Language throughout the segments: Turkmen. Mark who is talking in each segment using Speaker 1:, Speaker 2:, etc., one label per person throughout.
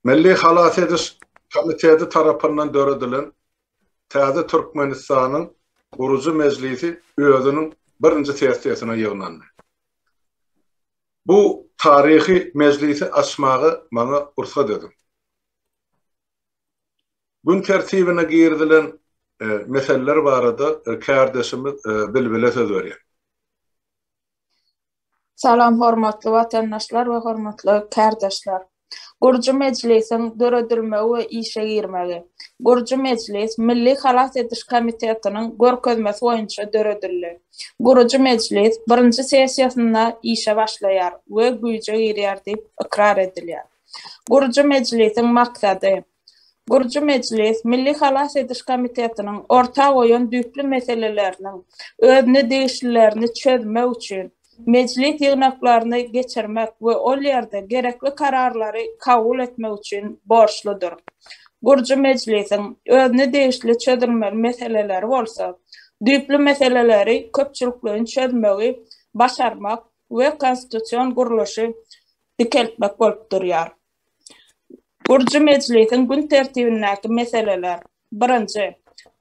Speaker 1: Milli Halat Ediş Komiteti tarapyndan döredilen Täze Türkmenistanyň Gurucu Mejlisi özüniň birinji sessiyasına ýyglandy. Bu tarihi mejlisi açmagy maňa ursat edin. Gün tertibine girdilen meseleler barada kardeşimiz Bilbile söz berýär.
Speaker 2: Salam hormatly watandaşlar we hormatly kardeşler. Gurucu Mejlisiň döredilmegi we işe girmegi. Gurucu Mejlis Milli Halat Ediş Komitetining görkezmesi boýunça döredildi. Gurucu Mejlis birinji sessiýasynda işe başlaýar we güýje girýär diýip ikrar edilýär. Gurucu Mejlisiň maksady Gurucu Mejlis Milli Halat Ediş Komitetining orta goýan düýpli meseleleriniň özüne değişikliklerini çözmek üçin meclis ýygnaklaryny geçirmek we ol ýerde gerekli kararlary kabul etmek üçin borçludur. Gurucu Mejlisiň özüne değişiklik çözülmeli meseleleri bolsa, düýpli meseleleri köpçülikligiň çözmegi başarmak we konstitusiýon guruluşy dikeltmek bolup durýar. Gurucu Mejlisiň gün tertibindäki meseleler: birinji,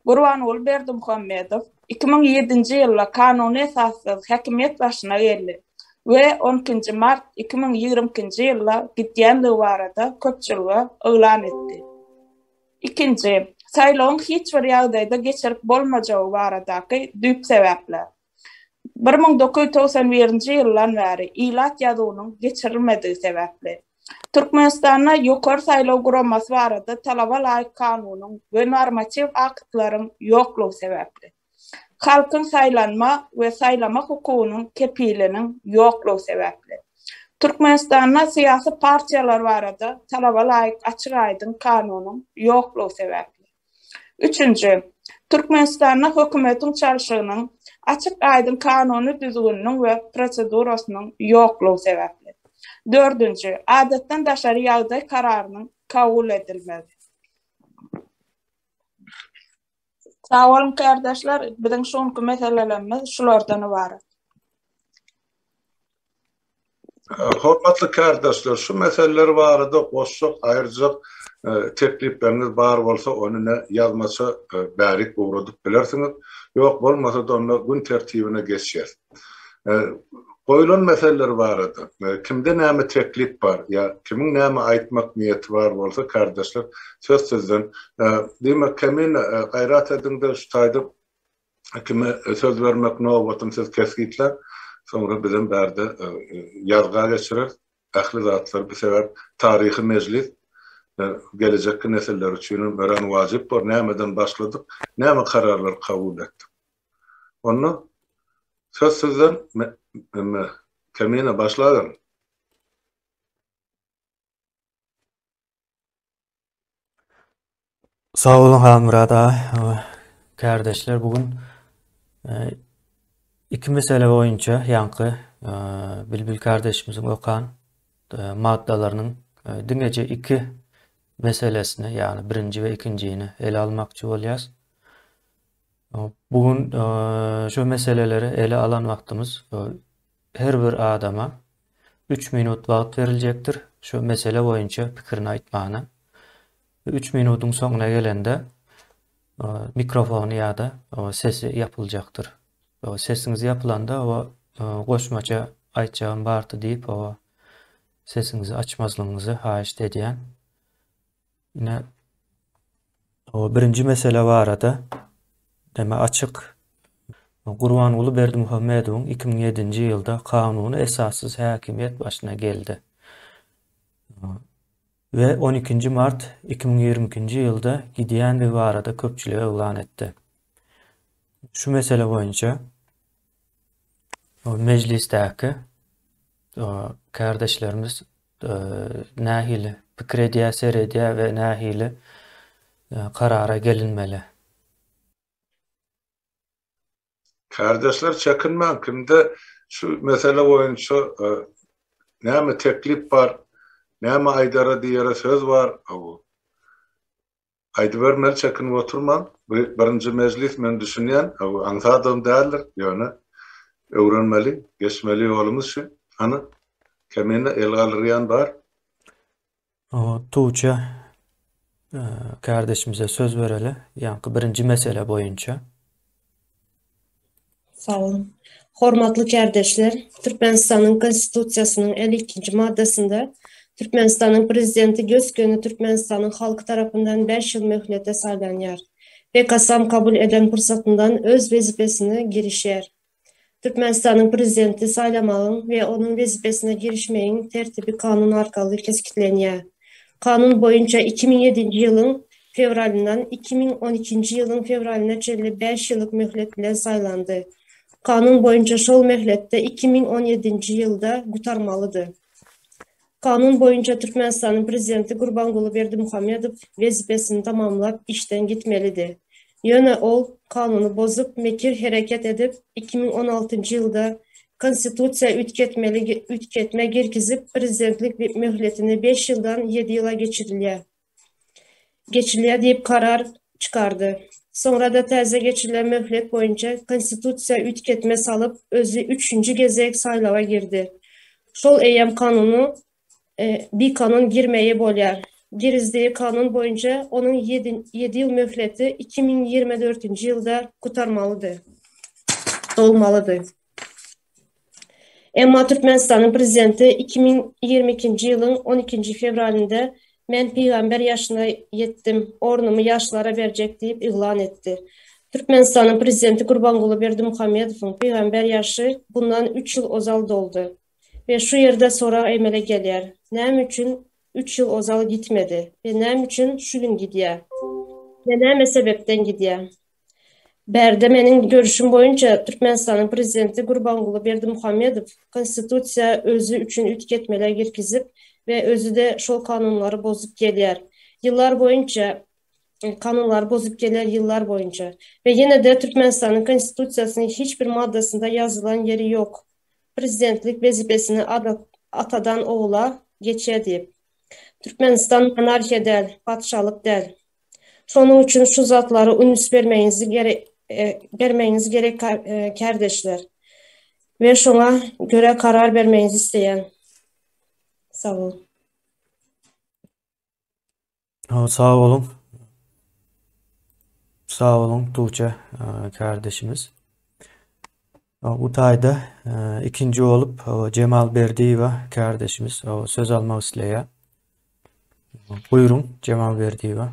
Speaker 2: Gurbanuly Berdimuhammedow 2007-nji ýylda kanuny esassyz häkimet başyna geldi we 12 mart 2022-nji ýylda gitýänligi barada köpçülige elan etdi. Ikinji, saýlawyň hiç bir ýagdaýda geçirip bolmajagy baradaky düýp sebäpler. 1991-nji ýyldan bäri ilat ýazynyň geçirilmediği sebäpli. Türkmenistanda ýokary saýlaw guramasy barada talaba laýyk kanunyň we normativ aktlaryň ýoklugy sebäpli. Halkyň saýlanma we saýlama hukugynyň kepiliniň ýoklugy sebäpli. Türkmenistanda syýasy partiýalar barada talaba laýyk açyk aýdyn kanunyň ýoklugy sebäpli. Üçüncü, Türkmenistanda hökümetiň çalyşygynyň açyk aýdyn kanuny düzgünliğiniň we prosedurasynyň ýoklugy sebäpli. Dördüncü, adatdan daşary ýagdaý kararynyň kabul edilmegi. Sağ olun kardeşler, biziň şonky meselelerimiz şulardan ibaret.
Speaker 1: Hormatly kardeşler, şu meseleler barada goşsak aýyrjak teklipleriniz bar bolsa onu ýazmaça bärik ugradyp bilersiňiz. Ýok bolmasa da onu gün tertibine geçýär. Koyulan meseleler barada kimde näme teklip bar ya kimin näme aýtmak niýeti bar bolsa kardeşler söz sizden. Demek kimin gaýrat edinde şu taýda kime söz vermek nobatyn siz kesgitler. Sonra bizim bärde ýazga geçirer. Ähli zatlar bu sefer tarihi mejlis gelecek nesiller üçin ören wajyp bor. Nämeden başladyk, näme kararlar kabul etdik. Onu söz sizden Kemine başladın.
Speaker 3: Sağ olun Hamurad ağa. Kardeşler, bugün iki mesele boýunça ýanky Bilbil kardeşimiziň okan maddalarynyň diňeje iki meselesini, ýani birinji we ikinjini ele almakçy bolýas. Bugün şu meseleleri ele alan wagtymyz her bir adama 3 minut wagt veriljekdir. Şu mesele boýunça pikirini aýtmagyna. 3 minutyň soňuna gelende mikrofonu ýa-da sesi ýapyljakdyr. Sesiňiz ýapylanda o goşmaça aýtjagym bardy diýip o sesiňizi açmazlygyňyzy haýyş edýän. Ine o birinji mesele barada deme açık. Gurbanuly Berdimuhammedowyň 2007-nji ýylda kanuny esassyz häkimet başyna geldi. Ve 12 Mart 2022-nji ýylda gidýänligi barada köpçülige elan etdi. Şu mesele boýunça mejlisdäki kardeşlerimiz nähili pikir edýär, seredýär we nähili karara gelinmeli.
Speaker 1: Kardeşler çekinmän, kimde şu mesele boýunça näme teklip bar, näme aýdara diýere söz bar, aýdyp bermeli, çekinip oturman. Birinji mejlis men düşünýän, aňsadym däldir, ýöne öwrenmeli, geçmeli ýolumyz şu. Ana kemine el galyrýan bar.
Speaker 3: Tuğçe kardeşimize söz vereli. Yankı birinci mesele boyunca.
Speaker 4: Sağ olun. Hormatly kardeşler, Türkmenistan'ın Konstitusiyasının 52. maddesinde Türkmenistan'ın prezidenti Gözkönü Türkmenistan'ın halkı tarafından 5 yıl mühlete saylanýar ve kasam kabul eden fırsatından öz vezifesine girişer. Türkmenistan'ın prezidenti saylamalın ve onun vezifesine girişmeyin tertibi kanun arkalı keskitlenýär. Kanun boyunca 2007 yılın fevralinden 2012 yılın fevraline çelli 5 yıllık mühlet bilen saylandı. Kanun boyunca şol mehlette 2017 yılda gutarmalıdı. Kanun boyunca Türkmenistan'ın prezidenti Gurbanguly Berdimuhamedov vezifesini tamamlap işten gitmelidir. Yöne ol kanunu bozup mekir hareket edip 2016 yılda konstitusiya ütketme girgizip prezidentlik mühletini 5 yıldan 7 yıla geçirilýär deyip karar çıkardı. Sonra da täze geçirilen mühlet boyunca konstitusiya ütketme salıp özü 3. gezek saylava girdi. Şol eýem kanunu bir kanun girmeyi bolýar. Girizdiği kanun boyunca onun 7 yıl mühleti 2024 yılda kutarmalıdır. Dolmalıdır. Emma Türkmenistan'ın prezidenti 2022 yılın 12. fevralinde "Men peygamber yaşına yettim, ornumu yaşlara berjek" deyip ilan etti. Türkmenistan'ın prezidenti Gurbanguly Berdimuhamedov'un peygamber yaşı bundan 3 yıl ozal doldu. Ve şu yerde sonra emele gelýär. Näme üçün 3 yıl ozal gitmedi ve näme üçün şu gün gidýär? Ve näme sebepten gidýär? Berde menin görüşüm boyunca Türkmenistan'ın prezidenti Gurbanguly Berdimuhamedov konstitusiya özü üçün ütketmeler girgizip ve özü de şol kanunları bozup gelýär. Yıllar boyunca kanunlar bozup gelýär yıllar boyunca. Ve yine de Türkmenistan'ın konstitusiyasının hiçbir maddesinde yazılan yeri yok. Prezidentlik vezifesini atadan oğula geçer deyip. Türkmenistan monarxiya del, patşalık del. Şonun üçün şu zatları unus vermeyiniz gerek kardeşler. Ve şuna göre karar vermeyinizi isteyen. Sağ olun.
Speaker 3: Sağ olun. Sağ olun Tuğçe kardeşimiz. Bu tayda ikinci olup Cemal Berdiýewa kardeşimiz söz almak isleýär. Buyurun Cemal Berdiýewa.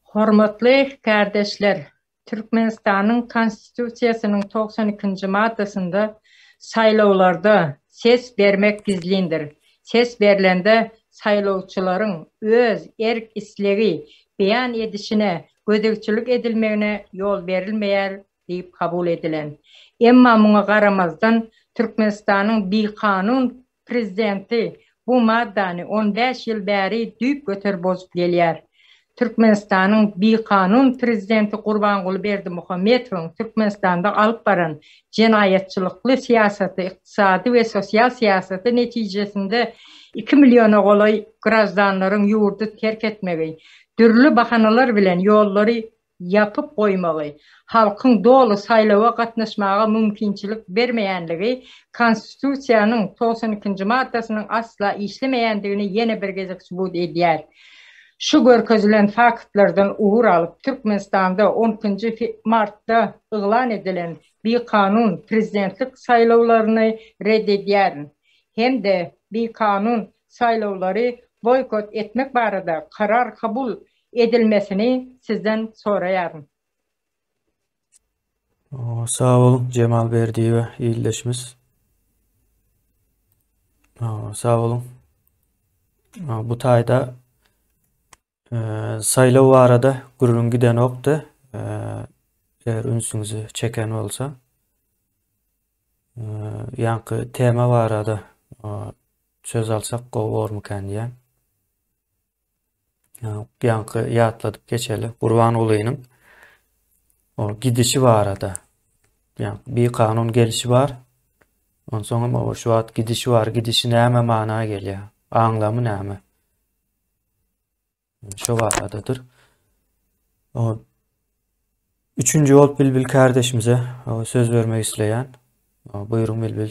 Speaker 5: Hormatly kardeşler, Türkmenistan'ın konstitusiyasının 92. maddesinde saylawlarda ses vermek gizlindir. Ses verilende saylawçylaryň öz erk islegi beýan edişine gödekçilik edilmegine yol verilmeýär deyip kabul edilen. Emma muňa garamazdan Türkmenistan'ın bir kanun prezidenti bu maddany 15 yıl bäri düýp göter bozup gelýär. Türkmenistan'ın bir kanun prezidenti Gurbanguly Berdimuhamedov Türkmenistan'da alıp baran cinayetçilikli siyaseti, iqtisadi ve sosyal siyaseti netijesinde 2 milyona golay grazdanlaryň ýurdu terk etmegi, türlü bahanalar bilen ýolları yapıp koymagy, halkyň dolu saylawa gatnaşmaga mümkinçilik bermeýänligi konstitusiýanyň 92. maddesynyň asla işlemeýändigini ýene bir gezek subut edýär. Şu görkezülen faktlardan uğur alıp Türkmenistan'da 10. Mart'ta ilan edilen bir kanun prezidentlik saylawlaryny reddedýär. Hem de bir kanun saylawlary boykot etmek barada karar kabul edilmesini sizden soraýarym.
Speaker 3: Sağ olun Cemal Berdiýewa ýyldaşymyz. Sağ olun. Bu tayda saylaw arada gurulun giden okda eğer ünsüňizi çeken bolsa yankı tema barada söz alsak gowormukan diýen. Yankı ýatladyp geçeli Gurbangulynyň o gidişi barada. Yani bir kanun gelişi var. Ondan sonra o şu at gidişi var. Gidişi näme mana gelýär? Anlamy näme? Şu baradadır. O üçüncü olup Bilbil kardeşimize söz vermek isteyen. Buyurun Bilbil.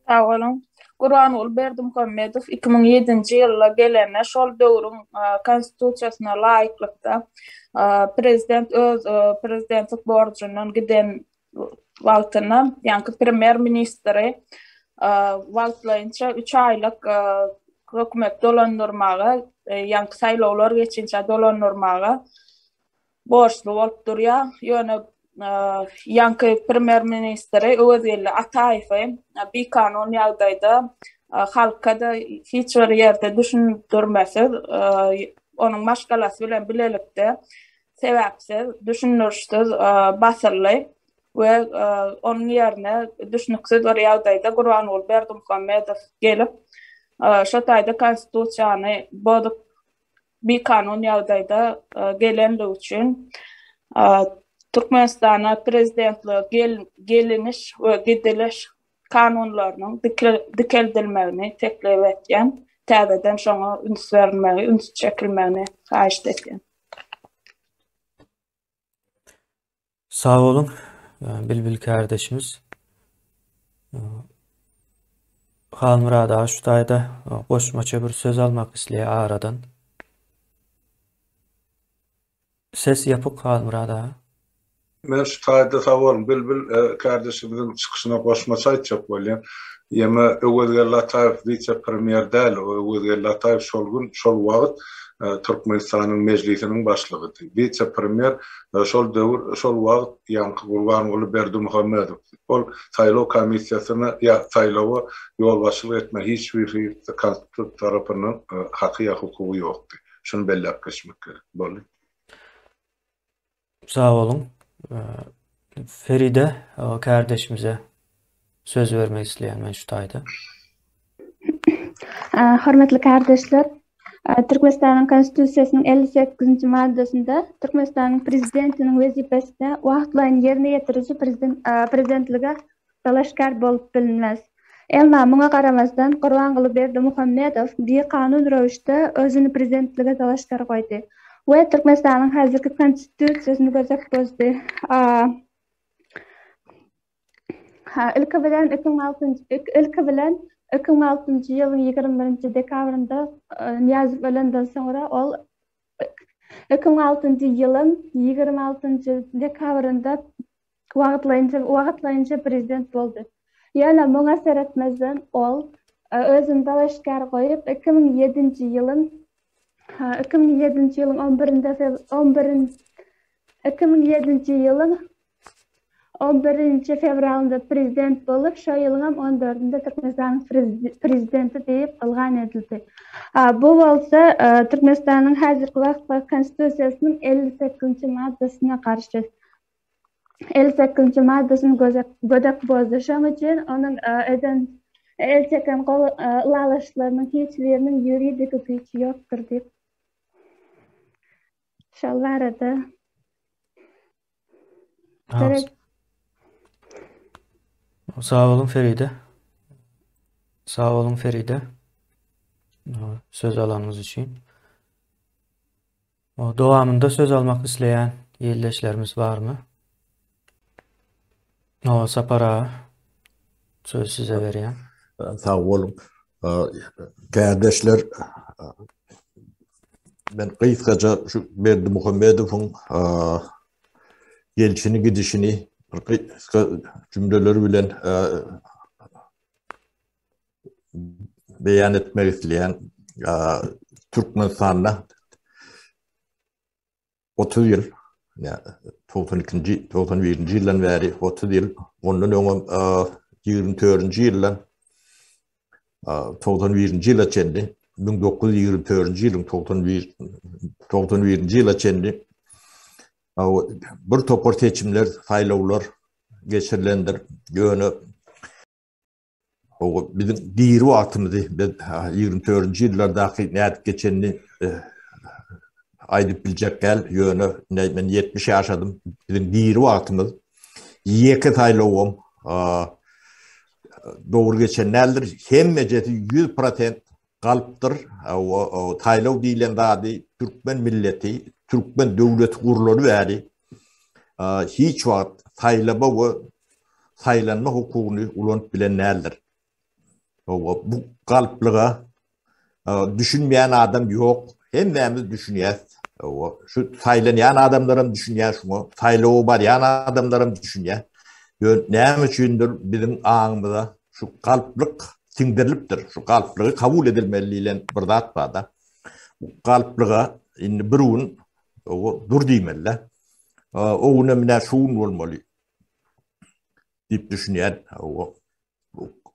Speaker 2: Sağ olun. Gurbanuly Berdimuhammedow 2007-nji ýylda gelene şol döwrüň konstitusiýasyna laýyklykda prezident öz prezidentlik borjundan giden wagtyna, ýani premier ministri wagtlaýynça 3 aýlyk hökümet dolandyrmaga, ýani saýlawlar geçinçe dolandyrmaga borçlu bolup durýar. Ýöne ýani premier ministri Öwedeli Ataýew bir kanun ýagdaýda halka da hiç bir ýerde düşündirmesiz, onuň maşgalasy bilen bilelikde sebäpsiz, düşünürsiz basyrly we onuň ýerine düşünüksiz bir ýagdaýda Gurbanuly Berdimuhammedow gelip şo taýda konstitusiýany bodup bir kanun ýagdaýda gelenligi üçin Türkmenistana prezidentliğe geliniş ve gidiliş kanunlarının dikeldilmegini teklif etken, täzeden şoňa üns berilmegi, üns çekilmegini haýyş etken.
Speaker 3: Sağ olun Bilbil kardeşimiz. Halmurad ağa şu taýda goşmaça bir söz almak isleýär aradan. Ses yapık Halmurad ağa.
Speaker 1: Men şu taýda sawalym Bilbil kardeşimizin çykyşyna goşmaça aýtjak bolýan. Ýeme Öwedeli Ataýew vice-premier däl, Öwedeli Ataýew şol gün, şol wagt Türkmenistanyň mejlisiniň başlygy. Vice-premier şol döwür, şol wagt ýani Gurbanuly Berdimuhammedow. Ol saýlaw komissiýasyna ýa saýlawa ýolbaşçylyk etme hiç bir konstitusiýa tarapyndan haky ýa hukuky ýokdy. Şunu belläp geçmek gerek boldy.
Speaker 3: Sağ olun. Feride kardeşimize söz vermek isteyen men şu taýda.
Speaker 6: Hormatly kardeşler, Türkmenistanyň konstitusiýasynyň 58-nji maddesinde Türkmenistanyň prezidentiniň wezipesine wagtlaryny ýerine ýetiriji prezidentlige dalaşkar bolup bilinmez. Elma muňa garamasdan Gurbanuly Berdimuhammedow bir kanun röwüşde özüni prezidentlige dalaşkar goýdy. Ve Türkmenistanyň hazırki konstitusiýasyny gözek bozdy. Ilki bilen 2006-njy ýylyň 21-nji dekabrynda Niyazi ölenden soňra ol 2006-njy ýylyň 26-njy dekabrynda wagtlaýynça prezident boldy. Ýöne muňa seretmezden ol özüni dalaşkar goýup 2007-nji ýylyň 2007-nji ýylyň 11-nji fevralynda prezident bolup, şo ýylyň 14-nde Türkmenistanyň prezidenti diýip ilgan edildi. Bu bolsa Türkmenistanyň hazırky wagtda konstitusiýasynyň 58-nji maddesyne karşı 58-nji maddesyny gödek bozdy. Şoň üçin onuň eden elçeken lalaşlarynyň hiç biriniň ýuridik güýçi ýokdur diýip şol barada
Speaker 3: Sağ olun Feride. Sağ olun Feride. Söz alanınız için. Dowamında söz almak isleýän ýerleşlerimiz barmy? Sapara söz size berýän.
Speaker 7: Sağ olun. Kardeşler, ben kıyıskaca şu Berdimuhammedow'un gelişini gidişini cümleleri bilen beyan etmek isteyen Türkmenistan'da 30 yıl, yani 91. yıldan beri 30 yıl, ondan sonra 24. yıldan 91. yıla çendi, 1924. yılın 91. yıla çendi. Bir topar seçimler, saýlawlar geçirilendir. Ýöne bizim diri wagtymyzy 24-nji ýyllardaky nädip geçenini aýdyp biljek gel. Ýöne men 70 ýaşadym. Bizim diri wagtymyz ýeki saýlawam dogry geçen nädir? Hemmejeti 100% galypdyr. Saýlaw diýilen zady Türkmen milleti, Türkmen döwlet gurulary bäri hiç wagt saýlama we saýlanma hukugyny ulanyp bilen nädir. Bu kalplığa düşünmeyen adam yok. Hemmemiz düşünüyoruz. Şu saylayan adamlarım düşünüyor şunu. Saylığı var yani adamlarım düşünüyor. Ne üçündür bizim ağımıza şu kalplik sindiriliptir. Şu kalpliği kabul edilmeliyle bir zat var da. Bu kalpliğe bir un dur deymeli. O önemine şuun olmalı deyip düşünüyor.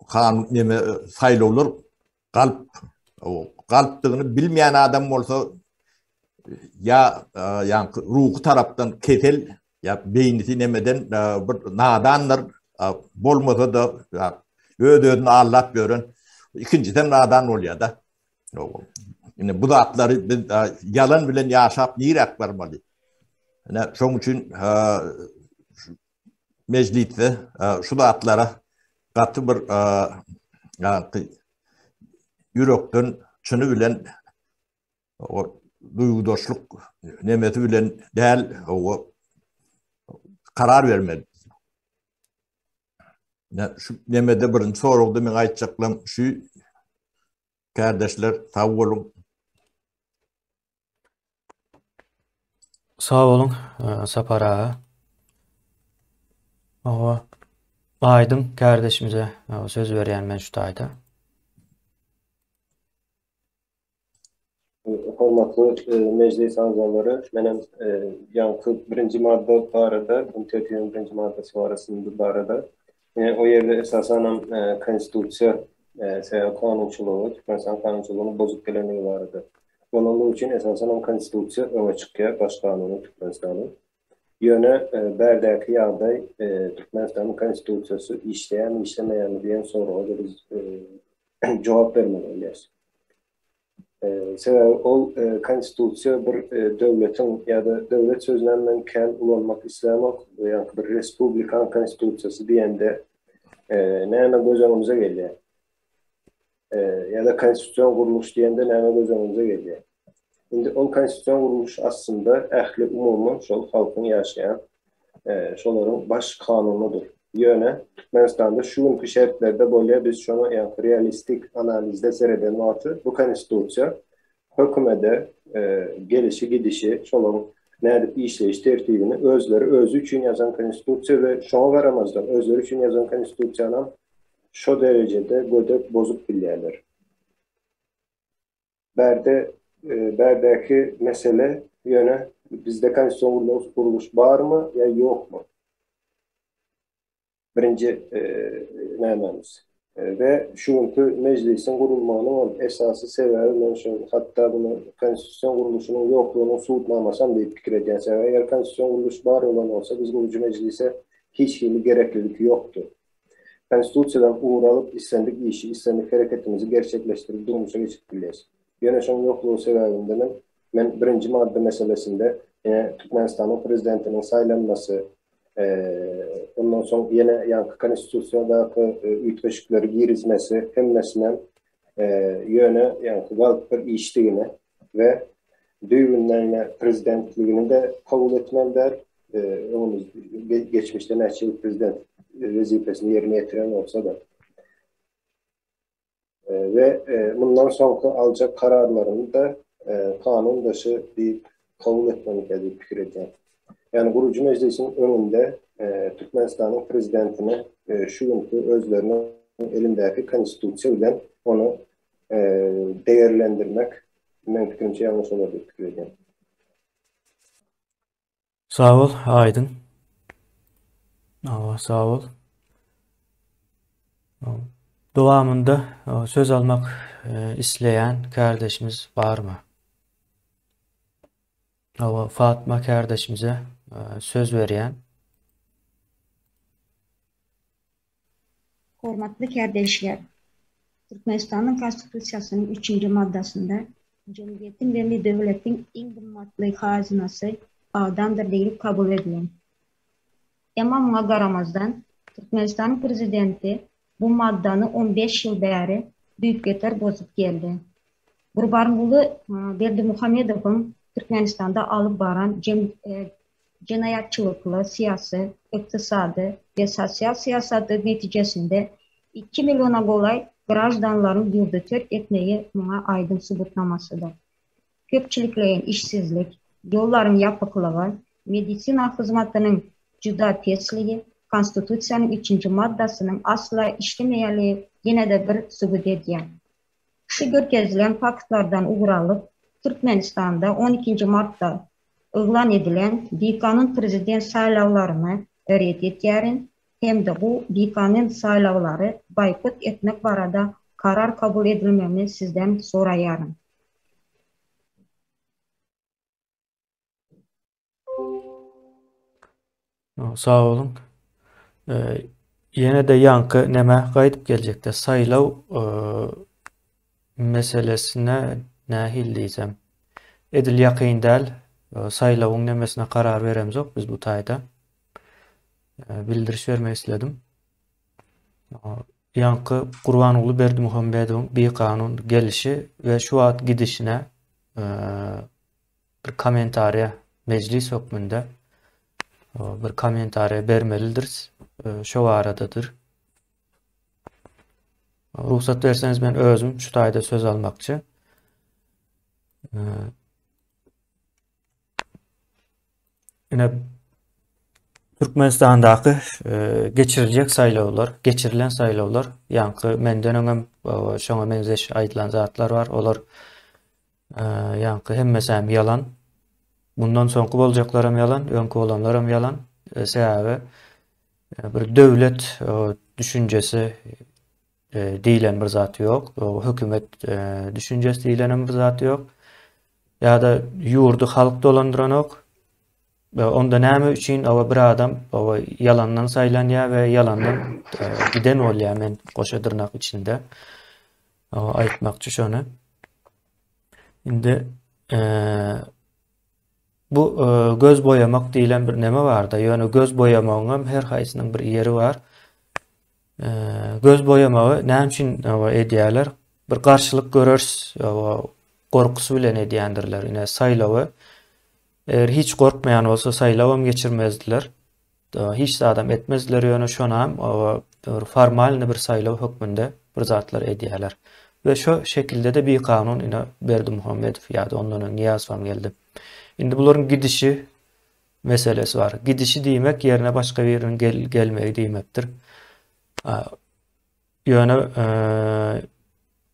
Speaker 7: Kanun neme saylı olur. Kalpliğini bilmeyen adam olsa ya yani ruhu taraftan ketel ya beynisi nemeden bir nadanlar bolmasa da ödödün Allah görün. İkinciden nadan oluyor da. Yani bu zatları yalan bilen yaşap nirek varmalı. Yani şunun için mecliste şu zatlara katı bir yürekten çını bilen o duygudaşlık nemeti bilen değil o karar vermedi. Şu nemede birinci soruqda men aytjaklam şu kardeşler sağ olun.
Speaker 3: Sağ olun Sapar ağa. Aydın kardeşimize söz veren ben şu tayda.
Speaker 8: Hormatly meclis azaları, menem yankı birinci madde barada, bu tertibin birinci maddesi arasında barada. O yerde esasen konstitusiya kanunçuluğu, Türkmenistan kanunçuluğunun bozuk geleneği vardı. Onun için esasen konstitusiya öne çıkıyor, baş kanunu Türkmenistan'ın. Yöne berdeki yağday Türkmenistan'ın konstitusiyası işleyen mi işlemeyen mi diyen soruğa biz cevap vermeliyiz. O konstitusiya bir devletin ya da devlet sözünden ken ulanmak istemek yani bir respublikan konstitusiyası diyende neyine gözümüze geliyor. Ya da konstitusyon kuruluş diyende neyine gözümüze geliyor. Şimdi o konstitusyon kuruluş aslında ehli umumun, şol halkın yaşayan şoların baş kanunudur. Yöne Türkmenistan'da şu anki şartlarda böyle biz şunu yani realistik analizde seyreden vardı. Bu konstitusya hükümede gelişi gidişi şolun nerede işleyiş tertibini özü için yazan konstitusya ve şuna varamazlar. Özleri için yazan konstitusyanın şu derecede gödek bozuk bilirler. Berdeki mesele yöne bizde konstitusyon kuruluş var mı ya yok mu? Birinci neyimiz. Ve şu anki meclisin kurulmanın esası sebebi hatta bunu konstitusyon kuruluşunun yokluğunu suutmamasam deyip fikir ediyen sebebi. Eğer konstitusyon kuruluş var olan olsa biz kurucu meclise hiç gereklilik yoktu. Konstitusyadan uğralıp istendik işi, istendik hareketimizi gerçekleştirip durmuşa geçip biliyoruz. Yönetim yokluğu sebebinden ben birinci madde meselesinde Türkmenistan'ın prezidentinin saylanması, ondan sonra yine yankı konstitusiyondaki ütveşikleri girizmesi hemmesinden yöne yankı galip bir işliğine ve düğünlerine prezidentliğini de kabul etmeliler. Onun geçmişte neçe yıl prezident vazifesini yerine getiren olsa da ve bundan sonra alacak kararlarını da kanun dışı deyip kabul etmelidir fikir ediyorum. Yani kurucu meclisin önünde Türkmenistan'ın prezidentine şu günkü özlerinin elindeki konstitusiyayla onu değerlendirmek benim fikrimce yanlış olabilir fikir ediyorum.
Speaker 3: Sağ ol Aydın. Sağ ol. Devamında söz almak isteyen kardeşimiz var mı? Fatma kardeşimize söz veren.
Speaker 9: Hormatly kardeşler, Türkmenistan'ın konstitusiyasının 3. maddasında cemiyettin ve devletin en kıymetli hazinası adamdır deyip kabul edilen. Ama buna qaramazdan Türkmenistan'ın prezidenti bu maddanı 15 yıl beri büyükgeter bozup geldi. Gurbanqulu Berdimuhamedov'un Türkmenistan'da alıp baran cinayetçılıklı, siyasi, iktisadi ve sosyal siyasatı neticesinde 2 milyona kolay grajdanlaryň ýurdu terk etmegi muňa aýdym subutnamasıdır. Köpçilikleýän işsizlik, ýollaryň ýapyklygy, medisina hyzmatynyň juda tesligi, Konstitusiýanyň 3-nji maddasynyň asla işlemeýänligi ýene-de bir subut edýär. Şu görkezilen faktlardan uğralıp, Türkmenistan'da 12. Mart'ta ıglan edilen BK-nın prezident saýlawlaryny ret etýärin, hem de bu BK-nın saýlawlary boykot etmek barada karar kabul edilmegini sizden soraýarym.
Speaker 3: Sağ olun. Yine de yankı neme gaýdyp geljekde saýlaw meselesine nähil diýsem. Edil ýakyn däl, saýlawyň nemesine karar beremzok biz bu taýda. Bildiriş bermek isledim. Yankı Gurbanogly Berdimuhammedowyň BK-nyň gelişi ve şu wagt gidişine bir kommentariýa meclis hökmünde bir kommentariýa bermelidir. Şo aradadır. Ruhsat verseniz ben özüm şu taýda söz almakçı. Yine Türkmenistan'daki geçirilen saýlawlar, yankı menden öňem şoňa benzeş aýdylan zatlar var. Olar yankı hemmesem yalan. Bundan soňky boljaklarym yalan, öňkü bolanlarym yalan. Sebäbi bir döwlet düşünjesi diýilen bir zat ýok, hökümet düşünjesi diýilen bir zat ýok. Ýa-da ýurdu halk dolandyran ok. Onda näme üçin awa bir adam yalandan saýlanýar we yalandan giden bolýar, men goşadyrnak içinde aýtmakçy şonu. Indi bu göz boyamak diýilen bir neme barda. Ýöne göz boyamagyň her haýsynyň bir ýeri bar. Göz boyamagy näme üçin edýärler? Bir garşylyk görers, gorkusy bilen edýändirler. Ine saýlawy eger hiç korkmayan olsa saýlawam geçirmezdiler. Hiç adam etmezdiler ýöne şonam formal bir saýlaw hökmünde bir zatlar edýärler. Ve şu şekilde de bir kanun ine Berdimuhammedow ýa-da ondan Niýazow geldi. Indi bularyň gidişi meselesi var. Gidişi diýmek ýerine başga biriniň gelmegi diýmekdir. Ýöne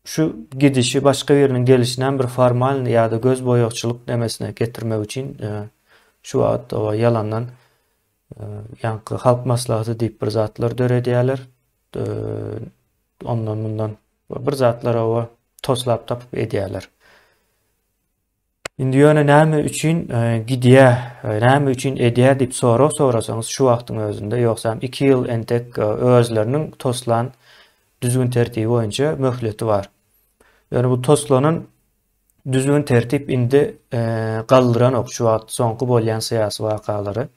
Speaker 3: şu gidişi başga biriniň gelişinden bir formal ýa-da göz boýakçylyk demesine getirmek üçin şu wagt yalandan yankı halk maslahaty diýip bir zatlar döredýärler. Ondan bundan bir zatlar toslap tapyp edýärler. Indi ýöne näme üçin gidýär, näme üçin edýär diýip sorasaňyz şu wagtyň özünde ýoksa 2 ýyl entek özleriniň toslan düzgün tertibi boýunça möhleti var. Ýöne bu toslanyň düzgün tertip indi galdyran ok şu wagt soňky bolýan syýasy wakalary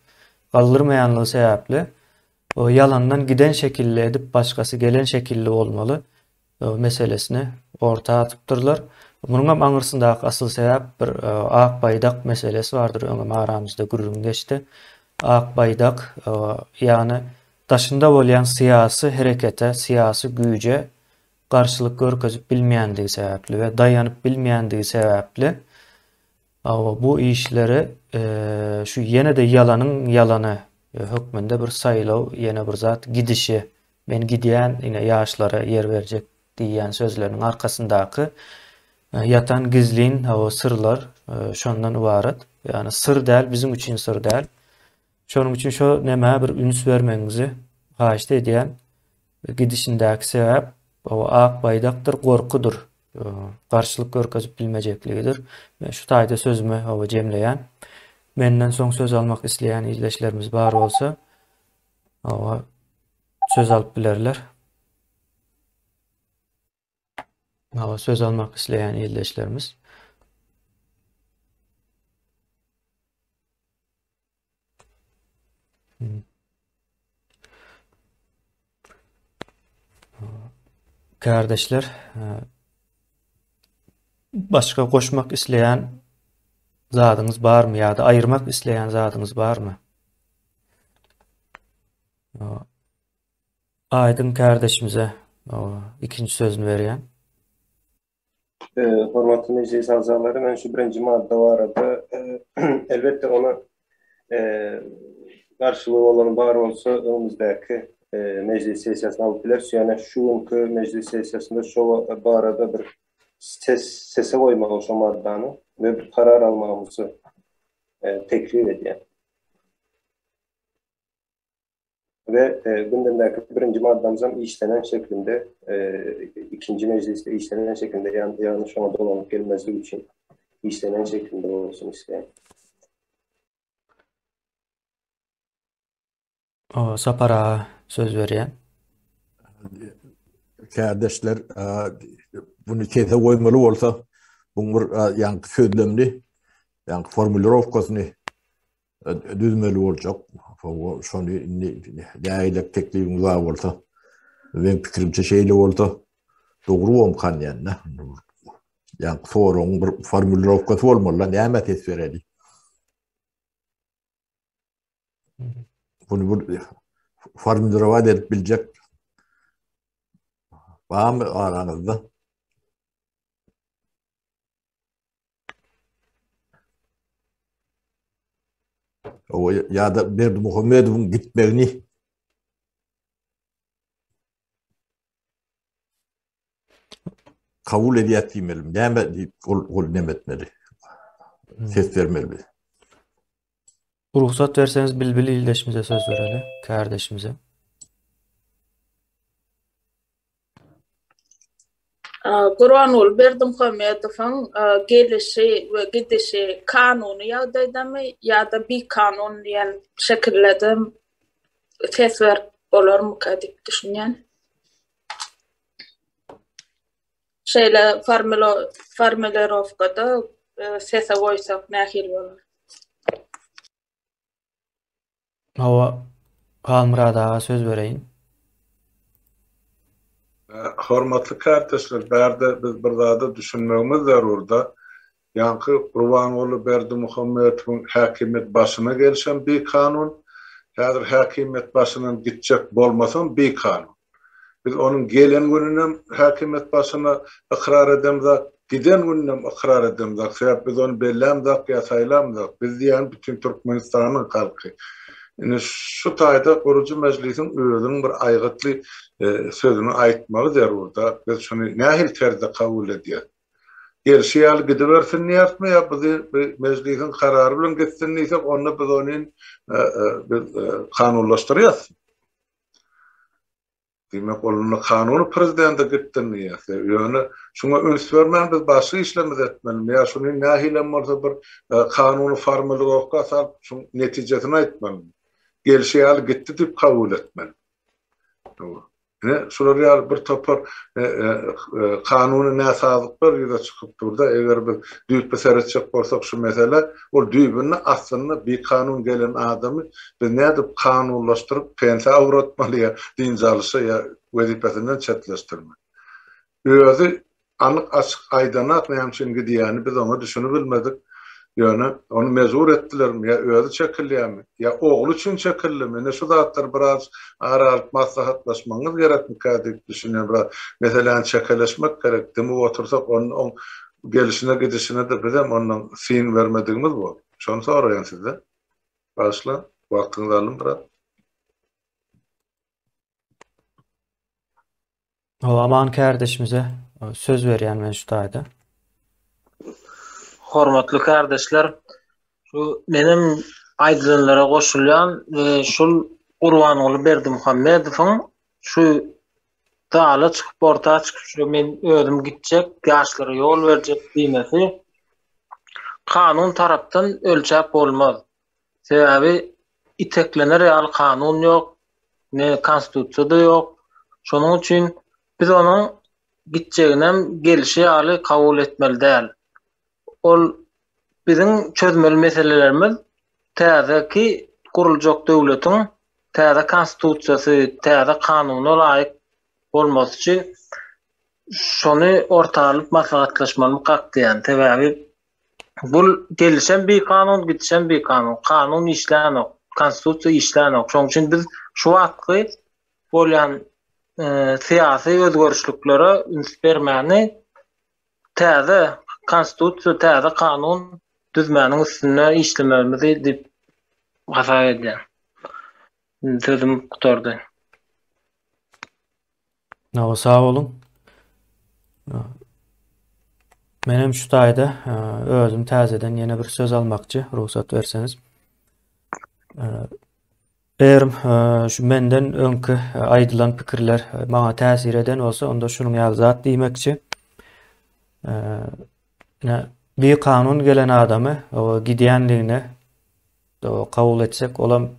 Speaker 3: galdyrmaýanlygy sebäpli o yalandan giden şekilli edip başkası gelen şekilli olmaly meselesini ortağa atypdyrlar. Bunun hem aňyrsyndaky asıl sebäp bir ak baydak meselesi vardır. Öňe aramyzda gürrüň geçdi. Ak baydak ýani taşynda bolýan syýasy herekete, syýasy güýje garşylyk görkezip bilmeýändigi sebäpli we daýanyp bilmeýändigi sebäpli bu işleri şu ýene de yalanyň yalany hökmünde bir saýlaw, ýene bir zat gidişi, men gidýän ine ýaşlara yer berjek diýen sözleriň arkasyndaky yatan gizlin sırlar şondan ibaret. Yani sır däl, bizim için sır däl. Şonuň üçin şo näme bir üns bermeňizi haýyş edýän gidişindäki sebäp o ak baydakdyr, gorkudur. Garşylyk görkezip bilmejekligidir. Men şu taýda sözümi jemleýän. Menden soň söz almak isleýän izleşlerimiz bar bolsa, söz alyp bilerler. Söz almak isleýän izleşlerimiz. Kardeşler, başka koşmak isleýän zadyňyz barmy ýa-da aýyrmak isleýän zadyňyz barmy? Aýdyn kardeşimize ikinci sözünü berýän.
Speaker 8: Hormatly meclis azaları, men şu birinci madde barada elbette ona karşılığı olan bar olsa önümüzdeki meclis sesiyasına alıp biler. Yani şu anki meclis sesiyasında şu barada bir sese koymağı şu maddanı ve bir karar almamızı teklif ediyor. Ve gündemdeki birinci maddamızın işlenen şeklinde, ikinci mecliste işlenen şeklinde yanlış ama dolanıp gelmezliği için işlenen şeklinde olsun isteyen.
Speaker 3: Sapara söz berýän.
Speaker 7: Kardeşler, bunu kese koymalı olsa, bunlar yankı sözlemli, yankı formülerovkasını düzmeli olacak. Şonu değerlik teklifimiz var olsa, benim fikrimce şeyle olsa, doğru olmayan yani. Yankı sorun bir formülerovkası olmalı, ne emet es vereli. Bunu formülerova edip bilecek. Var mı aranızda? O ya da Berdi Muhammedov'un gitmelerini kabul ediyatayım. Demedi, ol demetmeli. Ses vermeli.
Speaker 3: Ruhsat verseniz Bilbil İldeşimize söz verelim. Kardeşimize.
Speaker 2: Gurbanul Berdimuhamedov'un gelişi ve gidişi kanunu yağdaydamı ya da bir kanun yani şekillede fesver olur mu kadip düşünen? Şeyle formülerovkada sese koysak nahil olur.
Speaker 3: Halmuradağa söz vereyim.
Speaker 1: Hormatly kardeşler, bärde biz bir zada düşünmegimiz zarurda. Yankı Gurbanoğlu Berdimuhammedowyň häkimet başyna gelişen bir kanun, häzir häkimet başynyň gitjek bolmasam bir kanun. Biz onun gelen gününem häkimet başyna ikrar edemdik, giden gününem ikrar edemdik. Sebäp biz onu bellämdik, ýasaýlamdyk. Biz diýen bütün Türkmenistanyň halky. Yani şu taýda gurucu meclisin özüniň bir aýgatly sözünü aýtmagy zarurda. Biz şunu nähil terde kabul edýär. Gelşiýal gidibersin niýetmi ýa bizi meclisin kararı bilen gitsin niýsek onu biz onuň kanunlaşdyrýas. Demek onu kanunu prezidente gittin niýetdi. Ýöne şuna öns bermän biz başy işlemez etmeli. Ýa şunu nähil bolsa bir kanuny formülerovka sap şu netijesini aýtmaly. Gelşiýal gitdi dip kabul etmeli. Ne şular ýa bir topar kanuny näsazyk bir ýerde çykyp durda eger bir düýpe seretçek bolsak şu mesele ol düýbünni aslynda bir kanun gelen adamy biz nädip kanunlaşdyryp pensiýa awratmaly diňjalysy ýa wezipesinden çetleşdirme. Özü anyk açyk aýdanat näme diýeni biz onu düşünüp bilmedik. Yani onu mezur ettiler mi ya özü çekilýärmi ya oğlu üçin çekilýärmi ne şu zatlar biraz aralyk maslahatlaşmaňyz gerekmi kadip düşünýär biraz meselem çekeleşmek gerek demi otursak onun gelişine gidişine de bizem ondan fin vermediğimiz bu. Şonu soraýan size. Başla wagtyňyzy alyn biraz.
Speaker 3: Aman kardeşimize söz berýän men şu taýda.
Speaker 10: Hormatly kardeşler, şu benim aýdylynlara goşulýan şul Gurbanoğlu Berdimuhammedowyň şu dağla çykyp ortağa çykyp men özüm gitjek, ýaşlara ýol berjek diýmesi kanun tarapdan ölçäp bolmaz. Sebäbi iteklener ýaly kanun ýok, ne konstitusiýada ýok. Şonuň üçin biz onuň gitjeginem gelişi ýaly kabul etmeli däl. Ol bizim çözmeli meselelerimiz täzeki guruljak döwletiň täze konstitusiýasy, täze kanuny laýyk bolmasy üçin şonu ortalyp maslahatlaşmaly gakdýan. Sebäbi bu gelişen bir kanun, gitişen bir kanun. Kanun işlänok, konstitusiýa işlänok. Şonuň üçin biz şu wagtky bolýan siyasi özgörüşlüklere üns bermäni täze konstitusiýa, täze kanun düzmäniň üstüne işlememizi dip hasap edýär. Sözüm gutardy.
Speaker 3: Sağ olun. Menem şu taýda özüm täzeden ýene bir söz almakçy, ruhsat berseniz. Eğer şu menden önkü aýdylan pikirler maňa täsir eden bolsa, onda şunuň ýaly zat diýmekçi. Bir kanun gelen adamy o gidiýänligine kabul etsek, olam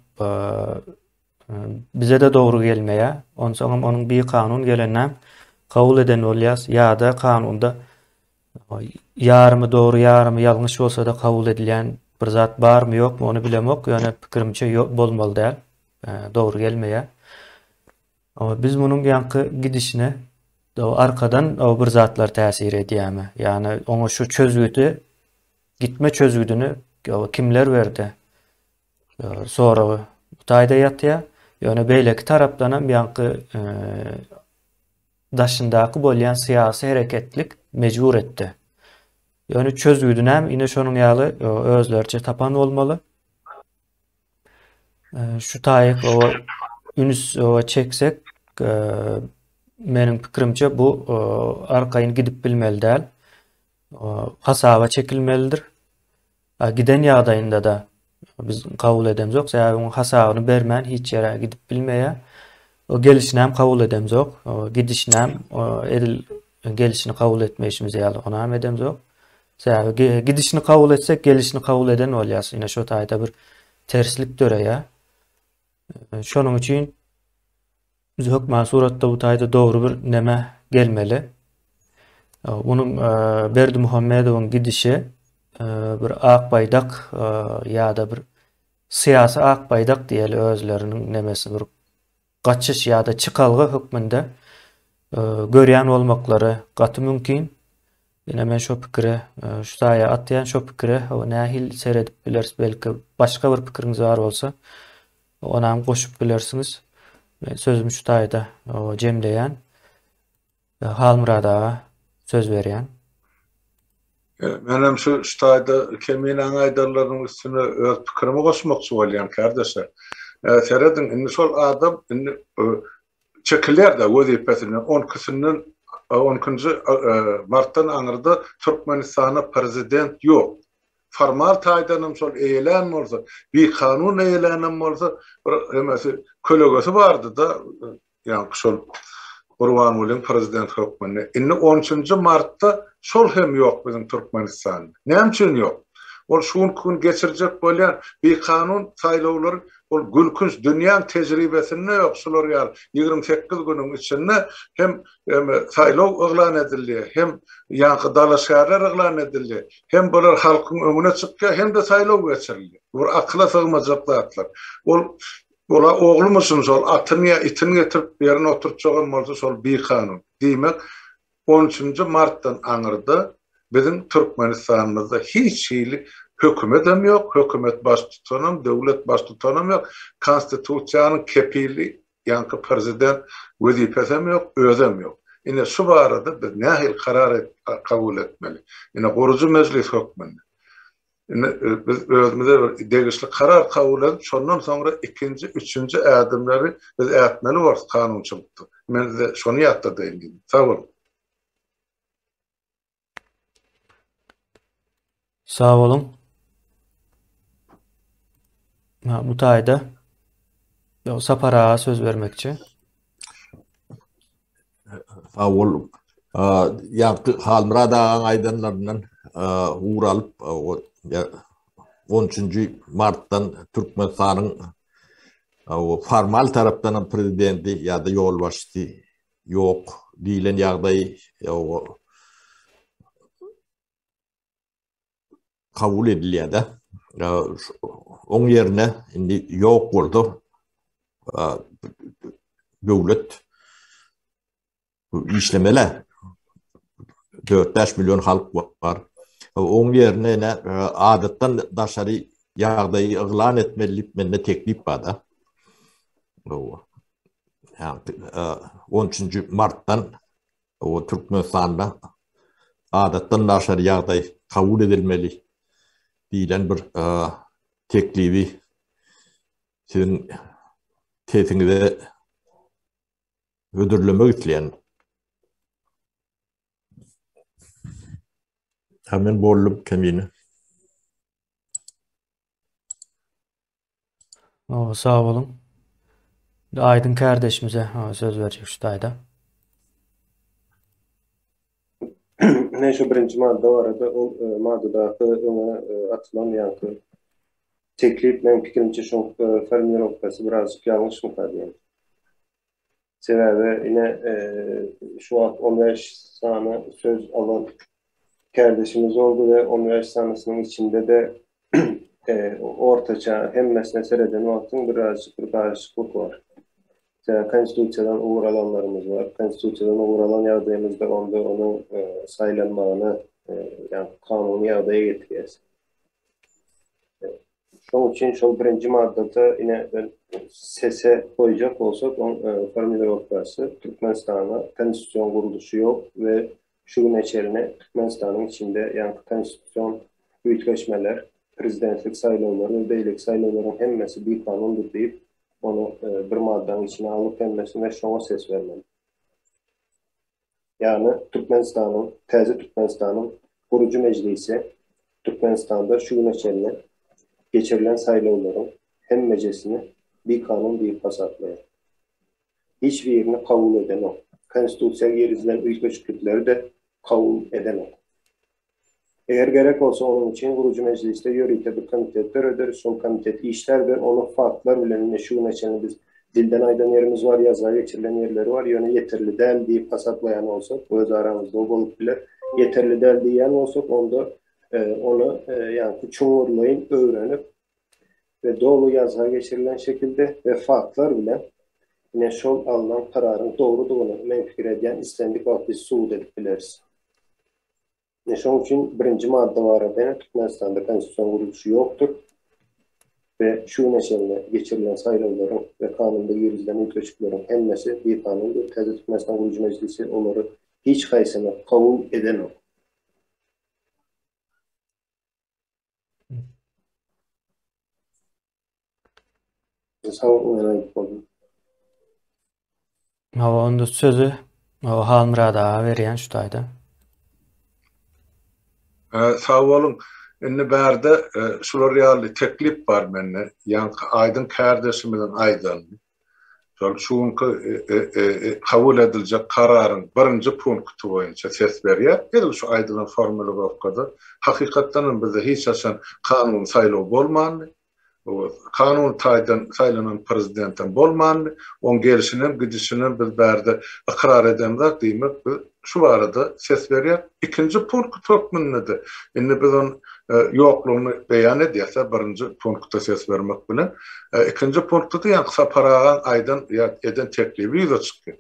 Speaker 3: bize de doğru gelmeye, onsoň onun bir kanun gelennem kabul eden bolýas, ýa-da kanunda yarımı doğru, yarımı ýalňyş bolsa da kabul edilýän bir zat barmy ýokmy, onu bilemok. Ýöne pikirimçe bolmaly däl, doğru gelmeýär. Ama biz munuň ýanky gidişine arkadan o bir zatlar täsir edýärmi? Yani ona şu çözgüdü, gitme çözgüdünü kimler berdi? Sonra bu taýda ýatýar. Ýöne beýleki tarapdanam ýanky daşyndaky bolýan siyasi hereketlik mecbur etdi. Ýöne çözgüdün hem ine şonuň ýaly özlerçe tapan bolmaly. Şu taýyk o üns çeksek, meniň pikirimçe bu arkaýyn gidip bilmeli däl. Hasaba çekilmelidir. Giden ýagdaýynda da biz kabul edemiz yok. Sebäbi hasabyny bermän hiç ýere gidip bilmeýär. O gelişini hem kabul edemiz yok. O gidişini hem edil gelişini kabul etmeýişimize ýaly ona hem edemiz yok. Sebäbi gidişini kabul etsek, gelişini kabul eden bolýas. Ine şu taýda bir terslik döreýär. Şonuň üçin biz hökmän suratda bu taýda dogry bir neme gelmeli. Bunun Berdimuhammedowyň gidişi bir akbaýdak ýa-da bir siyasi akbaýdak diýeli özleriniň nemesi bir gaçyş ýa-da çıkalgy hökmünde görýän bolmaklary gaty mümkin. Ýene men şo pikire, şu taýa atýan şo pikire nähil seredip bilersiz, belki başga bir pikiriňiz bar bolsa ona hem goşup bilersiňiz. Sözüm şu taýda jemleýän Halmurada söz berýän.
Speaker 1: Menem şu taýda kemin aňaýdarlaryň üstüne öz pikirimi goşmakçy bolýan kardeşler. Seredin indi şol adam indi çekiler de wezipesinden 10-njy martdan aňyrda Türkmenistana prezident ýok. Formal taýdanam şol eýlen bolsa, bir kanun eýlenem bolsa, emesi kölegesi bardy da, ýani şol Gurbanulyň prezident hökmüne. Indi 13-njy martda şol hem ýok bizim Türkmenistanda. Näme üçin ýok? Ol şuň gün geçirjek bolýan bir kanun saýlawlary ol gülkünç dünýäň tejribesinde ýok. Şolar ýaly 28 günüň içinde hem saýlaw eglan edildi, hem ýanky dalaşgarlar eglan edildi, hem bolar halkyň öňüne çykdy, hem de saýlaw geçirildi. Bu akla sygmajak zatlar. Ola oglumyşyn şol atyny itini getirip ýerine oturtjagan bolsa şol bir kanun. Diýmek 13-njy martdan aňyrda bizim Türkmenistanymyzda hiç şeýli hökümet hem ýok, hökümet baş tutanam, döwlet baş tutanam ýok, konstitusiýanyň kepili, ýanky prezident wezipesi hem ýok, özem ýok. Ine şu barada biz nähil karar kabul etmeli. Ine Gurucu Meclis hökmünde. Biz özümüze bir degişli karar kabul edip, şondan sonra ikinci, üçüncü adımları biz etmeli var kanunçulukda. Men de şonu ýatda diýdim. Sağ olun.
Speaker 3: Sağ olun. Bu taýda Sapara söz vermekçi.
Speaker 7: Sağ olun. Ýanky Halmurada aýdanlaryndan uğralıp 13. Mart'tan Türkmenistan'ın formal taraftan prezidenti ya da yol başçı yok diýilen ýagdaý kabul edilýär da. Oň ýerine indi ýok boldy. Döwlet işlemeler 4-5 milyon halk var. Oň ýerine adatdan daşary ýagdaýy eglan etmeli menne teklip bar da. Yani 13. Mart'tan o Türkmenistan'da adattan aşarı yağday kabul edilmeli diyen bir teklifi sizin tesinize ödürlemek isteyen. Hemen boğulup kemini.
Speaker 3: Sağ olun. Aydın kardeşimize söz verecek şu dayda.
Speaker 8: Ne şu birinci madde var da o maddedaki ona atılan yankı teklif benim fikrimce şu fermier noktası birazcık yanlış mı kalıyor? Sebebi yine şu an 15 tane söz alan kardeşimiz oldu ve 15 tanesinin içinde de ortaça hem meselelerden vaktın birazcık bir karışıklık var. Konstitusiyadan uğur alanlarımız var. Konstitusiyadan uğur alan yardımımızda onda onun saylanmağını yani kanuni yardaya getiriyoruz. Şunun için şu birinci maddede yine sese koyacak olsak Fermiler Operası Türkmenistan'a konstitüsyon kuruluşu yok ve şu gün içerisinde Türkmenistan'ın içinde yani konstitüsyon büyükleşmeler, prezidentlik sayılımları ve beylik sayılımların hemmesi bir kanundur deyip onu bir maddenin içine alıp hemmesine şuna ses vermeli. Yani Türkmenistan'ın kurucu meclisi Türkmenistan'da şu gün içerisinde geçirilen sayılımların hem meclisini bir kanun deyip pasatlayır. Hiçbir yerini kabul eden o. Konstitüsyon yerizilen ülkeçlikleri de kabul eden o. Eğer gerek olsa onun için kurucu mecliste yörükte bir komitetler öder, son komiteti işler ve onun farklar bilenine şu neçeni biz dilden aydan yerimiz var, yazıya geçirilen yerleri var, yönü yeterli değil deyip pasaklayan olsak, bu öz aramızda o olup bile yeterli değil diyen olsak, onda onu yani Cumhurlayın öğrenip ve doğru yazıya geçirilen şekilde ve farklar bile yine şol alınan kararın doğruduğunu menfikir eden istendik vakti suud edip biliriz. Şunun için birinci madde var eden Türkmenistan'da konstitüsyon kuruluşu yoktur ve şu neşeyle geçirilen sayılımların ve kanunda yürütülen ülkeçliklerin emmesi bir kanundur. Tezde Türkmenistan Kurucu Meclisi onları hiç kaysana kabul eden o. Sağ olun.
Speaker 3: Onda sözü Halmurada veriyen şu dayda.
Speaker 1: Sağ olun. Indi bärde şular ýaly teklip bar menne. Yani Aydın kardeşimizin Aydın. Şuňky kabul edilecek kararın birinji punkty boýunça ses berýär. Edi şu Aydyn'ın formuli bolkada. Hakykatdan bizde hiç aşan kanun saýlaw bolmandy. O kanun saylanan prezidentten bolmandy. On gelişinin gidişinin biz bärde ikrar edemler diýmek şu barada ses berýär. İkinci punkt çok münnedi. Indi biz on yokluğunu beyan edýärse birinji punktda ses bermek bilen ikinci punktda da ýa-ni saparagan Aydın eden teklifi ýüze çykdy.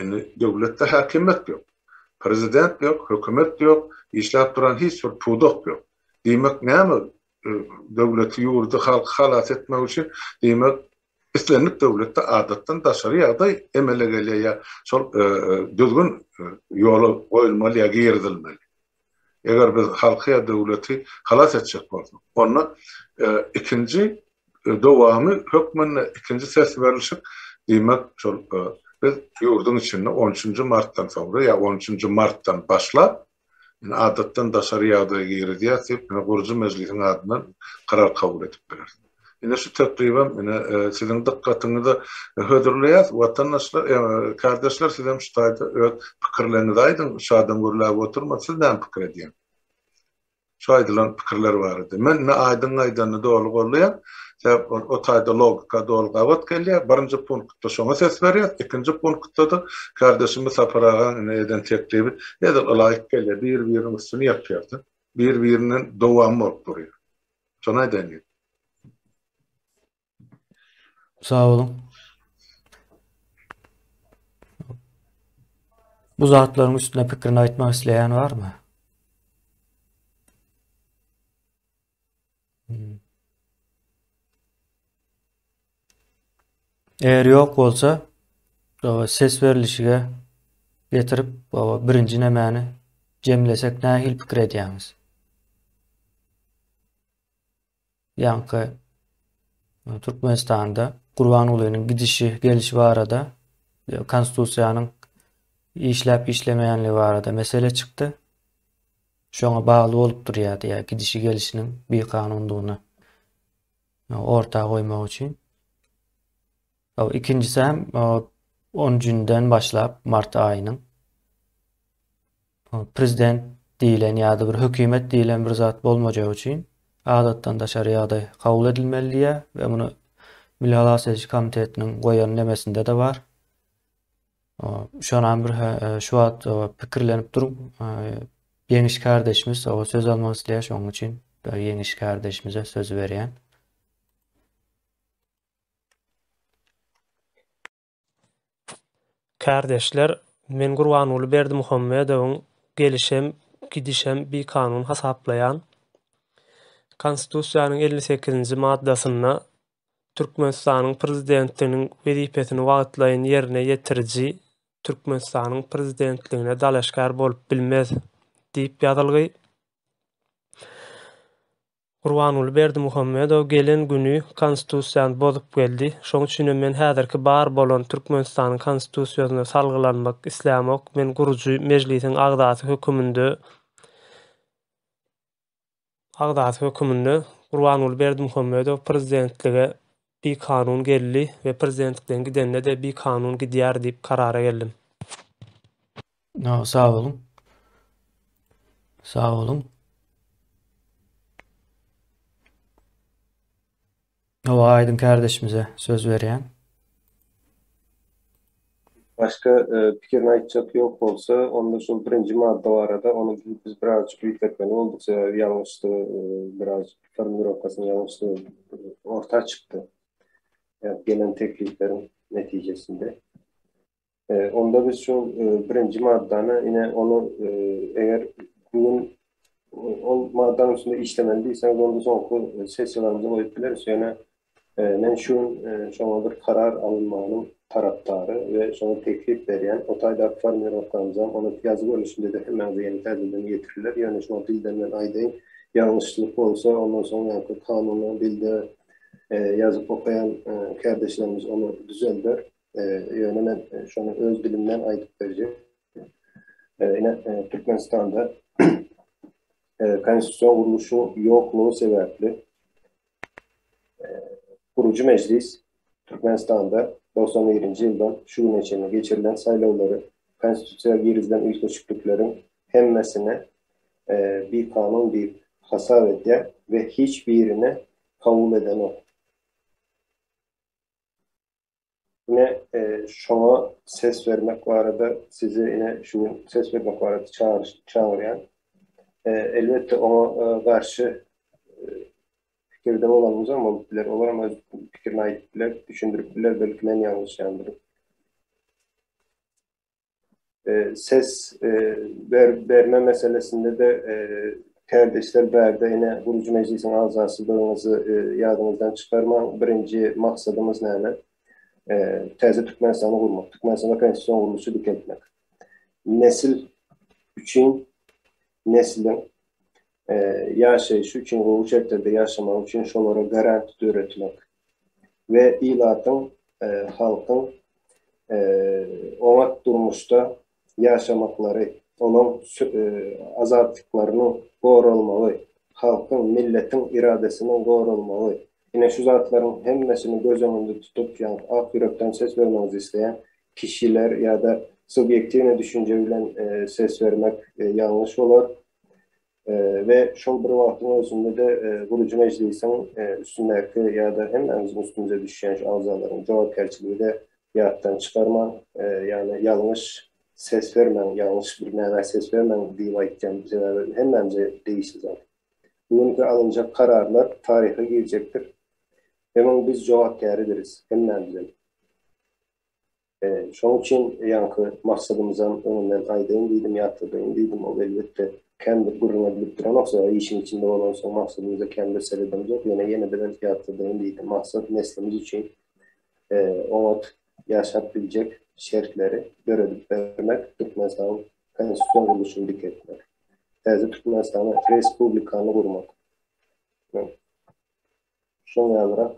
Speaker 1: Indi döwletde häkimet ýok. Prezident ýok, hökümet ýok, işläp duran hiç bir pudok ýok. Diýmek näme? Döwleti ýurdu halk halas etmek üçin diýmek islenip döwletde adatdan daşary ýagdaý emele gelýär. Şol düzgün ýoly goýulmaly ýa girdilmeli. Eger biz halky ýa döwleti halas etjek bolsak, onu ikinji dowamy hökmüne ikinji ses berilişi diýmek şol biz ýurdun içinde 13. martdan sonra ýa 13. martdan başlap adatdan daşary ýagdaýa girdiýär, Kurucu Meclisiň adynan karar kabul edip berer. Ine şu tekliben sizin dikkatyňyzy hödürleýär. Watandaşlar, kardeşler sizem şu taýda pikirlerinizi aýdyn, şu adam görläp oturma, siz näme pikir edýän? Şu aýdylan pikirler bar edi. Men ne Aydyn dogry golýar. O taýda logika dogry gawat gelýär. Birinji punktda şoňa ses berýär, ikinji punktda da kardeşimiz saparagan eden teklibi ýa-da laýyk gelýär, bir-biriniň üstüne ýapýardy. Bir-biriniň dowamy bolup durýar. Şona edenýär.
Speaker 3: Sağ olun. Bu zatlaryň üstüne pikirini aýtmak isleýän barmy? Eğer yok bolsa ses verilişige getirip birinci nämäni jemlesek nähil pikir edýäňiz? Ýanky Türkmenistanda Gurbanulynyň gidişi gelişi barada konstitusiýanyň işläp işlemeýänligi barada mesele çykdy. Şoňa bagly bolup durýar ýa gidişi gelişiniň bir kanundugyny ortaga goýmak üçin. İkincisi hem 10-njynden başlap mart aýynyň prezident diýilen ýa-da bir hökümet diýilen bir zat bolmajak üçin adatdan daşary ýagdaý kabul edilmeli we muny Milli Halak Seçki Komitetiniň goýan nemesinde de bar. Şonan bir şu wagt pikirlenip durup Ýeňiş kardeşimiz söz almak isleýär, şoň üçin Ýeňiş kardeşimize söz berýän.
Speaker 11: Kardeşler, men Gurbanuly Berdimuhammedowyň gelişem, gidişem bir kanun hasaplayan Konstitusiýanyň 58-nji maddasyna Türkmenistanyň prezidentiniň wezipesini wagtlaýyn ýerine ýetiriji Türkmenistanyň prezidentligine dalaşgar bolup bilmez diýip ýazylgy. Gurbanuly Berdimuhammedow gelen günü konstitusiýany bozup geldi. Şoň üçin men häzirki bar bolan Türkmenistanyň konstitusiýasyna salgylanmak islämek, men guruju mejlisiň Agdaty höküminde Gurbanuly Berdimuhammedow prezidentlige bir kanun geldi we prezidentlikden gidende de bir kanun gidýär diýip karara geldim.
Speaker 3: Sağ olun. Sağ olun. Aydın kardeşimize söz verýän.
Speaker 8: Başka pikirini aýtjak ýok bolsa, onda şol birinji madda barada onu biz birazcık büýükletmeli oldukça ýalňyşlygy, biraz formulovkasyny ýalňyşlygy orta çykdy. Yani gelen tekliflerin netijesinde. Onda biz şol birinji maddany ine onu eger bugün o maddanın üstünde işlemeli diýseniz onda soňky sessiýalarymyza goýup bileriz. Ýöne men şoňa bir karar alınmagynyň tarapdary we şoňa teklif berýän otaýda formulovkamyzam onu ýazyp görüşinde de hemen ýeni täzeden getirirler. Ýöne şoňa dilden men aýdaýyn ýalňyşlyk bolsa ondan soň kanuny dilde ýazyp okaýan kardeşlerimiz onu düzelder. Ýöne men şonu öz dilimden aýdyp berjek. Ine Türkmenistanda konstitusiýa guruluşu ýoklugy sebäpli Gurucu Meclis Türkmenistan'da 91-nji ýyldan şu güne çenine geçirilen saýlawlary konstitusiýaga girizilen ýygyşyklıklaryň hemmesine bir kanun bir hasar edýär ve hiçbirini kabul eden ok. Yine şoňa ses vermek barada sizi yine şu ses vermek barada çağırýan elbette ona karşı fikirde olanımız ama bilir olur ama fikirini aýtdylar, düşündürüpdiler, belki men ýalňyş ýandyrym. Ses verme meselesinde de kardeşler berde yine Gurucu Meclisiň azasyldygyňyzy ýadyňyzdan çykarmak. Birinji maksadymız näme? Täze Türkmenistany gurmak, Türkmenistanda konstitusiýa guruluşy diketmek. Nesil üçin, neslin ýaşaýşy üçin, gowy şertlerde ýaşamak üçin şolara garanti töretmek ve ilatyň, halkyň oňat durmuşda ýaşamaklary, olan azatlyklaryny goralmaly, halkyň, milletin iradesini goralmaly. Yine şu zatlaryň hemmesini göz öňünde tutup, yani ak yürekden ses vermemizi isleyen kişiler ya da subjektivne düşünce bilen ses vermek yanlış olur. Ve şol bir wagtyň özünde de Gurucu Meclisiň üstünläki ya da hemmemizin üstümüze düşýän agzalaryň jogapkärçiligi de ýatdan çykarman, yani ýalňyş ses vermen, ýalňyş bir näme ses vermen diýip aýtjan hemmemize değişir zaten. Bugünkü alınacak kararlar tarihe girecektir. Hemen biz jogapkärydiriz hemmemize. Şoň üçin ýanky maksadymyzdan öňünden aýdaýyn diýdim, ýatyrdaýyn diýdim, o elbette kendi gurruna bilip duran olsa, işin içinde olan son maksadımıza kendi seredemiz yok. Yani yine de ben ýatyrdaýyn diýdim. Maksat neslimiz üçin onu yaşayabilecek, şertleri göredip vermek, Türkmenistan'ın konstitüsiyon kuruluşunu dik etmek. Täze Türkmenistan'ı respublikanı kurmak. Şoňa ýazyrak.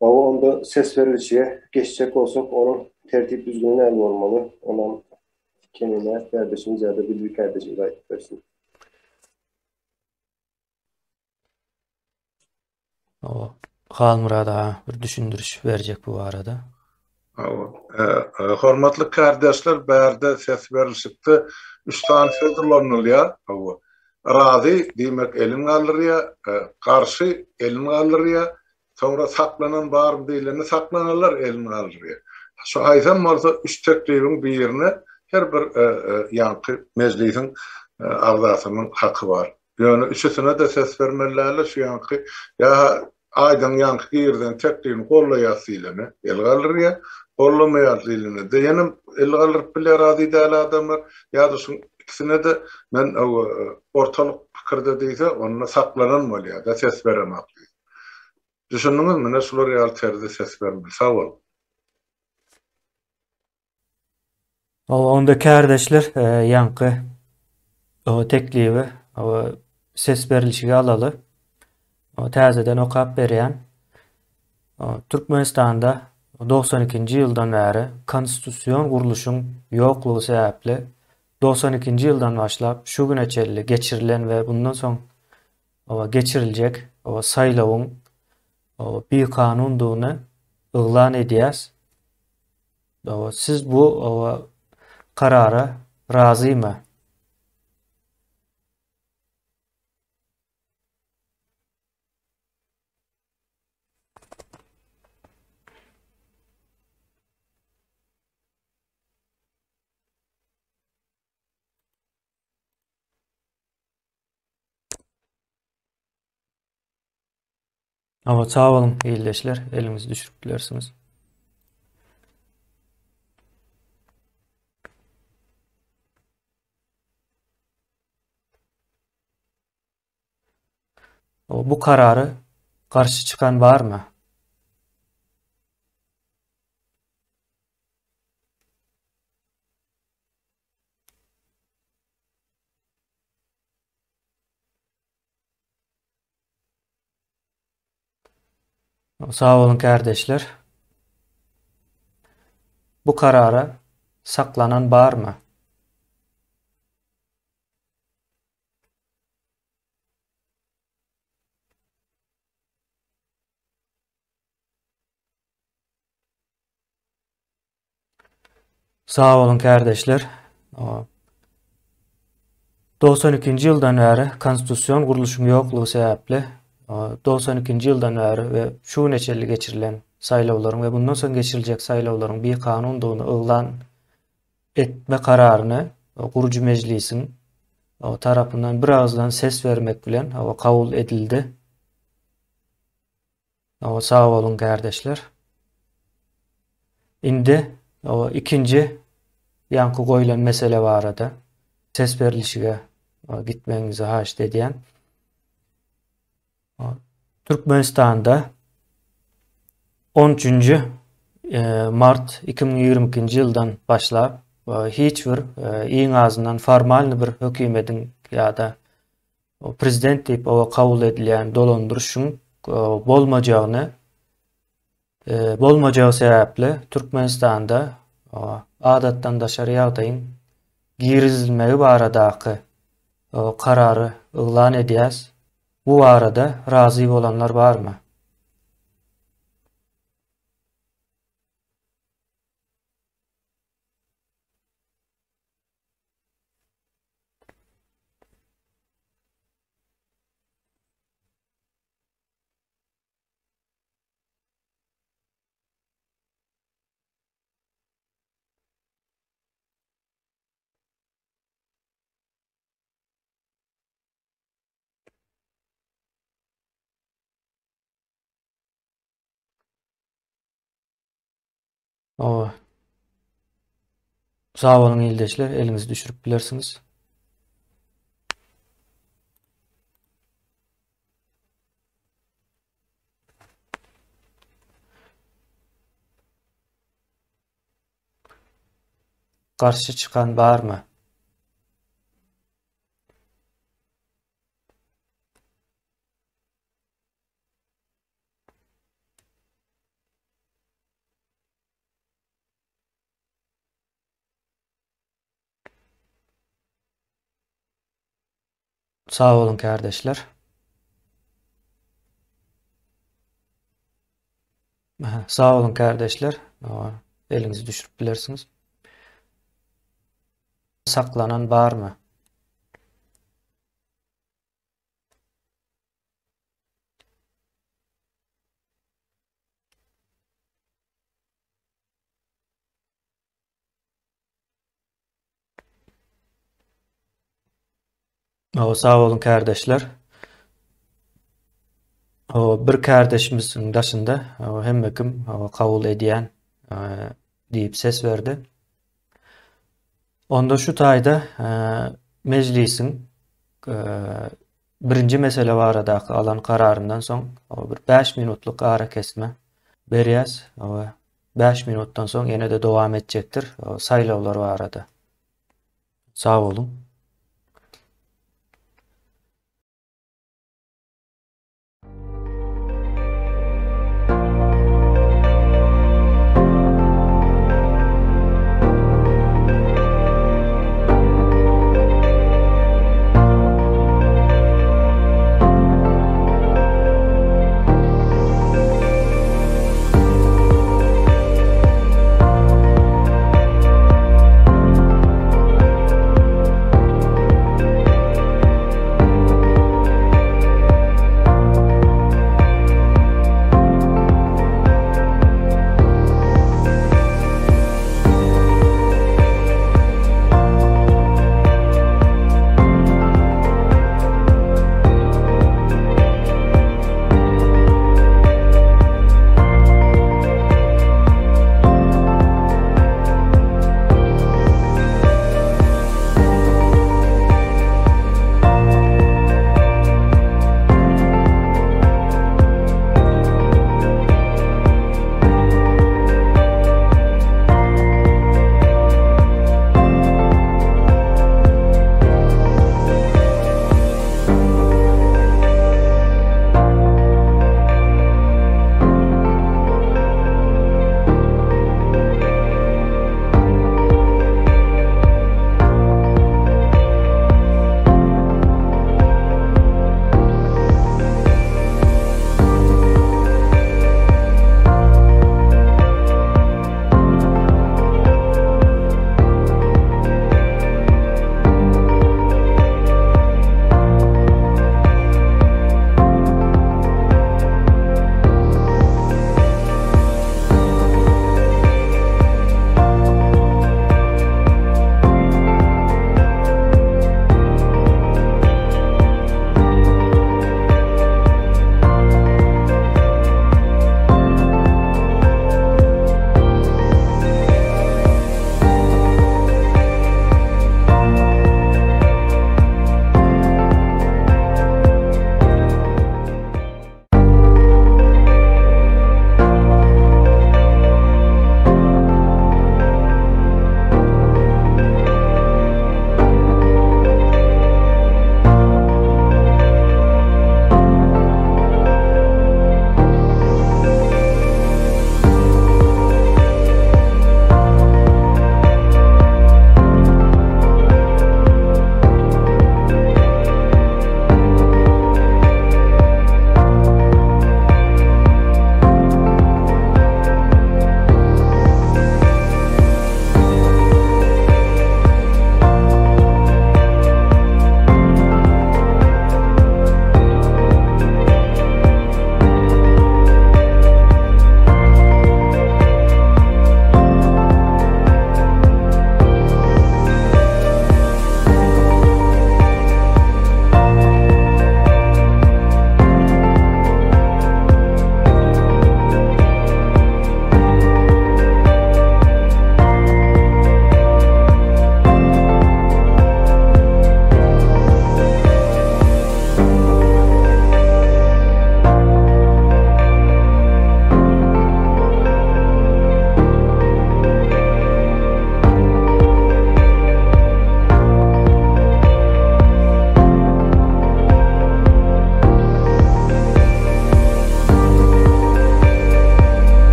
Speaker 8: Onda ses verilişiye geçecek olsak onun tertip düzgünü näme bolmaly? Ondan kenine kardeşimiz ya da bir kardeşimiz aytıp versin.
Speaker 3: O Halmurada bir düşündürüş verecek bu arada.
Speaker 1: Hormatly kardeşler, bärde ses verilişikde üstan sözlerlenilýär. Razy diýmek elin galyrýa, karşı elin galyrýa, sonra saklanan barym diýileni saklanarlar elin galyrýa. Şu aýsam bolsa üç teklibiň birine her bir ýanky mejlisiň agzasynyň haky bar. Ýöne üçüsine de ses vermelerle şu ýanky ya aýdan ýanky girden teklibini gollaýasylyny el galyrýa, gollamaýasylyny diýenim el galyryp bile razy däl adamlar ýa-da şu ikisine de men ortalyk pikirde diýse onna saklanan bolýar da ses beremek. Düşündiňiz mene şular ýaly terde ses bermeli. Sag bol.
Speaker 3: Onda kardeşler yankı o teklibi o ses verilişige alalı. O täzeden okap berýän Türkmenistanda 92-nji ýyldan bäri konstitusiýon guruluşyň ýoklugy sebäpli 92-nji ýyldan başlap şu güneçelli geçirilen ve bundan soň geçiriljek saýlawyň bir kanundugyny yglan edýäs. Siz bu karara razymy? Sağ olun iyleşler, elinizi düşürüp bilersiniz. Bu kararı karşı çıkan var mı? Sağ olun kardeşler. Bu karara saklanan var mı? Sağ olun kardeşler. 92-nji ýyldan bäri konstitusiýon guruluşyň ýoklugy sebäpli 92-nji ýyldan bäri we şu neçeli geçirilen saýlawlaryň we bundan soň geçiriljek saýlawlaryň bir kanundugyny yglan etme kararyny gurucu mejlisiň tarapyndan bir agzdan ses vermek bilen kabul edildi. Sağ olun kardeşler. Indi ikinci yankı goýulan mesele barada ses verilişige gitmeňizi haşt edýän. Türkmenistanda 13. Mart 2022-nji ýyldan başlap hiç bir iň azyndan formalny bir hökümetiň ýa-da prezident diýip kabul edilýän dolandyrışyň bolmajagy sebäpli Türkmenistanda adatdan daşary ýagdaýyň girizilmegi baradaky karary yglan edýäs. Bu arada razy bolanlar barmy? Sağ olun ýyldaşlar, elinizi düşürüp bilersiniz. karşı çıkan barmy? Sağ olun kardeşler. Sağ olun kardeşler. Elinizi düşürüp bilirsiniz. Saklanan var mı? Sağ olun kardeşler. Bir kardeşimizin daşında hemmekim kabul ediyen deyip ses verdi. Onda şu tayda meclisin birinci mesele baradaki alan kararından soň bir 5 minutluk ara kesme berýäs. 5 minuttan soň ýene de dowam etjekdir. Saýlawlar barada. Sağ olun.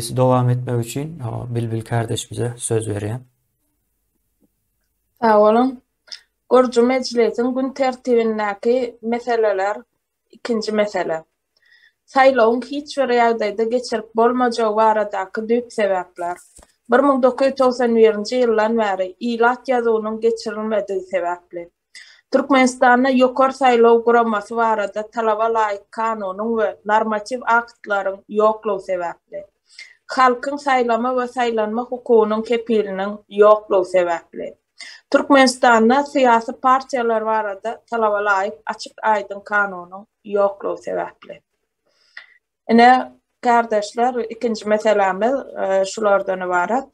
Speaker 3: meclisi devam etmek için Bilbil kardeşimize söz vereyim.
Speaker 2: Sağ olun. Gurcu meclisin gün tertibindäki meseleler ikinci mesele. Saýlawyň hiç bir ýagdaýda geçirip bolmajagy baradaky düýp sebäpler. 1991-nji ýyldan bäri ilat ýazywynyň geçirilmediği sebäpli. Türkmenistanda ýokary saýlaw guramasy barada talaba laýyk kanunyň we normativ aktlaryň ýoklugy sebäpli. Halkyň saýlama we saýlanma hukugynyň kepiliniň ýoklugy sebäpli. Türkmenistanda siyasi partiyalar barada talaba laýyk açyk aýdyn kanunyň ýoklugy sebäpli. Ine kardeşler, ikinci meselemiz şulardan ibaret.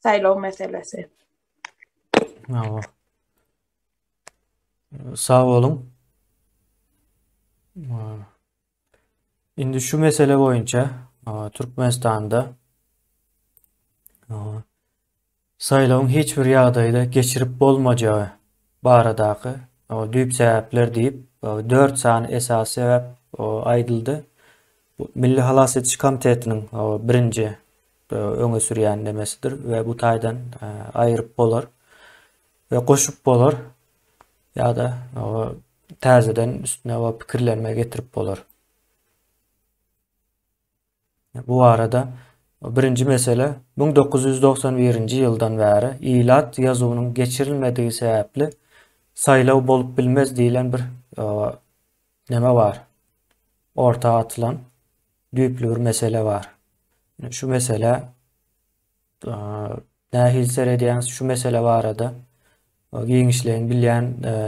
Speaker 2: Saýlaw meselesi.
Speaker 3: Sağ olun. Indi şu mesele boyunca Türkmenistan'da saýlawyň hiç bir ýagdaýda geçirip bolmajagy baradaky düýp sebäpler diýip 4 sany esasy sebäp aýdyldy. Milli Halas Etiş Komitetiniň birinji öňe sürýän demesidir we bu taýdan aýryp bolar we goşup bolar ýa-da täzeden üstüne pikirlenme getirip bolar. Bu arada birinci mesele 1991-nji ýyldan bäri ilat ýazywynyň geçirilmedigi sebäpli saýlaw bolup bilmez diýilen bir neme var. Ortağa atılan düýpli bir mesele var. Şu mesele nähilser edýäňiz şu mesele barada giňişleýin bilýän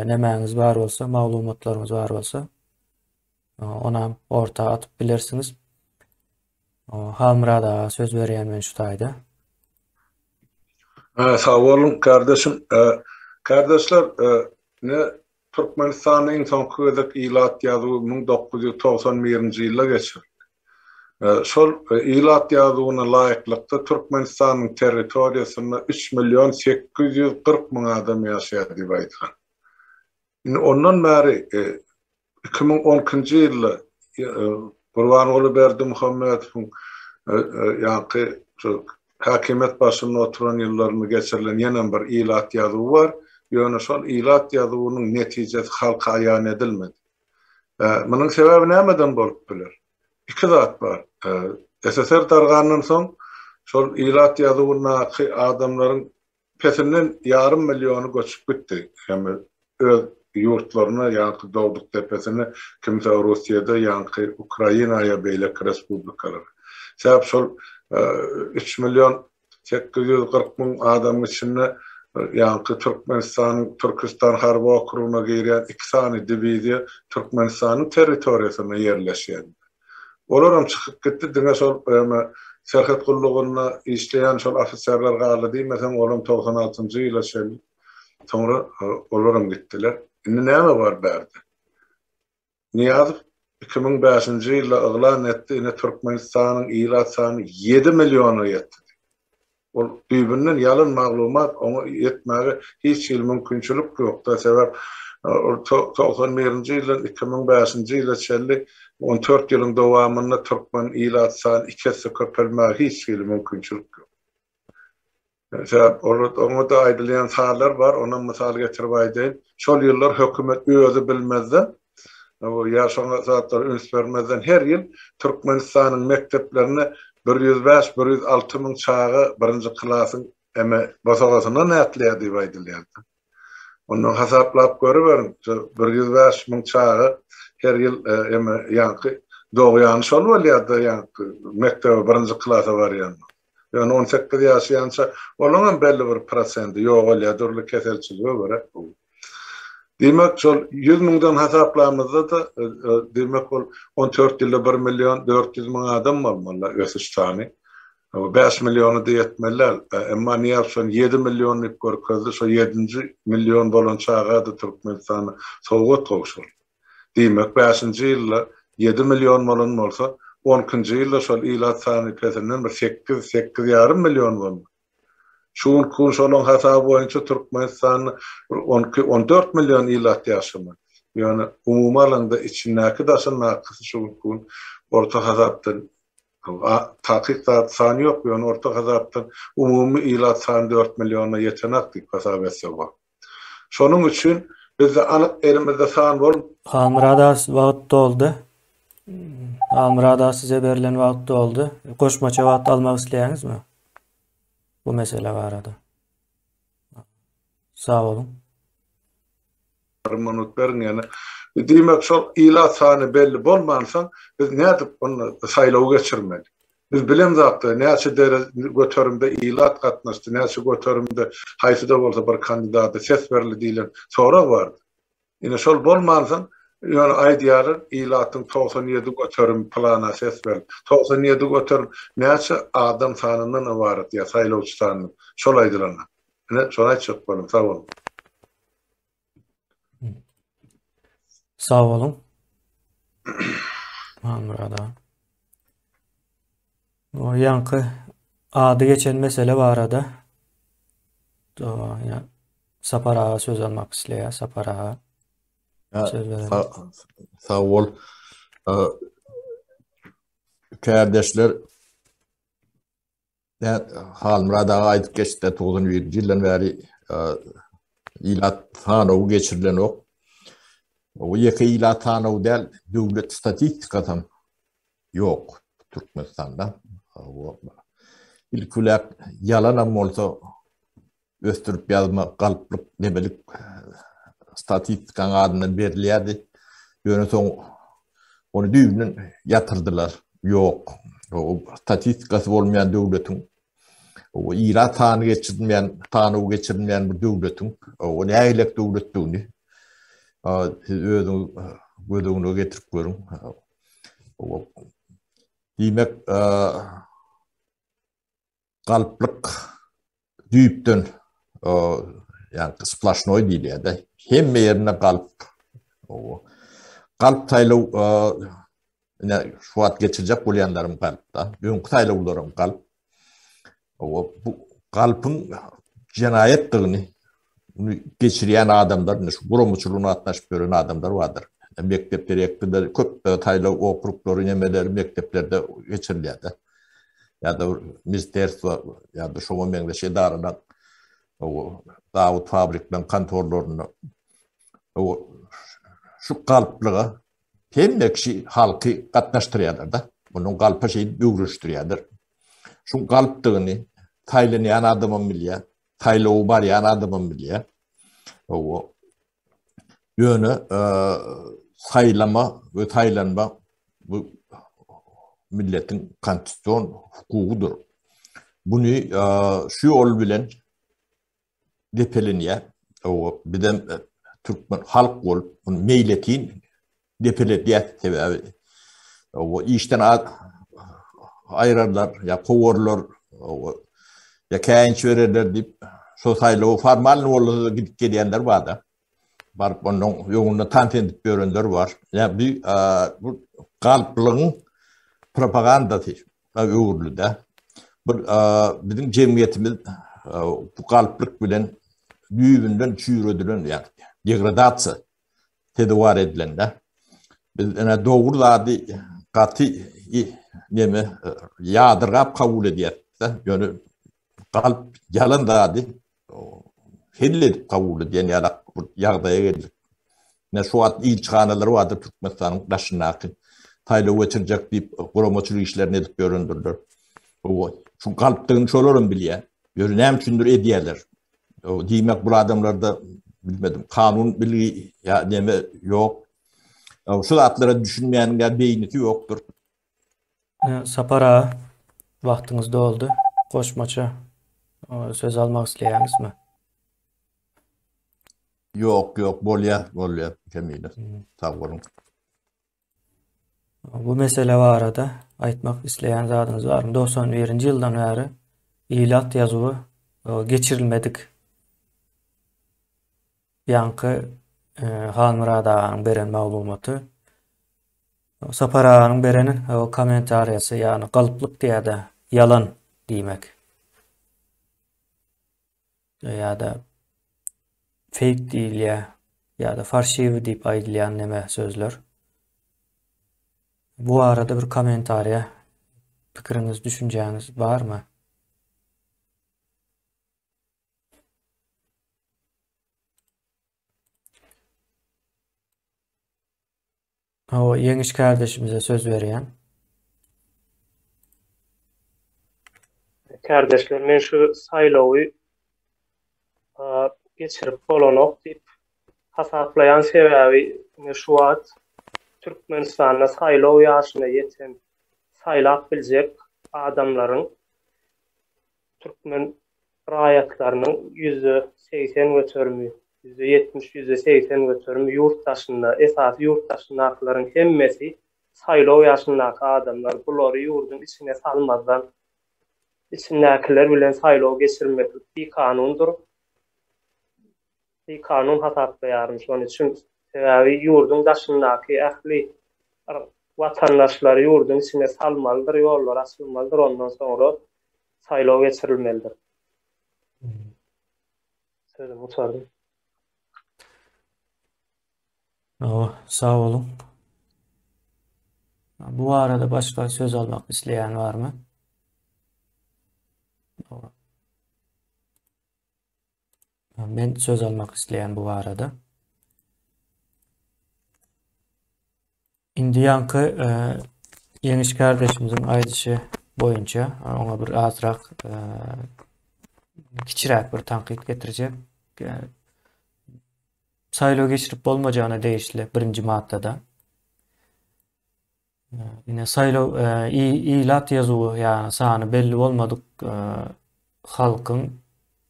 Speaker 3: nemäňiz bar bolsa, maglumatlaryňyz bar bolsa ona ortağa atyp bilersiňiz. Hamrada söz berýän men şu taýda.
Speaker 1: Sağ olun kardeşim. Kardeşler, ne Türkmenistanyň soňky ilat ýazywy 1991-nji ýylda geçir. Şol ilat ýazywyna laýyklykda Türkmenistanyň territoriýasynda 3.840.000 adam ýaşaýar diýip aýdylgan. Ondan bäri 2010-njy ýylda Gurbanoğlu Berdimuhammedowyň ýa-ni hakimet başynda oturan ýyllarynda geçirilen ýene bir ilat ýazywy bar. Ýöne şol ilat ýazywynyň netijesi halka aýan edilmedi. Munyň sebebi nämeden bolup biler? İki zat bar. SSR targanynyň soň şol ilat ýazywyna adamlaryň pesinden ýarym milyony göçüp gitdi. Hem öz ýurtlaryna ýa-ni Dowduk tepesine, kimse Russiýada ýa-ni Ukrainaýa beýlek respublikalar. Sebäp şol 3.840.000 adam içinde ýa-ni Türkistan harby okrugyna girýän 2 sany diviziýa Türkmenistanyň territoriýasyna ýerleşýän. Olaram çykyp gitdi, diňe şol serhat gullugyna işleýän şol ofisierler galydy, meselem olam 96-njy ýyla şeýle. Sonra olaram gitdiler. Indi näme bar berdi? Niýazow 2005-nji ýylda eglan etdi, ine Türkmenistanyň ilat sany 7 milyona ýetdi. Ol düýbünden ýalyn maglumat oňa ýetmäge hiç ýyl mümkinçilik ýokda. Sebäp 91-nji ýyldan 2005-nji ýyla çelli 14 ýylyň dowamynda Türkmen ilat sany 2 köpelmäge hiç ýyl mümkinçilik ýok. Sebäp oňa da aýdylýan salar bar, ona mysal getirip aýdyn. Şol ýyllar hökümet özü bilmezden, ýaşaňa zatlar üns bermezden her ýyl Türkmenistanyň mekteplerine 105-106 min çağı birinci klasyň eme basagasyna nätleýär diýip aýdylýar. Onu hasaplap görüberin, 105 min çağı her ýyl eme ýa-ni dogýan şol bolýar da ýa-ni mektebe birinci klasa barýan. Yani 18 ýaşaýança olaňam belli bir prosenti ýok bolýar, durly keselçiligi bar. Demek şol 100 miňden hasaplamazda da demek ol 14 ýylda 1.400.000 adam bolmaly Özbekistany. 5 milyonu da ýetmeler. Emma niýe 7 milyon ip görkezdi, şo 7-nji milyon bolan çağa da Türkmenistany sowgat gowşur. Demek 5-nji ýylda 7 milyon bolan bolsa 10-njy ýylda şol ilat sany pesinden 8,5 milyon bolmaly. Şuň kun şolaň hasabı boýunça Türkmenistan 14 milyon ilat ýaşamy. Ýöne umumy alanda içindäki daşyn nakysy şuň kun orta hasapdan Tahkik sany yok, ýöne orta gazapdan umumy ilat sany 4 milyona ýetenekdik hesap etse bu. Şonuň üçin bizde anyk elimizde san bol.
Speaker 3: Halmurada wagt doldy. Halmurada size berilen wagt doldy. Goşmaça wagt almak isleýäňizmi? Bu mesele barada. Sağ olun.
Speaker 1: Minut berin yani. Demek şol ilat sany belli bolmansa biz nädip onu saýlaw geçirmeli. Biz bilen zatda näçe dere götürümde ilat gatnaşdy, näçe götürümde haýsyda bolsa bir kandidaty ses berildi diýilen sonra bardy. Ine şol bolmansa ýöne aýdýar ilatyň 97 götürüm plana ses berdi. 97 götürüm näçe adam sanyndan ibaret ýa saýlawçy sanyny şol aýdylanar. Ine şol aýtjak bolum, sağ olun.
Speaker 3: Sağ olun. Hamurada. O yankı adı geçen mesele var arada. Ya Sapara söz almak isleýär, Sapara.
Speaker 7: Sağ ol. Kardeşler, Halmurada aýdyp geçdi 91 ýyldan beri ilat hanaw geçirilen ok. O ýeke ilat hanaw del döwlet statistikadan yok Türkmenistanda. İlkülek yalan bolsa östürüp ýazma galplyk demelik statistikaň adyny berilýärdi. Ýöne soň onu düýbünden ýatyrdylar. Yok. O statistikasy bolmaýan döwletiň o ilat hany geçirmeýän, tanaw geçirmeýän bir döwletiň o näýlek döwletdigini özüň gödüňe getirip görüň. Diýmek galplyk düýpden ýani splashnoy diýilýär. Hemme ýerine galp. Galp taýlaw şu wagt geçirjek bolýanlarym galpda. Öňkü taýlawlarym galp. Bu galpyň jenayetdigini geçirýän adamlar, şu gurumçulugyna atnaşyp gören adamlar bardyr. Mektepler ýekde köp taýlaw okruglary nemeler mekteplerde geçirilýär. Ya da ministerstva ya da şoňa meňdeşe daradan o Dawud fabrikden kantorlaryna o şu galplygy hemme kişi halky gatnaşdyrýarlar da. Munyň galpa şeýdi böwrüşdirýärdir. Şu galpdygyny taýlanýan adamym bilýär, taýlaw barýan adamym bilýär. O ýöne saýlama we taýlanma bu milletin konstitusiyon hukugudur. Bunu şu yol bilen depelenýär. O bilen Türkmen halk bol bunu meýletin depeletýär sebäbi. O işten aýrarlar ya kowurlar ya käýinç bererler dip şo saýlaw formal bolsa gidip gelýänler barda. Baryp onuň ýoluna tantenip görenler var. Ya bu galplygyň propagandasy öwürlüde. Bizim jemgyýetimiz bu galplyk bilen düýbünden çüýredilen ýa degradasiýa tedawar edilende. Biz ene dogry zady gaty neme ýadyrgap kabul edýär. Ýöne galp yalan zady helledip kabul edýän ýagdaýa geldik. Ne şu wagt ilçhanalary bardy Türkmenistanyň daşynaky taýlaw geçirjek diýip guramaçylyk işlerini edip göründirler. O şu galpdygyny şolaryň bilýär. Ýöne üçindir edýärler. O diýmek bu adamlarda bilmedim kanun bilgi ya neme yok. O şu atlara düşünmeýänler beýniti ýokdur.
Speaker 3: Sapara wagtyňyz doldy. Goşmaça söz almak isleýäňizmi?
Speaker 7: Yok bolýar Kemile. Sağ olun.
Speaker 3: Bu mesele barada aýtmak isleýän zadyňyz barmy? 91-nji ýyldan bäri ilat ýazyby geçirilmedik. Ýanky Halmuradaň beren maglumaty. Saparanyň berenin o kommentariýasy ýani galplyk diýär, yalan diýmek. Ýa-da fake diýilýär, ýa-da farshiw diýip aýdylýan näme sözler. Bu arada bir kommentariýa Fikriniz, düşünceniz var mı? O Yeňiş kardeşimize söz veriyen.
Speaker 11: Kardeşler, men şu saylawy geçirip bolanok dip hasaplayan sebäbi şu wagt Türkmenistanda saylaw ýaşyna ýeten saylap biljek adamlaryň Türkmen raýatlarynyň %80 götürmü, %70, %80 götürmü ýurtdaşynda, esas ýurtdaşynaklaryň hemmesi saylaw ýaşyndaky adamlar. Bulary ýurdun içine salmazdan içindekiler bilen saylaw geçirmek bir kanundur. Bir kanun hasaplayarym. Şoň üçin sebäbi ýurdun daşyndaky ähli watandaşlary ýurdun içine salmalydyr, ýollar açylmalydyr, ondan soňra saylaw geçirilmelidir. Sözüm utardım.
Speaker 3: Sağ olun. Bu arada başka söz almak isteyen var mı? Ben söz almak isteyen bu arada. Indi yankı Yeňiş kardeşimizin aýdyşy boýunça ona bir azrak kiçiräk bir tanqid getirjek. Saylaw geçirip bolmajagyna değişli birinji maddada. Yine saylaw ilat ýazuwy, ýani sany belli bolmadyk halkyň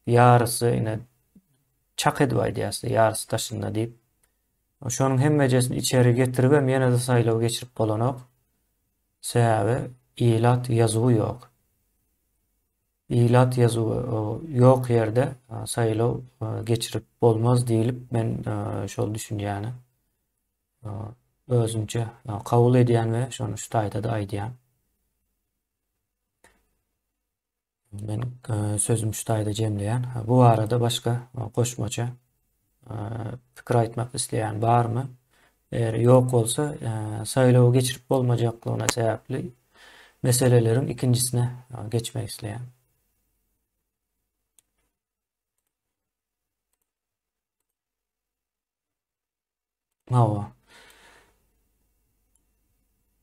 Speaker 3: ýarysy yine çak edip aýdýasy, ýarysy taşynda diýip. Şonuň hemmejesini içeri getirip hem ýene de saylaw geçirip bolanok. Sebäbi ilat ýazuwy ýok. İlat ýazuwy ýok ýerde saylaw geçirip bolmaz diýilip men şol düşünjäni özümçe kabul edýän we şonu şu taýda da aýdýan. Men sözüm şu taýda jemleýän. Bu arada başka goşmaça pikir aýtmak isleýän barmy? Eğer ýok bolsa saylaw geçirip bolmajaklygyna sebäpli meselelerin ikincisine geçmek isleýän.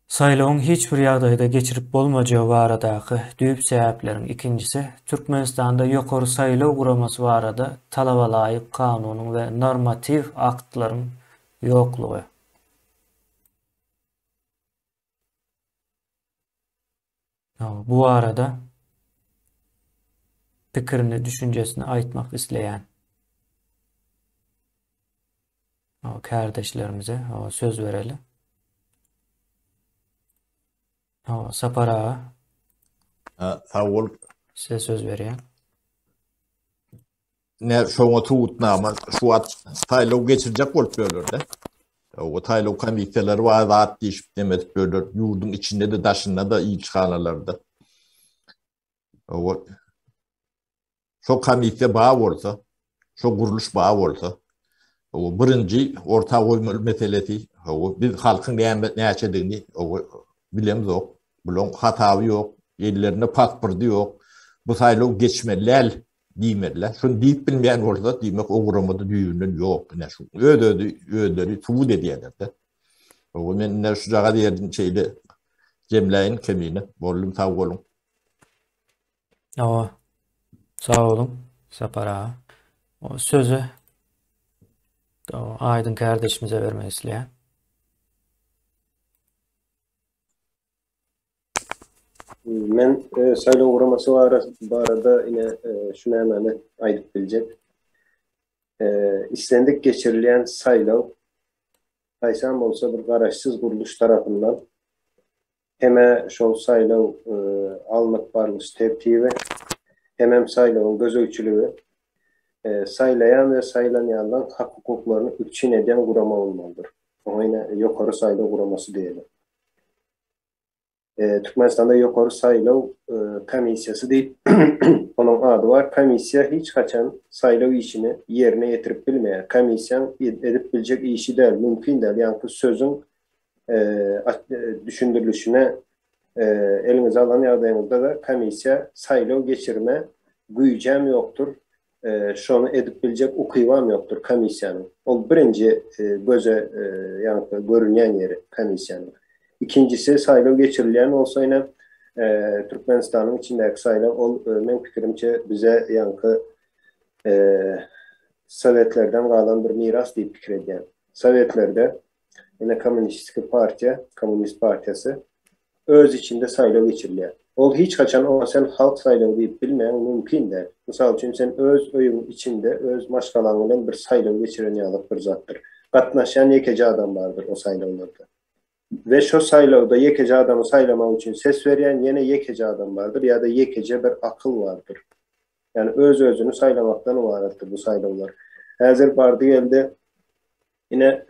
Speaker 3: Saylawyň hiç bir ýagdaýda geçirip bolmajagy baradaky düýp sebäplerin ikincisi Türkmenistanda ýokary saylaw guramasy barada talaba laýyk kanunyň we normativ aktlaryň ýoklugy. Bu arada pikirini, düşünjesini aýtmak isleýän kardeşlerimize söz vereli. Sapar ağa.
Speaker 7: Sağ ol.
Speaker 3: Size söz vereyim.
Speaker 7: Ne şoňa tutnama şu at saylaw geçirjek bolup bölürde. O saylaw komiteleri we zat diýip demek bölür. Ýurdun içinde de daşynda da ýyçganalarda. O şo komite baý bolsa, şo guruluş baý bolsa, o birinji orta goýmaly meselesi, o biz halkyň näçedigini o bilemzok. Bulun hatawy ýok, ýerlerinde pasporty ýok. Bu saylaw geçmeliler diýmeliler. Şunu diýip bilmeýän bolsa, diýmek o guramada düýünden ýok. Ne şu ödöri subut edýärler. O men ne şu jaga diýerdim şeýle jemläýin kemine, bollum sag bolun.
Speaker 3: Sağ olun. Sapar ağa. O sözü Aydın kardeşimize vermek isteyen.
Speaker 8: Men saylaw guramasy barada ine şunu hemen aýdyp biljek. İstendik geçirilýän saylaw haýsam bolsa bir garaşsyz guruluş tarapyndan hem şol saylaw alnyp barlyş tertibi hem saylawyň gözöýçüligi saylayan ve saylanyandan hak hukuklaryny üçin eden gurama bolmalydyr. Oňa ýokary saylaw guramasy diýelim. Türkmenistan'da ýokary saylaw komissiýasy diýip onuň ady bar. Komissiýa hiç kaçan saylaw işini ýerine ýetirip bilmeýär. Komissiýaň edip biljek işi däl, mümkin däl. Ýani sözüň düşündirilişine elinize alan ýagdaýymyzda da komissiya saýlaw geçirme güýjem ýokdur. Şonu edip biljek ukyvam ýokdur komissiýanyň. Ol birinji göze görünýän yeri komissiýanyň. İkincisi saýlaw geçirilýän bolsaýna Türkmenistanyň içindäki saýlaw ol men pikirimçe bize Sovetlerden galan bir miras diýip pikir edýän. Sovetlerde ene Komünist Partiyası öz içinde saýlaw geçirilýär. Ol hiç kaçan o sen halk saýlawy diýip bilmeýän mümkin de. Misal üçin sen öz öýüň içinde öz maşgalaň bilen bir saýlaw geçiren ýalyk bir zatdyr. Gatnaşan ýekeje adam bardyr o saýlawlarda. Ve şu saýlawda ýekeje adamy saýlamak üçin ses berýän ýene ýekeje adam bardyr ýa-da ýekeje bir akyl bardyr. Yani öz özünü saylamaktan ibarettir bu saylawlar. Häzir bardy geldi yine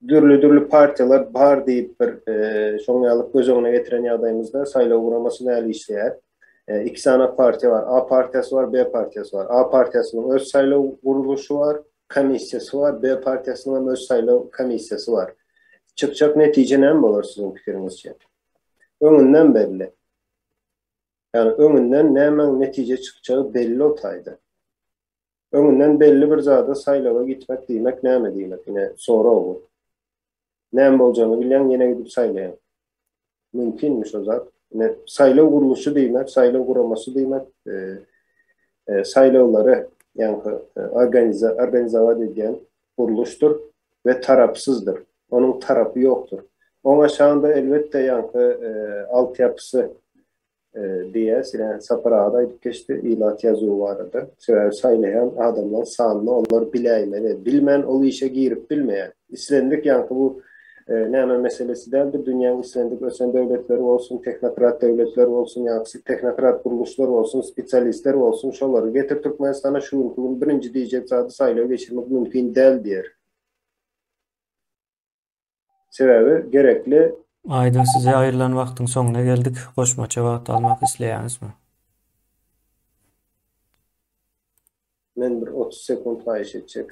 Speaker 8: dürlü partiyalar bar diýip bir şoňalyk göz öňüne getiren ýagdaýymyzda saylaw guramasyny äli işleýär. İki sana partiya var. A partiyası var, B partiyası var. A partiýasynyň öz saylaw guruluşy var, komissiyasy var. B partiýasynyň öz saylaw komissiyasy var. Çykjak netije näme bolar siziň pikiriňizçe? Öňünden belli. Yani öňünden näme netije çykjagy belli otaydy. Öňünden belli bir zada saylawa gitmek diýmek näme diýmek? Ine sorag bu. Näme boljagyny bilýän ýene gidip saýlaýan. Mümkinmiş o zat. Ine saylaw guruluşy diýmek, saylaw guramasy diýmek, saylawlary organizawa edilýän guruluşdur ve tarapsızdır. Onun tarapy ýokdur. Oňa şanda elbetde altyapysy diye sapırağda geçti ilat yazığı vardı. Saylayan adamlar sağında onlar biləymeli. Bilmən o işe girip bilmeyen. İslendik bu näme meselesi değildir. Dünyanın İslendik ösen devletleri olsun, teknokrat devletleri olsun, teknokrat kuruluşlar olsun, spesialistler olsun, şoları getir Türkmenistan'a şu ülkünün birinci diyecek zatı saylaw geçirmek mümkün değil diyer. Sebebi gerekli.
Speaker 3: Aydın, size ayrılan vaktin sonuna geldik. Goşmaça wagt almak isleýäňizmi?
Speaker 8: Men bir 30 sekund haýyş etjek.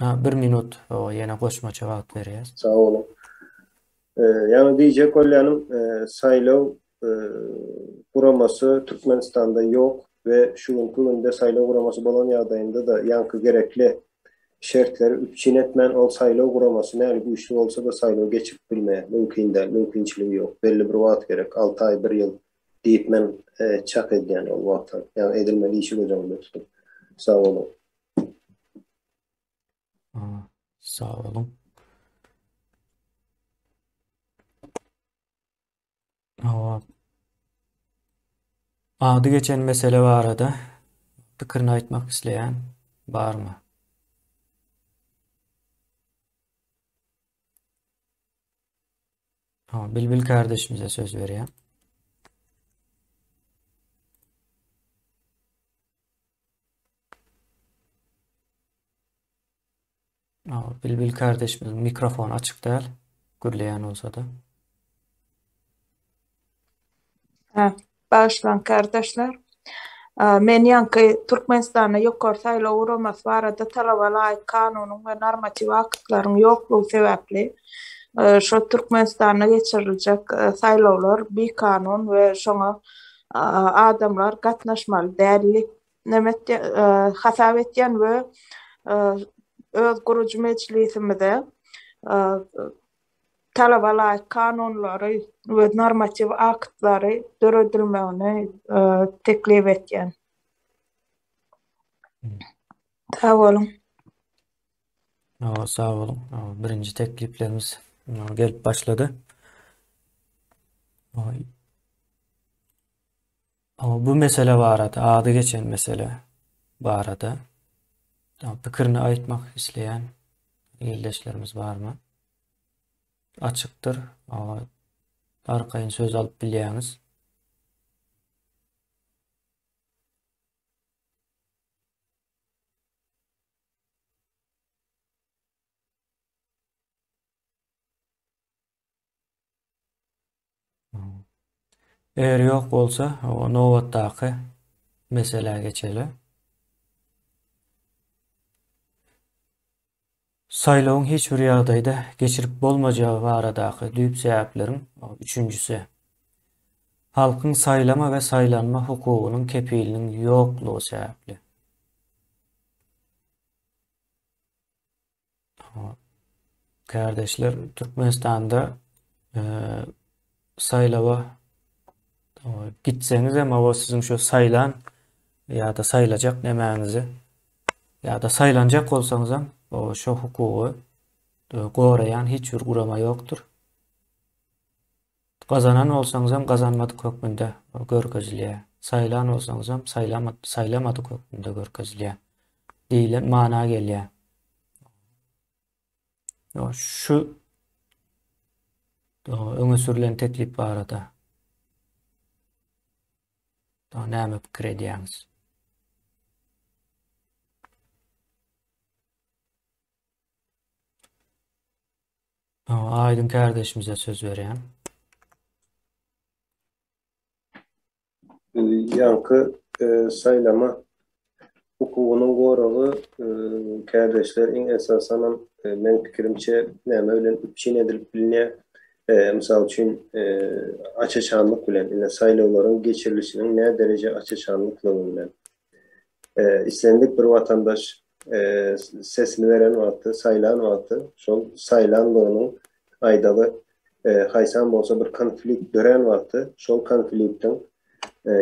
Speaker 3: 1 minut ýene goşmaça wagt berýäs.
Speaker 8: Sağ olun. Yani diyecek olyanım saylaw guraması Türkmenistan'da yok ve şu ünde saylaw guraması bolan ýagdaýynda da yankı gerekli şertleri üpçin etmen ol saylaw guramasy näme güýçli bolsa da saylaw geçip bilme mümkinçiligi ýok. Belli bir wagt gerek. 6 ay 1 ýyl diýip men çak edýän ol wagtda. Yani edilmeli işi gözüňde tutup. Sağ olun.
Speaker 3: Sağ olun. Ady geçen mesele barada pikirini aýtmak isleýän barmy? Bilbil kardeşimize söz vereyim. Bilbil kardeşimizin mikrofonu açık değil. Gürleyen olsa da.
Speaker 2: Bağışlan kardeşler. Men yankı Türkmenistan'a ýokary saýlaw guramasy barada talabala aýt kanunyň we normativ aktlaryň ýoklugy sebäpli şu Türkmenistan'a geçirilecek saylawlar bir kanun ve şoňa adamlar gatnaşmaly däli nemetde hasap etýän we öz gurucu meclisimizde talabala kanunlary ve normativ aktlary döredilmegini teklif etýän. Sağ olun.
Speaker 3: Sağ olun. Birinci tekliflerimiz gelip başladı. Bu mesele barada, adı geçen mesele barada pikirini aýtmak isleýän ýerleşlerimiz barmy? Açıktır. Arkaýyn söz alıp bilýäňiz. Eğer yok bolsa o nowatdaky meseleye geçeli. Saylawyň hiç bir ýagdaýda geçirip bolmajagy baradaky düýp sebäpleriň üçüncüsü. Halkyň saylama we saylanma hukugynyň kepiliniň ýoklugy sebäpli. Kardeşler, Türkmenistanda saylawa gitseňiz hem o siziň şu saylan ya da saylajak nemäňizi ya da saylanjak bolsaňyz hem o şu hukugy gorayan hiç bir gurama ýokdur. Gazanan bolsaňyz hem gazanmadyk hökmünde görkezilýär. Saylan bolsaňyz hem saylamadyk hökmünde görkezilýär. Diýilen mana gelýär. Şu öňe sürülen teklip barada näme pikir edýäňiz? Aydın kardeşimize söz vereyim.
Speaker 8: Yankı saylama hukukunun goragy kardeşler en esasanan men pikirimçe näme bilen üçin edilip bilinýär. Misal üçin açıçanlyk bilen, ine saylawlaryň geçirilişiniň ne derece açıçanlyklygy bilen. İslendik bir vatandaş sesini veren wagty, saylan wagty, şol saylanlygynyň aýdaly haýsam bolsa bir konflikt gören wagty, şol konfliktiň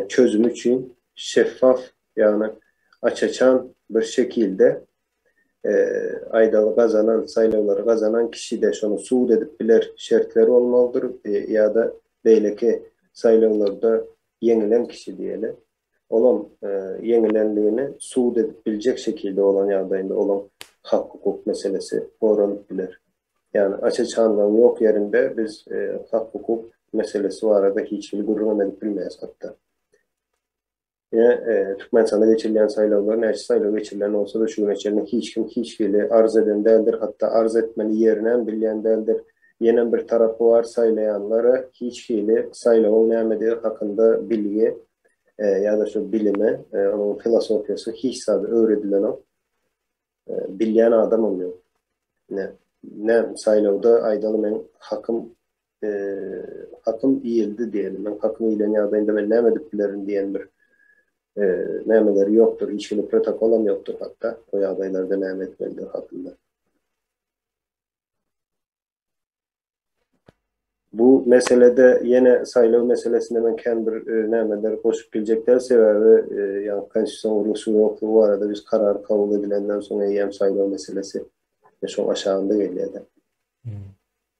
Speaker 8: çözümü üçin şeffaf, yani açıçan bir şekilde aýdaly gazanan, saylawlary gazanan kişi de şonu suud edip biler şertleri olmalıdır ya da beýleki saylawlarda yeňilen kişi diýeli. Olam yeňilenligini suud edip biljek şekilde olan ýagdaýynda olam hak hukuk meselesi goranyp biler. Yani açıçanlygyň ýok ýerinde biz hak hukuk meselesi barada hiç bir gurrun edip bilmeýäs hatda. Türkmenistan'da geçirilen saylavlar, näçe saylaw geçirilen olsa da şu geçirilen hiç kim hiç kili arz eden değildir. Hatta arz etmeli yerinen bilyen değildir. Yenen bir tarafı var saylayanlara hiç kili saylavın näme hakkında bilgi ya da şu bilimi, onun filosofyası hiç sadı öğredilen o bilyen adam olmuyor. Ne saylavda aýdaly men hakym iyildi diýelim. Men hakym iýlen ýagdaýynda men näme edip bilerim diýen bir nämeleri yoktur, hiçbir protokolum yoktur hatta o ýagdaýlarda näme etmelidir hakynda. Bu meselede yine saylaw meselesinde men ken bir nämeler goşup biljekler sebäbi ýa konstitusiýon uruşy ýoklugy barada biz karar kabul edilenden soňra ýem saylaw meselesi şo aşağında gelýär.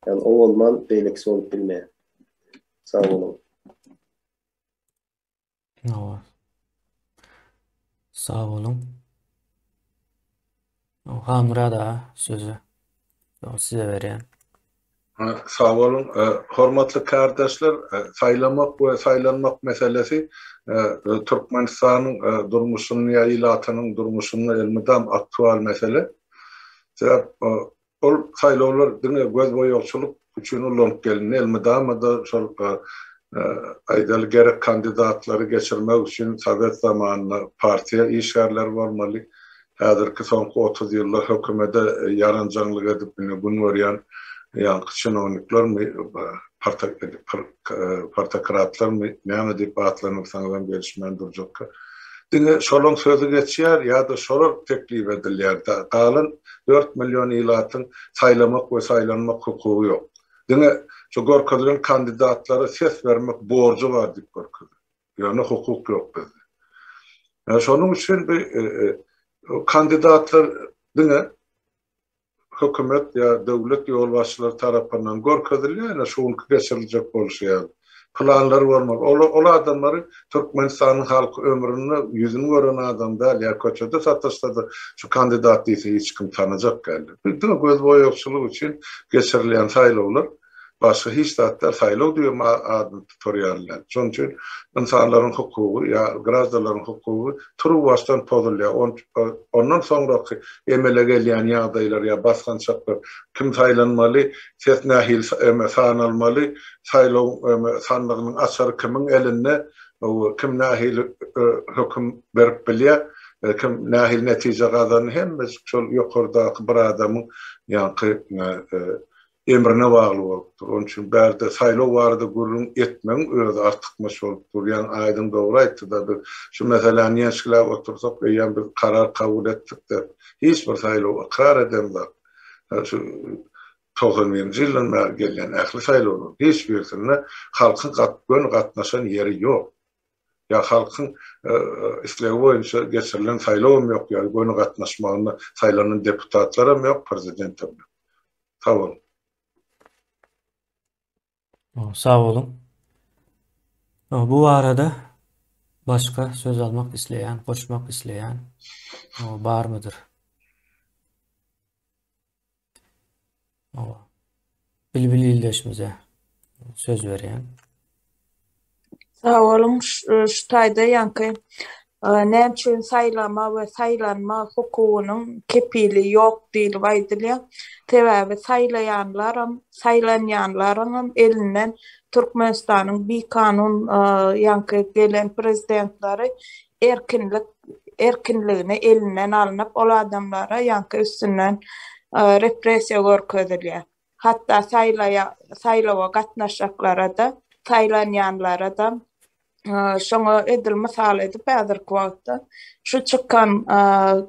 Speaker 8: Yani o olman beýleki bolup bilmeýär. Sağ olun.
Speaker 3: Sağ olun. Hamra da sözü size vereyim.
Speaker 1: Sağ olun. Hormatly kardeşler, saylamak ve saylanmak meselesi Türkmenistan'ın durmuşunun ya ilatynyň durmuşunun elmidam aktual mesele. Ol saylawlar diňe göz boýagçylyk üçin ulanyp geldi. Elmidam da şol aýdaly gerek kandidatlary geçirmek üçin Sovet zamanında partiýa işgärler bolmaly. Häzirki soňky 30 ýyllar hökümete yaranjanlyk edip bunu görýän ýa çynownyklar partokratlar näme diýip atlanypsaňyz gelişmän durjakka. Diňe şolaň sözü geçýär ýa-da şolar teklip edilýär. Galan 4 milyon ilatyň saylamak we saylanmak hukugy ýok. Diňe şu görkezlen kandidatlara ses vermek borcu var diýip görkezler. Ýani hukuk ýok bizde. Ýa şonuň üçin bir kandidatlar diňe hökümet ya döwlet ýolbaşçylary tarapyndan görkezilýär, ýa şuňky geçiriljek bolýar. Planlar barmak. Ol adamları Türkmenistan'ın halkı ömrünü yüzünü gören adamda ya köçede satışlarda şu kandidat ise hiç kim tanıyacak geldi. Bir de göz boyokçuluğu için geçirilen saylawlar başka hiç zatlar saylaw diyor adı tutorialler. Çünkü insanların hukuku ya grazdaların hukuku turu baştan pozulýar. Ondan sonraki emele gelýän ýagdaýlar ya baskançaklar kim saylanmaly, ses nähil sanalmaly, saylaw sandygynyň açary kimin elinde, kim nähil höküm berip bilýär. Kim nahil netije gazan hemmesi şol ýokardaky bir adamyň ýa-ni emrine bagly bolupdyr. Onun üçin bärde saýlaw barada gurrun etmeň özi artykmaş bolupdyr. Ýani aýdym dogry aýtdy da şu meseleni ýeşilip otursak ýa bir karar kabul etdik de hiç bir saýlaw karar edem bar. Şu 90-njy ýyldan bäri gelen ähli saýlaw hiç birisine halkyň gatnaşan ýeri ýok. Ya halkyň isleýi boýunça geçirilen saýlawym ýok, ýa gönü gatnaşmagyna saýlanan deputatlaram ýok, prezidentim ýok. Sağ olun.
Speaker 3: Sağ olun. Bu arada başka söz almak isleyen, koşmak isleyen var mıdır? Bilbil ildeşimize söz veren.
Speaker 2: Sağ olun. Şu taýda ýanky näçe saýlama we saýlanma hukugynyň kepili ýok diýilip aýdylýar. Sebäbi saýlaýanlaram, saýlanýanlaram elinden Türkmenistanyň bir kanun ýanky gelen prezidentlary erkinligini elinden alınıp ol adamlara ýanky üstünden repressiýa görkezilýär. Hatta saýlawa gatnaşaklara da, saýlanýanlara da şoňa edilme sal edip häzirki wagtda şu çykan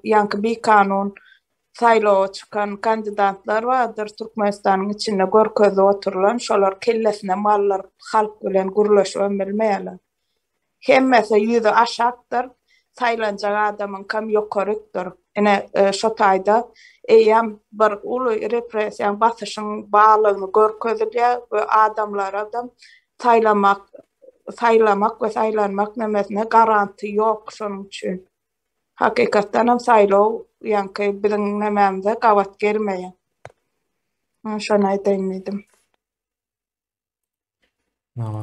Speaker 2: ýanky bir kanun saýlawa çykan kandidatlar bardyr Türkmenistanyň içinde görkezip oturulan şolar kellesine mallar halk bilen gurlaşyp bilmeýärler. Hemmesi ýüzi aşakdyr, saýlanjak adamyň kam ýokarykdyr. Ene şo taýda eýem bir uly repressiýa basyşyň baglygyny görkezilýär we adamlara da saýlamak we saýlanmak nemesine garanti ýok şonuň üçin. Hakykatdan hem saýlaw ýanky biziň nememde gawat gelmeýär. Şonu aýtaýyn dedim.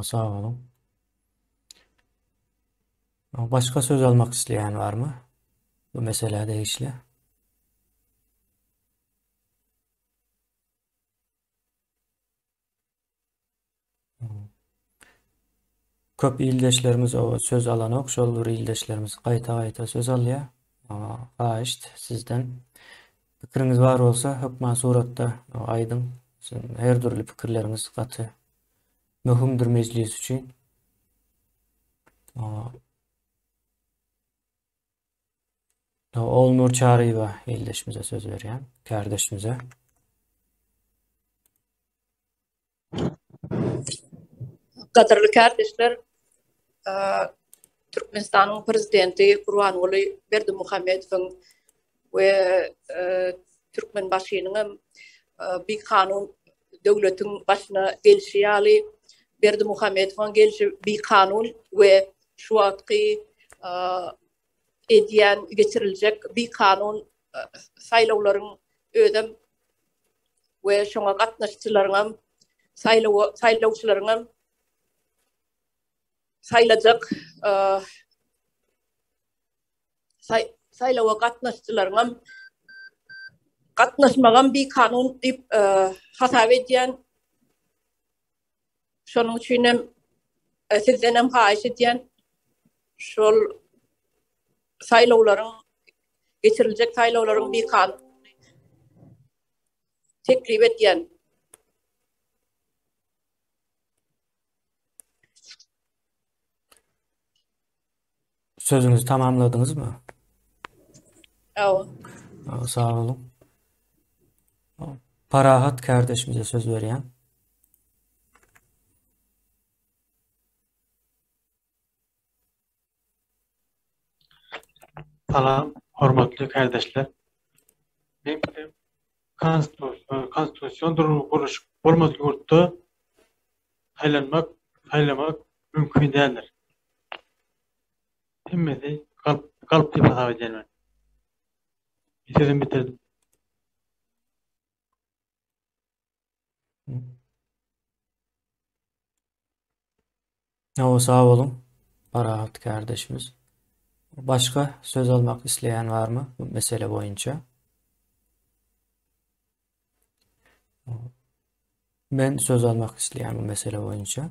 Speaker 3: Sağ olun. Başka söz almak isteyen var mı? Bu meselede işle. Köp ildeşlerimiz o söz alan ok, şol bir ildeşlerimiz gaýta söz alýar. Gaýşt sizden pikiriniz var bolsa hökma suratda aýdym. Her türlü pikirleriniz gaty möhümdir meclis üçin. Olnur Çarıýewa ildeşimize söz berýän, kardeşimize.
Speaker 12: Gaderli kardeşler, Türkmenistan'ın prezidenti Gurbanguly Berdimuhammedowyň we Türkmen başynyň bir kanun döwletiň başyna gelşi ýaly Berdimuhammedowyň gelşi bir kanun we şu wagtky ediyen geçirilecek bir kanun saýlawlaryň ödem we şoňa gatnaşçylaryň saýlawçylaryň saýlajak saýlawa gatnaşçylaryň gatnaşmagan bir kanun diýip hasap edýän. Şonuň üçin hem sizden hem haýyş edýän şol saýlawlaryň geçirilecek saýlawlaryň bir kanun teklip edýän.
Speaker 3: Sözünüzü tamamladınız mı?
Speaker 12: Evet.
Speaker 3: Sağ olun. Parahat kardeşimize söz berýän.
Speaker 13: Salam, hormatly kardeşler. Men konstitusiýon duruş bolmaz ýurtda saýlamak mümkin däldir. Hemmesi galyp diýip hasap edýärler. Sözümü bitirdim.
Speaker 3: Sağ olun. Parahat kardeşimiz. Başka söz almak isteyen var mı bu mesele boyunca? Ben söz almak isteyen bu mesele boyunca.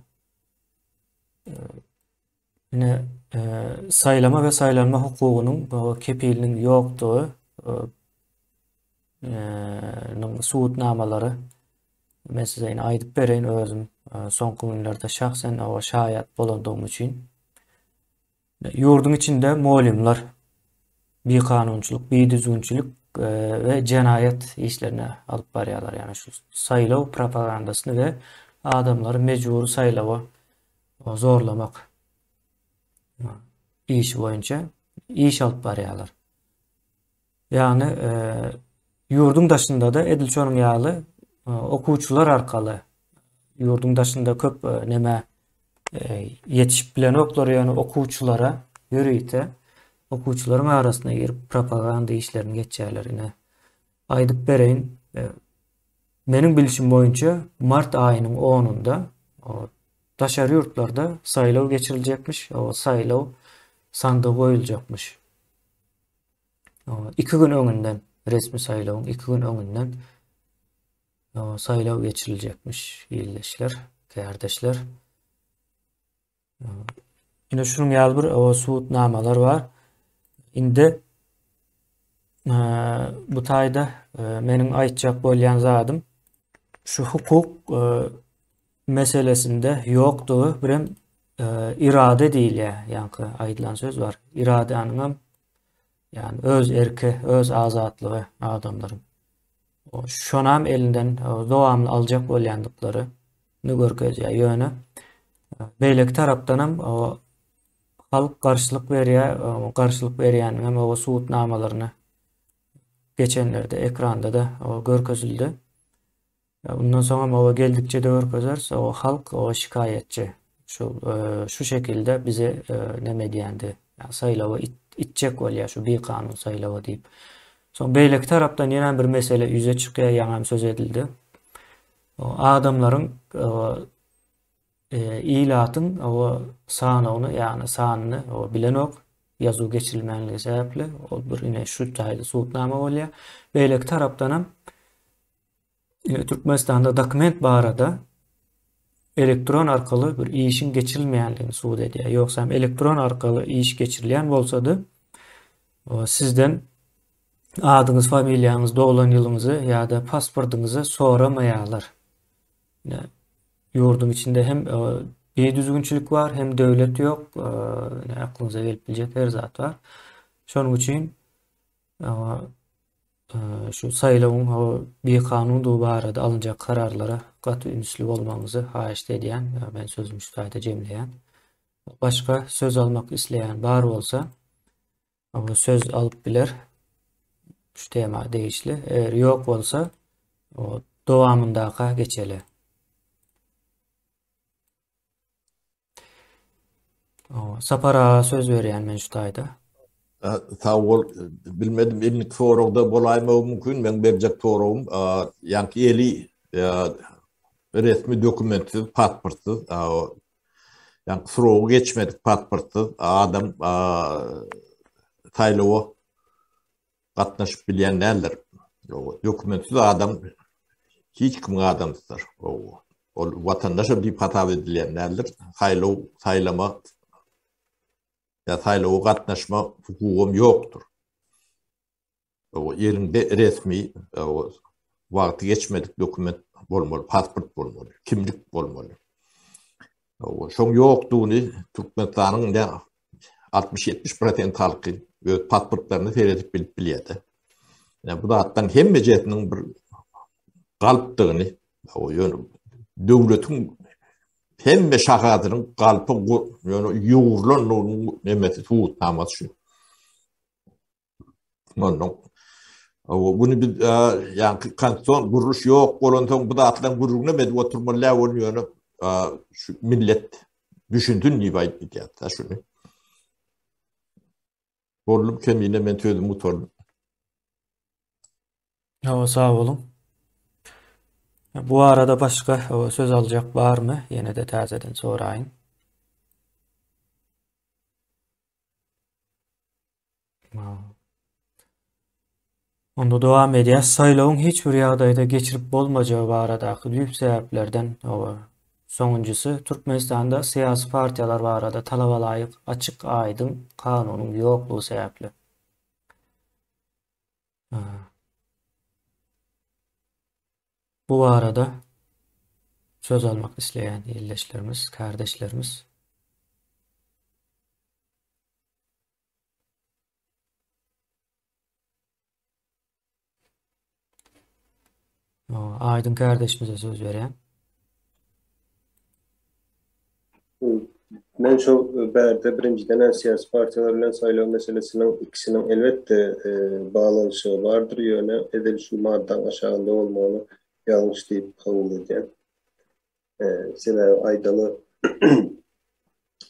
Speaker 3: Yine saylama ve saylanma hukukunun kepilinin yoktuğu suutnamaları meseleini aydıp bereyin özüm son günlerde şahsen o şayat bolonduğum için yurdun içinde muallimler bir kanunçuluk, bir düzgünçülük ve cinayet işlerine alıp barıyorlar. Yani şu saylav propagandasını ve adamları mecbur saylava zorlamak iş boyunca iş alıp barıyorlar. Yani yurdun daşında da edilçonum yağlı okuvçular arkalı yurdun daşında köp neme yetişip bilen okları yani okuvçulara yürüyte okuvçuların arasına girip propaganda işlerini geçerlerine aydıp bereyin benim bilişim boyunca Mart ayının 10'unda taşarı yurtlarda saylav geçirilecekmiş. O saylav sandığı koyulacakmış. 2 gün önünden resmi saylavın 2 gün önünden saylav geçirilecekmiş iyilleşler, kardeşler. Yine şunun yalbır o suutnamalar var. Indi bu tayda benim aytacak bolyan zadım şu hukuk meselesinde yoktuğu birem irade değil ya yankı aytılan söz var. İrade anlam yani öz erki, öz azatlığı adamların. Şonam elinden doğamlı alacak bolyandıkları görkezi yönü. Beylek taraftanım halk karşılık veriyen hem o suutnamalarını geçenlerde ekranda da görkezildi. Bundan sonra o geldikçe de görkezerse o halk o şikayetçi şu şekilde bize ne medyendi yani sayılava itecek ol ya şu bir kanun sayılava deyip. Son beylek taraftan yine bir mesele yüze çıkıyor yanım söz edildi. O adamların ilatın o sanağını yani sanını o bilen ok yazı geçirilmenliği sebeple o bir yine şu tayda suutnama oluyor. Beylek taraftanım Türkmenistan'da dokument barada elektron arkalı bir işin geçirilmeyenliğini suud ediyor. Yoksa elektron arkalı iş geçirilen olsa da sizden adınız, familyanız, doğulan yılınızı ya da pasportunuzu soramayalar. Yani yurdum içinde hem bir düzgünçülük var hem devlet yok. Yani aklınıza gelip bilecek her zat var. Şunun için şu sayılavun bir kanun duvarada alınacak kararlara katı ünsülü olmanızı haişte ediyen ben sözüm müstahide cemleyen başka söz almak isteyen var olsa ama söz alıp bilir şu tema değişli eğer yok olsa o devamında geçeli. Sapara söz veren men şu tayda.
Speaker 7: Sağ ol. Bilmedim ilk forumda bolayma mümkün. Ben verecek forum. Yani eli resmi dokumentsiz, pasportsuz. Yani soru geçmedik pasportsuz. Adam saylığı katnaşıp bilen neler. Dokumentsiz adam hiç kim adamdır. O vatandaşa bir hata edilen neler. Saylama ya saylığı katnaşma hukukum yoktur. O yerinde resmi o vakti geçmedik dokument olmalı, pasport olmalı, kimlik olmalı. O şon yoktuğunu Türkmenistan'ın ne 60-70% halkı pasportlarını seyredip bilip biliyedi. Yani bu da hatta hem mecetinin bir kalıptığını o yönü devletin hem şahadının kalpı yani yoğurulan onun nemeti tuğutnaması şu. Bunu bir yani kanton kuruluş yok. Kolonton bu da atlan kuruluna med oturmalar oluyor. Şu millet düşündün gibi ayıp diye hatta şunu. Borlum kemiğine men tüydüm motorlu.
Speaker 3: Sağ olun. Bu arada başka söz alacak var mı? Yine de tazeden sorayım. Onda devam ediyor. Saylavun hiçbir yağdayda geçirip bolmayacağı baradaki büyük sebeplerden Sonuncusu, Türkmenistan'da siyasi partiyalar barada talaba layık açık aydın kanunun yokluğu sebepli. Bu arada söz almak isteyen illeşlerimiz, kardeşlerimiz. Aydın kardeşimize söz vereyim.
Speaker 8: Men şu bärde birinciden siyasi partiler bilen saylao meselesinin ikisinin elbette bağlanışı vardır yöne edil şu maddan aşağında olmalı yanlış deyip kabul edeceğim. Sebebi aydalı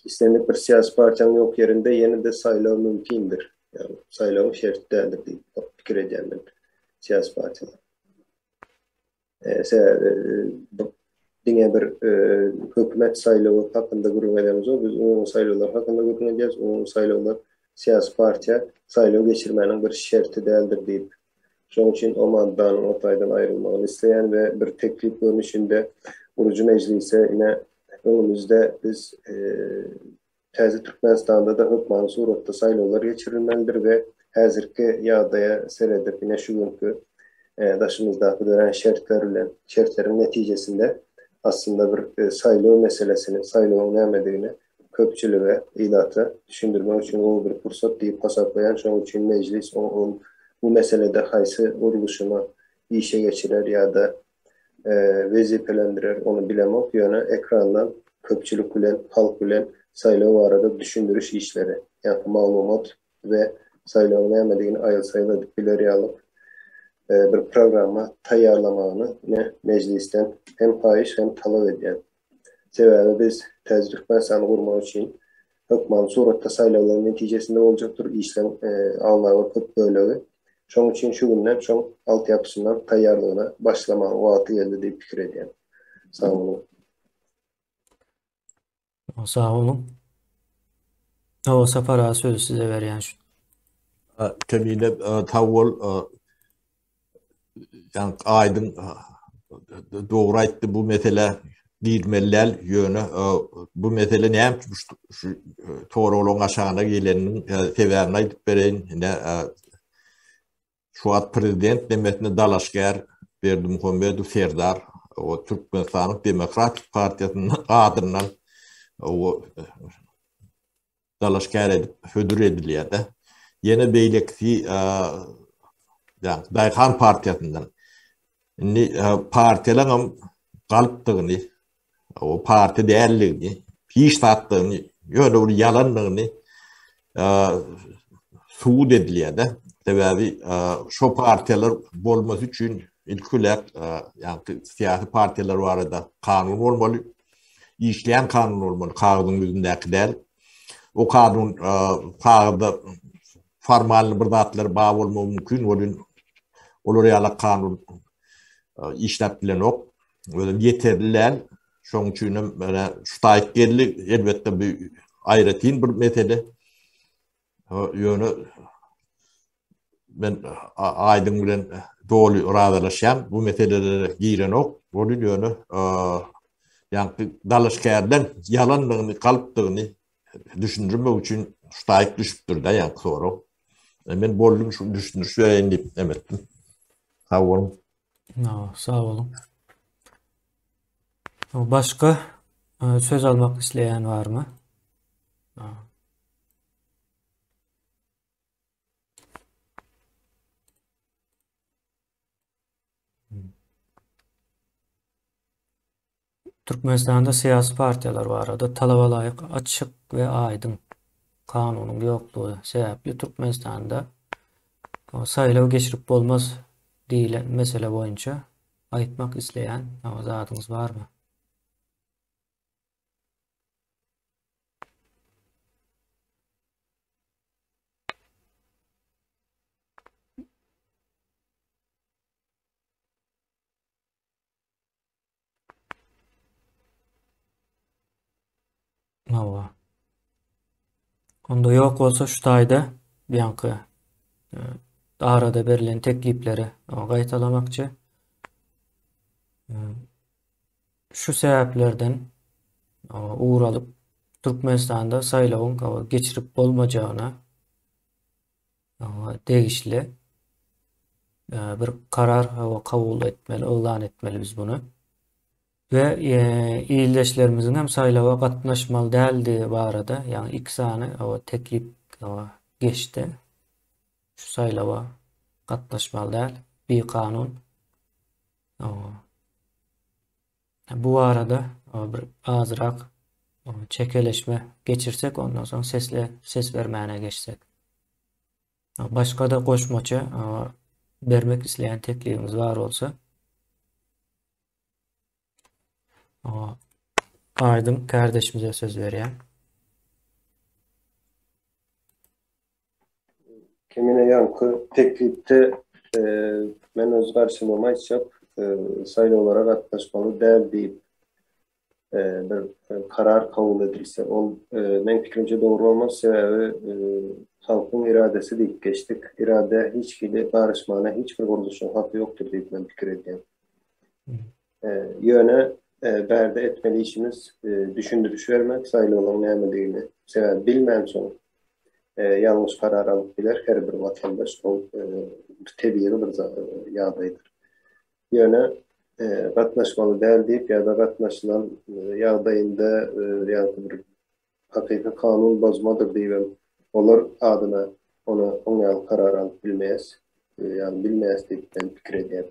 Speaker 8: istendik bir siyasi partinin yok yerinde yeni de saylao mümkündür. Yani saylao şart değildir deyip fikir edeceğim ben siyasi partiler. Dine bir hükümet saylağı hakkında gurulmayacağımız o. Biz umum saylalar hakkında gurulmayacağız. Umum saylalar siyasi partiye saylağı geçirmenin bir şerti değildir deyip şunun için o maddanın ortaydan ayrılmağını isteyen ve bir teklif görünüşünde Urucu Meclisi yine önümüzde biz Təzi Türkmenistan'da da hükmanı suratda saylalar geçirilmelidir ve hazırki yağdaya seredip yine şu günkü daşımızdaki dönen şertlerin neticesinde aslında bir saylağı meselesini, saylağın nämediğini köpçülü ve ilatı düşündürmek için o bir fırsat deyip hasaplayan şunun için meclis bu meselede haysi vuruluşunu işe geçirer ya da vezifelendirer onu bilemek yöne ekrandan köpçülük bilen, halk bilen saylağı arada düşündürüş işleri yani malumat ve saylağın nämediğini ayılsayladık bileri alıp bir programa tayarlamağını meclisten hem payış hem talep ediyen. Sebebi biz Təzi Türkmenistan'ı kurmak için hükman suratda saylaların neticesinde olacaktır. İşlem alınan bölüğü. Şunun için şu günden şun altyapısından tayarlığına başlamanın vakti geldi diye fikir ediyen. Sağ olun.
Speaker 3: Sağ olun. O Safara sözü size veriyen şu.
Speaker 7: Kemine tavul yani aydın doğru aytdı bu mesele dirmeller yönü bu mesele ne şu toğruluğun aşağına gelenin seberini aytıp bereyin yine şu an prezident demetine Dalaşger Berdimuhamedov Serdar o Türkmenistan'ın Demokratik Partiyasının adından o Dalaşger edip födür ediliyor da yine beylikti yani Dayhan Partiyasından partilerin kalıptığını, o parti değerliğini, hiç tattığını, yöne yalanlığını suud ediliyor da. Sebebi şu partiler olması için ilk olarak yani siyasi partiler var arada kanun olmalı, işleyen kanun olmalı, kağıdın yüzündeki değil. O kanun kağıda formal bir zatlar bağ olma mümkün, olur ya kanun işlettilen ok. Yeterliler. Şunun için şu taikkerlik elbette bir ayrıtin bir mesele. Yönü ben aydın bilen doğru razılaşan bu meselelere giren ok. Onun yönü yani Dalaşger'den yalanlığını, kalıptığını düşündürmek için şu taik düşüptür de yani sonra. Ben bollum şu düşündür söyleyeyim deyip emettim. Sağ olun.
Speaker 3: Sağ olun. Başka söz almak isteyen var mı? Türkmenistan'da siyasi partiyalar var arada talaba layık açık ve aydın kanunun yokluğu sebeple Türkmenistan'da saylağı geçirip olmaz deyilen mesele boyunca ayıtmak isteyen zatınız var mı? Onda yok olsa şu tayda yankı arada verilen teklifleri kayıtlamakçı şu sebeplerden uğralıp Türkmenistan'da saylawın geçirip bolmajağına degişli bir karar kabul etmeli, ilan etmeli biz bunu. Ve iyildeşlerimizin hem saylawa gatnaşmaly däldi barada, yani iki sany teklip geçti. Şu saylawa gatnaşmaly däl, bir kanun. Bu arada bir azırak çekeleşme geçirsek, ondan sonra ses vermene geçsek. Başka da koşmaça vermek isteyen teklifimiz var olsa Aydın kardeşimize söz vereyim.
Speaker 8: Kemine yankı teklifte men öz karşıma açıp sayılı olarak atlaşmalı değer deyip bir karar kabul edilse, men fikrimce doğru olmaz sebebi halkın iradesi deyip geçtik. İrade hiçbir barışmana, hiçbir kuruluşun hakkı yoktur deyip ben fikir ediyorum. Yöne berde etmeli işimiz düşündürüş vermek, sayılı olan neyemediğini sebebi bilmeyen son yanlış karar alıp bilir. Her bir vatandaş o tebiyyeli bir yağdaydır. Yöne katlaşmalı değer deyip ya da katlaşılan yağdayında yani bir hakiki kanun bozmadır deyip olur adına onu karar alıp bilmeyez. Yani bilmeyez deyip ben fikir ediyorum.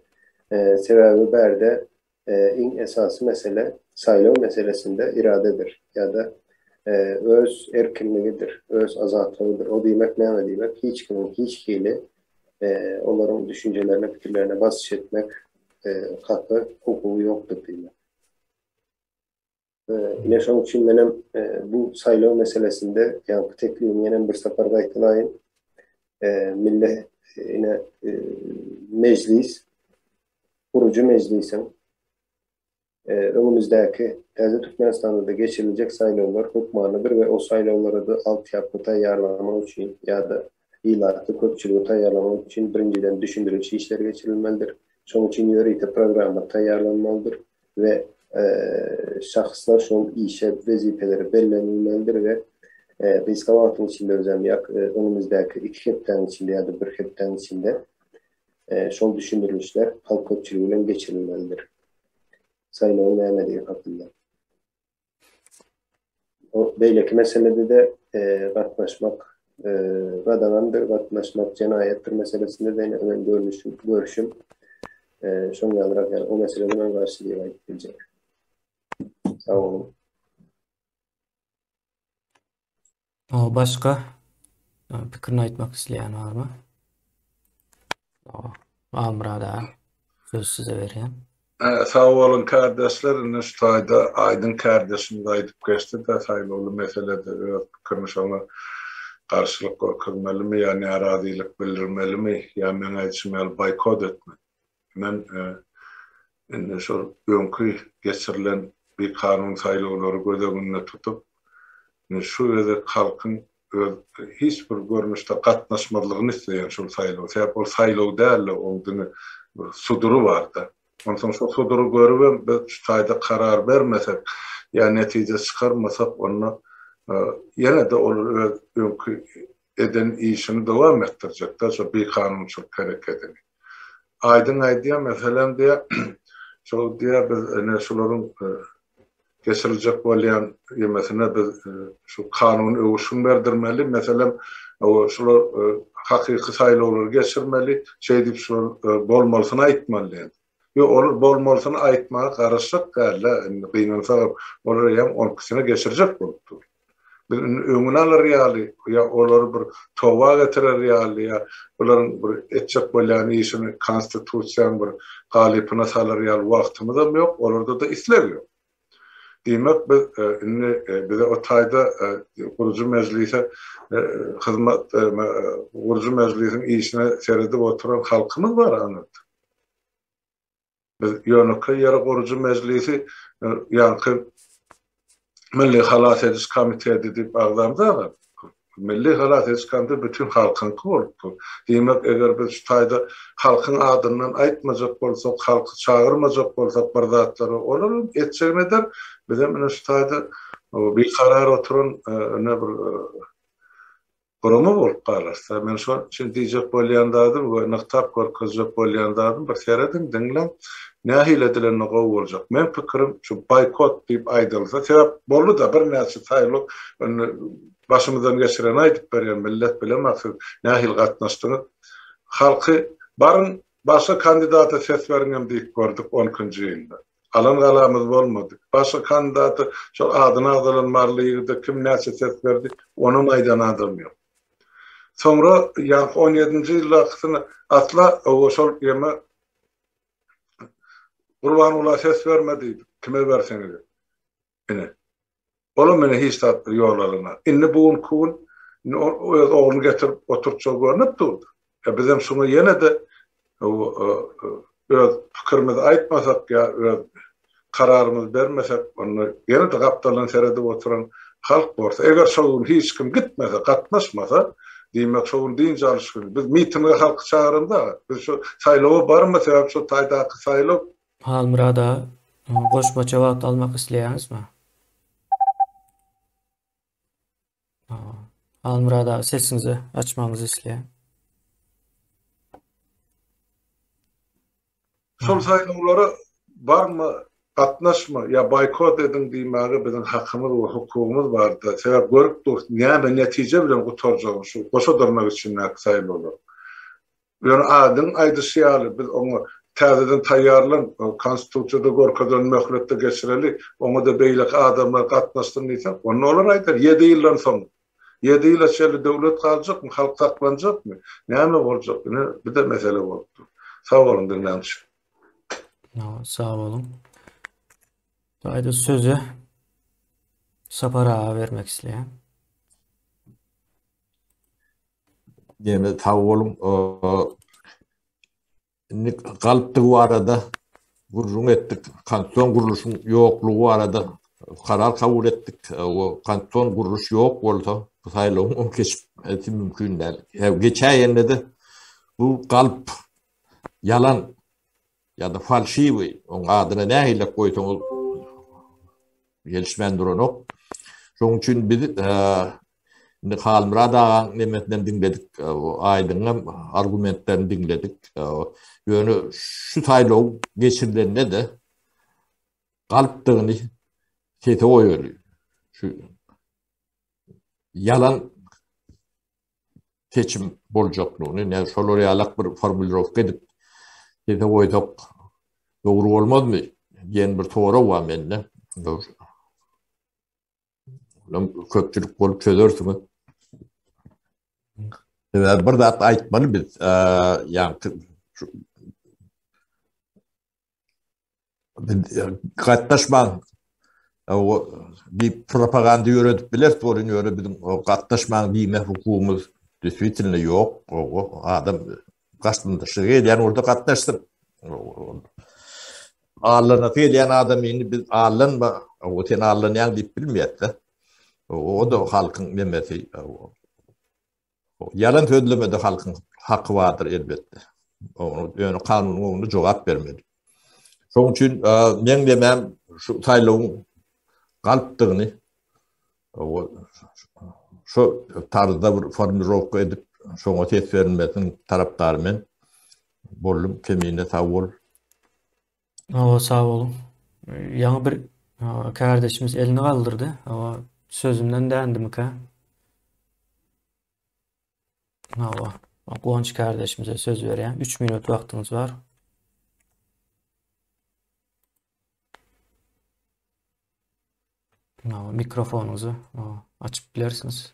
Speaker 8: Sebebi berde en esası mesele saylaw meselesinde iradedir ya da öz erkinliğidir, öz azatlıdır. O demek ne demek? Hiç kimin hiç kili onların düşüncelerine, fikirlerine basış etmek hakkı, hukuku yoktur demek. Yine şunun için benim bu saylaw meselesinde yankı teklifim yine bir sefer gaytılayın. Millet yine meclis, kurucu meclisin önümüzdeki Təze Türkmenistan'da da geçirilecek saylawlar hukmanıdır ve o saylawlara da altyapı tayyarlamak için ya da ilatı köpçülüğü tayyarlamak için birinciden düşündürücü işler geçirilmelidir. Şunun için yörüyte programı tayyarlanmalıdır ve şahıslar şunun işe vezifeleri belirlenmelidir ve biz kavatın içinde özellikle önümüzdeki 2 hepten içinde ya da 1 hepten içinde şun düşündürülüşler halk köpçülüğüyle geçirilmelidir. Sayılı olmayan hakkında. O beyleki meselede de katlaşmak radanandır, katlaşmak cenayettir meselesinde de ben görüşüm şun yalarak yani o meselede ben karşılığa gidecek. Sağ olun.
Speaker 3: Başka fikrini aytmak isteyen var mı? Amrada söz size vereyim.
Speaker 1: Sağ olun kardeşler. Şu tayda Aydın kardeşim de aydıp geçti de sayılı meselede kırmışana karşılık kılmalı mı yani aradilik bildirmeli mi ya men aytışmalı boykot etme. Men şu önkü geçirilen bir kanun sayılawları gözeginde tutup şu ýerde halkın hiç bir görmüşde katnaşmalygyny isteýän şu sayılaw. Sebäp o sayılaw däl, onuň suduru barda. Ondan sonra suduru görüp biz taýda karar bermesek, yani netije çıkarmasak onu yine de olur önkü eden işini devam ettirecekler. Şu bir kanunçuluk hareketini. Aydın aydiya mesela diye şu diye biz şuların geçirilecek bolýan ýemesine biz şu kanuny öwüşüm berdirmeli. Mesela o şular hakiki saylawlar geçirmeli. Şey dip şu bolmalysyny aýtmaly. Yo olur bolmalysyny aýtmaga garaşyk gäle gynansa olar ýa onkysyna geçirjek bolupdy. Öňüne alar ýaly ýa olar bir towa getirer ýaly ýa olaryň bir etjek bolýan işini konstitusiýaň bir galypyna salar ýaly wagtymyz yok, olarda da isler ýok. Demek bize o taýda kurucu meclise hizmet kurucu meclisin işine seredip oturan halkımız var anladı. Biz ýönükli ýere kurucu meclisi yankı Milli Halas Ediş Komitesi diýip agdamda milli halat eskanda bütün halkınki bolupdy. Demek eger biz şutajda halkın adından aýtmajak bolsak, halky çağırmajak bolsak bir zatlary olaram etjegmeder. Bizim ene şutajda bir karar oturan ne bir Gurama bolup galarsa, men şu için diýjek bolýandadım, we nyktab gorkazjak bolýandadım, bir seredin diňlen nähil edilen gowy boljak. Men pikirim şu boykot diýip aýdylsa, sebäp boldy da bir näçe taýlyk başymyzdan geçiren aýdyp berýän millet bilen maksat nähil gatnaşdyryp halky barın başga kandidata ses berýän diýip gördük 10-njy ýylda. Alan galamyz bolmady. Başga kandidaty şu adyny azylanmarlygynda kim näçe ses berdi, onu maýdana adamýar. Sonra ýa 17-nji ýyllakyny atla o şol ýeme Gurbanullah ses vermedi. Kime berseňiz? Ene. Olam mene hiç tatlı ýolaryna. Inni bugun kun oğlunu getirip oturtça görünüp durdu. Bizim şunu yine de pikirimizi aýtmasak ya kararımız vermesek onu yine de kaptalın serede oturan halk bolsa, eger şoğun hiç kim gitmese, gatnaşmasa, diýmek şoğun diýince alışkın. Biz mitinge halky çağırında, biz şu saýlawa barmy sebäp şu taýdaky saýlaw
Speaker 3: Halmurada goşma cevap almak isleýäňizmi? Halmurada sesinizi açmaňyzy isleýän.
Speaker 1: Şol saýlawlara barmy, gatnaşma ya boykot edin diýmäge bizim hakymyz we hukukymyz bardy. Sebäp görüp dur, näme netije bilen gutarjak şu goşa durmak üçin saýlawlar. Yani adın aýdyşýaly biz onu täzeden taýýarlan konstitusiýada gorkadan möhletde geçireli, onu da beýlek adamlar gatnaşdyryn diýsek, onu olar aýdar 7 ýyldan soň. 7 ýyl içinde döwlet galjak, halk saklanjak mı? Näme boljak? Bir de mesele bolupdy. Sağ olun dinleyici.
Speaker 3: Sağ olun. Haydi sözü Sapara vermek isleyen.
Speaker 7: Demek sağ olun. Galypdy arada gurrun etdik. Kanton guruluşun yokluğu arada karar kabul ettik. O kanton guruluş yok bolsa bu saýlawyň onu geçip etip mümkün däl. Geçen ýerde de bu galp yalan ya da falşiwi onun adyna nähile goýsaňyz gelişmen duranok. Şoň üçin biz Halmurada nemetinden dinledik, aýdyň argumentlerini dinledik. Ýöne şu taýlaw geçirilenine de galpdygyny kete oýuly. Şu yalan seçim boljaklygyny, näme şolary ýalak bir formulirovka edip kete oýdak dogry bolmadmy? Ýen bir tora wa mende. Köpçülük bolup çözörsünüz. Bir zat aýtmaly biz, yani gatnaşman bir propaganda ýöredip biler, torun ýöre bizim gatnaşman diýme hukukumyz действительно ýok. O adam gaçdynda şeýle ýani orada gatnaşsyn. Allana diýen adam indi biz allanma, o sen allanýan diýip bilmeýär. O da halkın memesi. Yalan sözlemede halkın hakkı vardır elbette. Yani kanun onu cevap vermeli. Şoň üçin men demem şu taýlawyň galpdygyny şu tarzda bir formulirovka edip şoňa ses berilmesini tarapdary men boldum kemine sağ ol.
Speaker 3: Sağ olun. Ýa bir kardeşimiz elini kaldırdı. Sözümden değindim ki. Gonç kardeşimize söz vereyim. 3 minut vaktiniz var. Mikrofonunuzu açıp bilersiniz.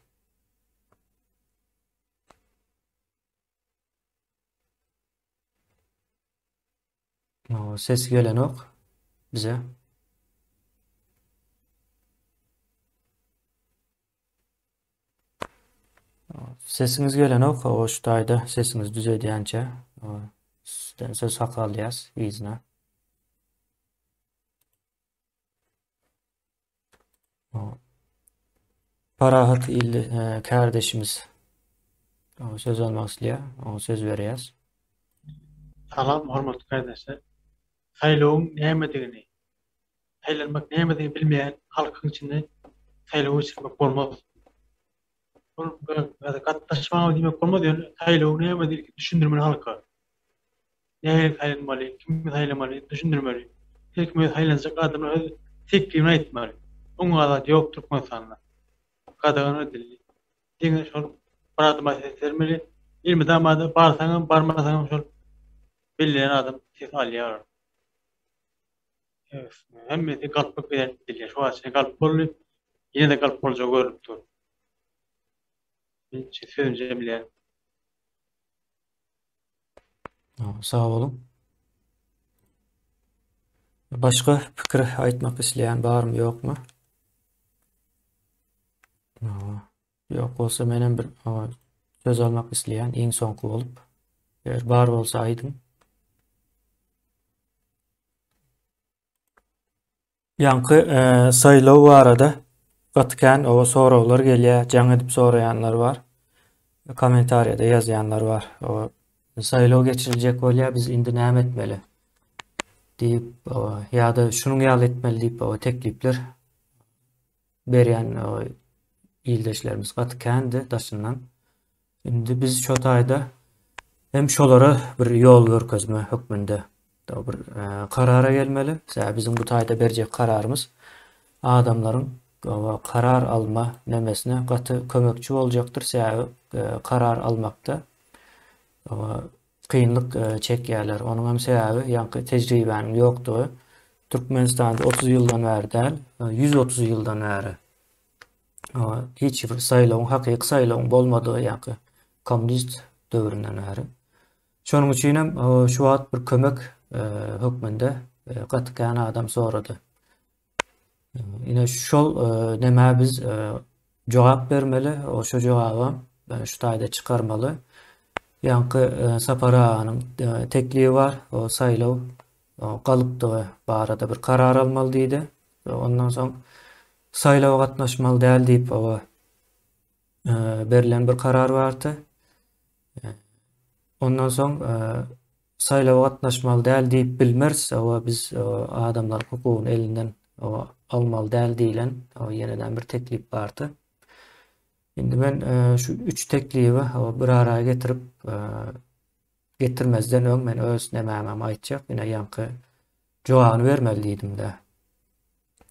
Speaker 3: Ses gelen ok bize. Sesiniz gelen ok, o şu taýda sesiniz düzelýänçe sizden söz hak alýas izne. Parahat kardeşimiz söz almak istiyor. Ona söz vereceğiz.
Speaker 13: Salam, hormatly kardeşler. Saýlawyň nämedigini, saýlanmak nämedigini bilmeýän halkyň içinde saýlawy geçirmek bolmaz. Bul gatnaşmak diýmek bolmaz ýöne saýlawy nämedigini düşündirmeli halka. Näme saýlanmaly, kimi saýlamaly, düşündirmeli. Hekime saýlanjak adamlar öz fikrini aýtmaly. Oňa da ýok Türkmenistanda. Gadagany dilli. Diňe şol barada meselesi ilmi damada barsaňam barmasaňam şol bilýän adam ses alýar. Evet, hemmeti galpyk bilen dilýär. Şu açy galp bolýar. Ýene de galp boljak görüp dur. Ben sözümje bilýär.
Speaker 3: Sağ olun. Başka fikir aytmak isteyen var mı yok mu? Yok olsa benim bir söz almak isteyen en sonku olup eğer var olsa aydım. Yankı sayılağı arada katken o sorular geliyor. Can edip sorayanlar var. Komentariyada yazıyanlar var. O sayılağı geçirilecek oluyor. Biz indi näme etmeli deyip ya da şunu ýal etmeli deyip o teklipler berýän ildeşlerimiz gatkendi daşyndan. Indi biz şu taýda hem şolara bir ýol görkezme hükmünde bir karara gelmeli. Bizim bu taýda berjek kararımız adamların karar alma nemesine gatı kömekçi boljakdyr. Karar almakta kıyınlık çekýärler. Onuň hem sebäbi ýanky tejribeň ýokdugy. Türkmenistanda 30 ýyldan bäri, 130 ýyldan bäri hiç bir saýlawyň, hakyky saýlawyň bolmadygy ýanky kommunist döwründen bäri. Şonuň üçin hem şu wagt bir kömek hökmünde gatykany adam sorady. Ine şol näme biz jogap bermeli, şo jogaby şu taýda çykarmaly. Yankı Sapara'nın tekliği var. O saylaw galypdygy barada bir karar almaly diýdi. Ondan soň saylawa gatnaşmaly däl diýip berilen bir karar bardy. Ondan soň saylawa gatnaşmaly däl diýip bilmers, biz adamlar hukugyny elinden almaly däl diýilen ýeneden bir teklip bardy. Şimdi ben şu 3 teklibi bir araya getirip getirmezden öň men öz nämäme aýtjak, ýene ýanky jogabyny bermeli diýdim de.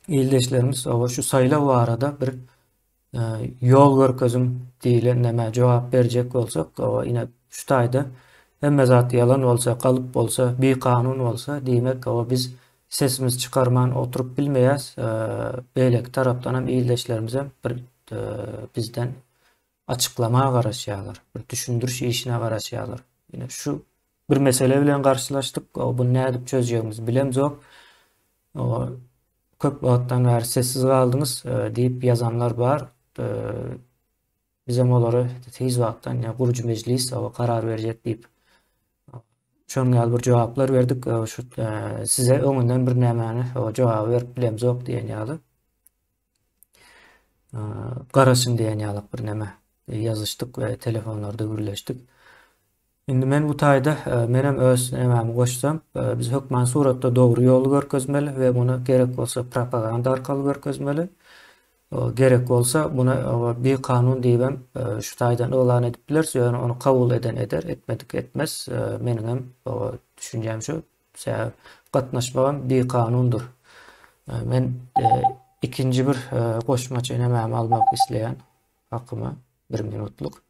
Speaker 3: İldeşlerimiz şu saýlaw arada bir ýol görkezim diýilen näme jogap berjek bolsak, ýene şu taýda hemme zat ýalan bolsa, galyp bolsa, bir kanun bolsa diýmek biz sesimiz çykarman oturup bilmeýäs. Beýleki tarapdan hem ildeşlerimize bir bizden açıklama garaşýarlar, bir düşündürüş işine garaşýarlar. Ýene şu bir mesele bilen garşylaşdyk, bu näde çözýärmiz bilemjok. Köp wagtdan bäri sessiz galdyňyz diýip ýazanlar bar. Bizem olary tez wagtdan gurucu meclis karar berjek diýip şoňa bir jogaplar berdik. Şu size öňünden bir nämäni jogaby berip bilemjok diýen ýaly. Garaşyn diýen ýalyk bir näme yazışdyk we telefonlarda gürleşdik. Indi men bu taýda menem öz nämämi goşsam, biz hökmen suratda dogry ýol görkezmeli we bunu gerek bolsa propaganda arkaly görkezmeli. Gerek bolsa buna bir kanun diýip şu taýdan elan edip bilerse, ýöne onu kabul eden eder, etmedik etmez. Menim hem düşünjem şu, gatnaşmagam bir kanundur. Men ikinci bir goşmaça nämämi almak isleýän hakyma 1 minutluk.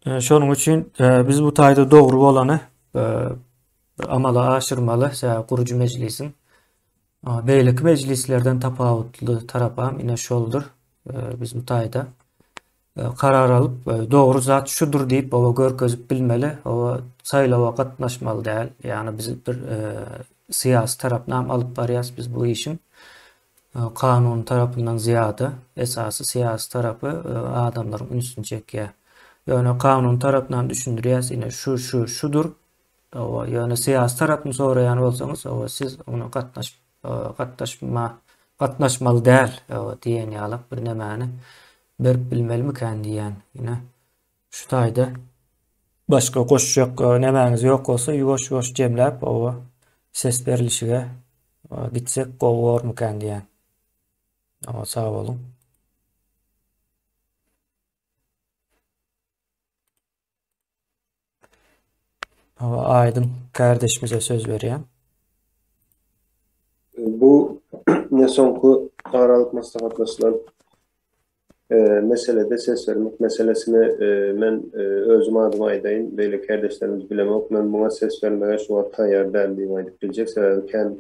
Speaker 3: Şonuň üçin biz bu taýda dogry bolany amala aşyrmaly. Gurucu meclisin beýleki meclislerden tapawutly tarapam ine şoldur. Biz bu taýda karar alıp dogry zat şudur diýip görkezip bilmeli. Saýlawa gatnaşmaly däl. Ýani biz bir siyasi tarapdan alıp barýas biz bu işin. Kanun tarapyndan ziyada esasy siyasi tarapy adamlaryň üstüne çekýär. Ýöne kanun tarapyndan düşündirýäs, ine şudur. Ýöne siyasi tarapyny soraýan bolsaňyz, siz ona gatnaşyp gatnaşmaly däl diýen ýalyp bir nämäni berip bilmelimiken diýen. Ýene şu taýda başga goşjak nämäňiz ýok bolsa ýuwaş-ýuwaş jemläp o ses berilişige gitsek gowurmyken diýen. Sag bolun. Aydın kardeşimize söz berýän.
Speaker 8: Bu ne sonku aralık maslahatlaşılan meselede ses vermek meselesine men özüm adım aydayım. Böyle kardeşlerimiz bilemek. Men buna ses vermeye şu an tayyar derdiğim aydık. Bilecek sebebken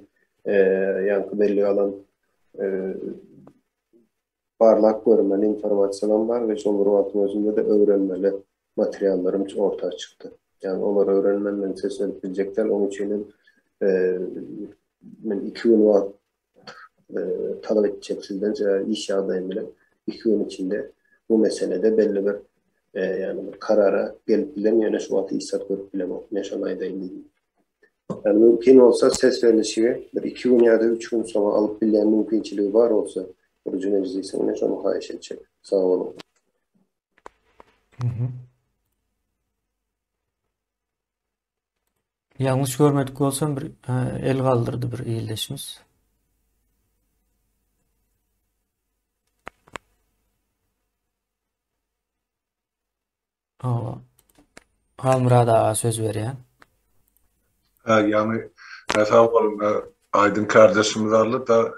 Speaker 8: yankı belli alan parlak görmeli informasyon var ve son ruhatın özünde de öğrenmeli materyallarım ortaya çıktı. Yani onları öğrenmenden ses verip bilecekler. Onun için ben 2 gün var talep edecek sizden iş adayım bile 2 gün içinde bu meselede belli bir yani bir karara gelip bilen yani şu atı istat görüp bilemem. Yaşanaydayım dedim. Yani mümkün olsa ses verilişi bir 2 gün ya da 3 gün sonra alıp bilen mümkünçiliği var olsa orucu meclisi onu şunu hayiş edecek. Sağ olun.
Speaker 3: Yanlış görmedik bolsam bir el kaldırdı bir iyildeşimiz. Halmurad ağa söz berýän.
Speaker 1: Yani sağ olun Aydın kardeşimiz arlı da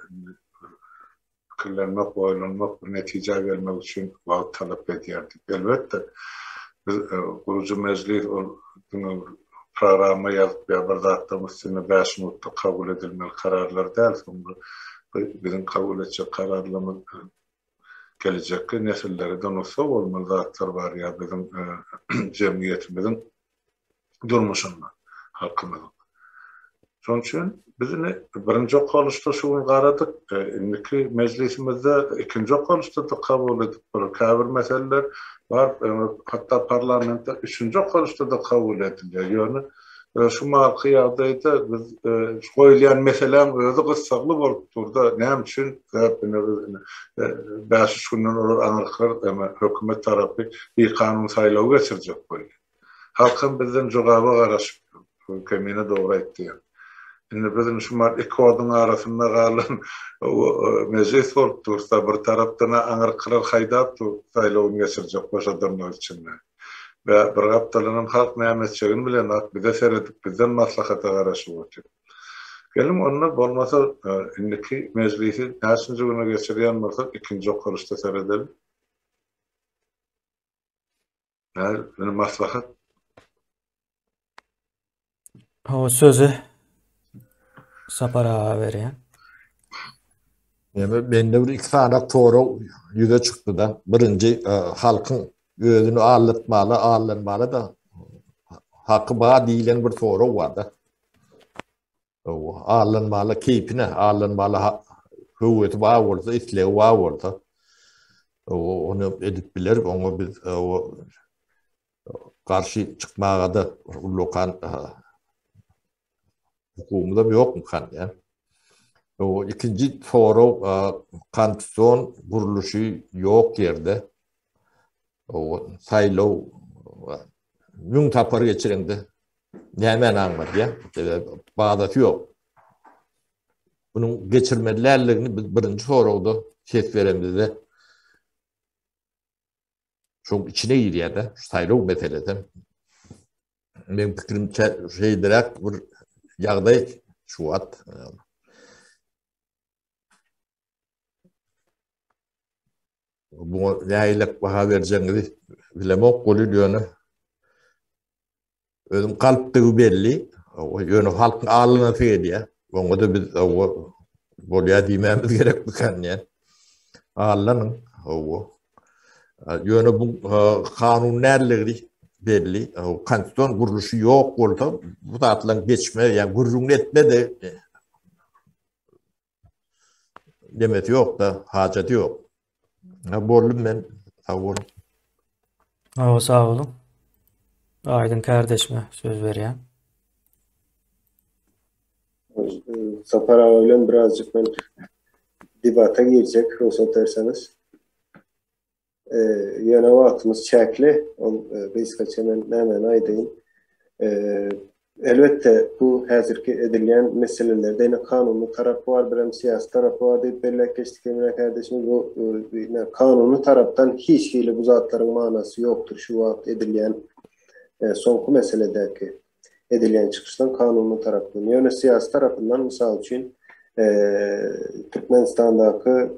Speaker 1: fikirlenmek, oylanmak, bir netice vermek için vaat talep ediyorduk. Elbette biz kurucu meclis programı yazıp bir dağıttığımız için 5 minutta kabul edilmeli kararlar değil. Sonra bizim kabul edecek kararlarımız gelecek nesillerden olsa olmalı zatlar var ya bizim cemiyetimizin durmuşunda, halkımızın. Son için biz birinci okuluşta şunu qaradık, indiki meclisimizde ikinci okuluşta da kabul edip kabir meseleler var, hatta parlamentte üçüncü okuluşta da kabul ediliyor. Yani şu markı yağdaydı, biz koyulayan meselen özü kıssaklı bolup durda, näme üçin 5 günden olur anarkar hükümet tarafı bir kanun saylağı geçirecek böyle. Halkın bizden cevabı garaşıp kemine doğru etti. Şimdi bizim şu iki odun arasında kalan meclis olup dursa bir taraftan anarkar haydap saylağı geçirecek boş adamlar için. Ve bir haftalığının halk nämetçegini bilen bize seyredip bizden maslahata garaşıp otur. Gelim onunla bolmasa indiki meclisi näçinji güne geçirýän bolsak ikinji okuluşda seyredelim. Yani maslahat.
Speaker 3: O sözü Sapara berýän.
Speaker 7: Yani bende bir 2 tane soru yüze çıktı da. Birinci halkın özünü ağırlatmalı da hakkı bağa diýilen bir soru var da. Ağırlanmalı keyfine, ağırlanmalı hüvveti bağa olsa, isleği bağa olsa onu edip bilir, onu biz karşı çıkmağa da lokan hukumda yok mu kan ya? O ikinci soru kantisyon kuruluşu yok yerde. O saylaw mün tapar geçirende nämen anlar ya? Bağdatı yok. Bunun geçirmelerlerini birinci soruda ses veremdi de çok içine giriyor da saylaw meselesi. Benim fikrim direkt bir yağday şu at. Bu yaylak baha vereceğini bilemek golü yönü. Özüm kalptığı belli. Yönü halkın ağlına feydiye. Onu da biz bolya diýmemiz gerek biken yani. Ağlanın. Yönü bu kanun nerleri belli. Kanton kuruluşu yok bolsa bu tatlan geçme yani gurrun etme de demeti yok da haceti yok. Bollum ben sağ olun.
Speaker 3: Sağ olun. Aydın kardeşime söz berýän.
Speaker 8: Sapara bilen birazcık ben debata girecek, ruhsat ederseniz. Yöne vaktimiz çekli. Biz hemen aydayım. Elbette bu hazırki edilen meselelerde yine kanunlu tarafı var, bir siyasi tarafı var deyip belli geçtik Emine kardeşim. Bu kanunlu taraftan hiç bu zatların manası yoktur. Şu vakt edilen sonku meseledeki edilen çıkıştan kanunlu tarafından. Yani siyasi tarafından misal için Türkmenistan'daki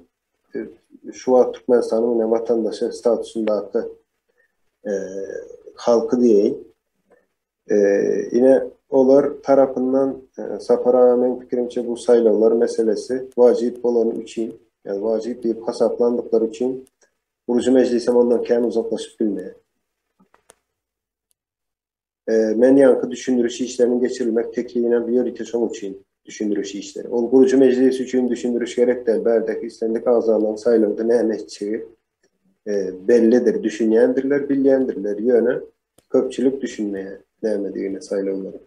Speaker 8: şu vakt Türkmenistan'ın vatandaşı statüsündeki halkı diyeyim. Yine olar tarafından Sapara fikrimce bu sayılar meselesi vacip olanı için, yani vacip deyip hasaplandıkları için Gurucu Meclisi ondan kendi uzaklaşıp bilmeye. Men yankı düşündürüş işlerinin geçirilmek tekliğine bir yönetim için düşündürüş işleri. O Gurucu Meclisi için düşündürüş gerek değil. Berdeki istendik azalan sayılarda ne emeççi bellidir, düşünyendirler, bilyendirler. Yöne köpçülük düşünmeye değmediğine sayılanları.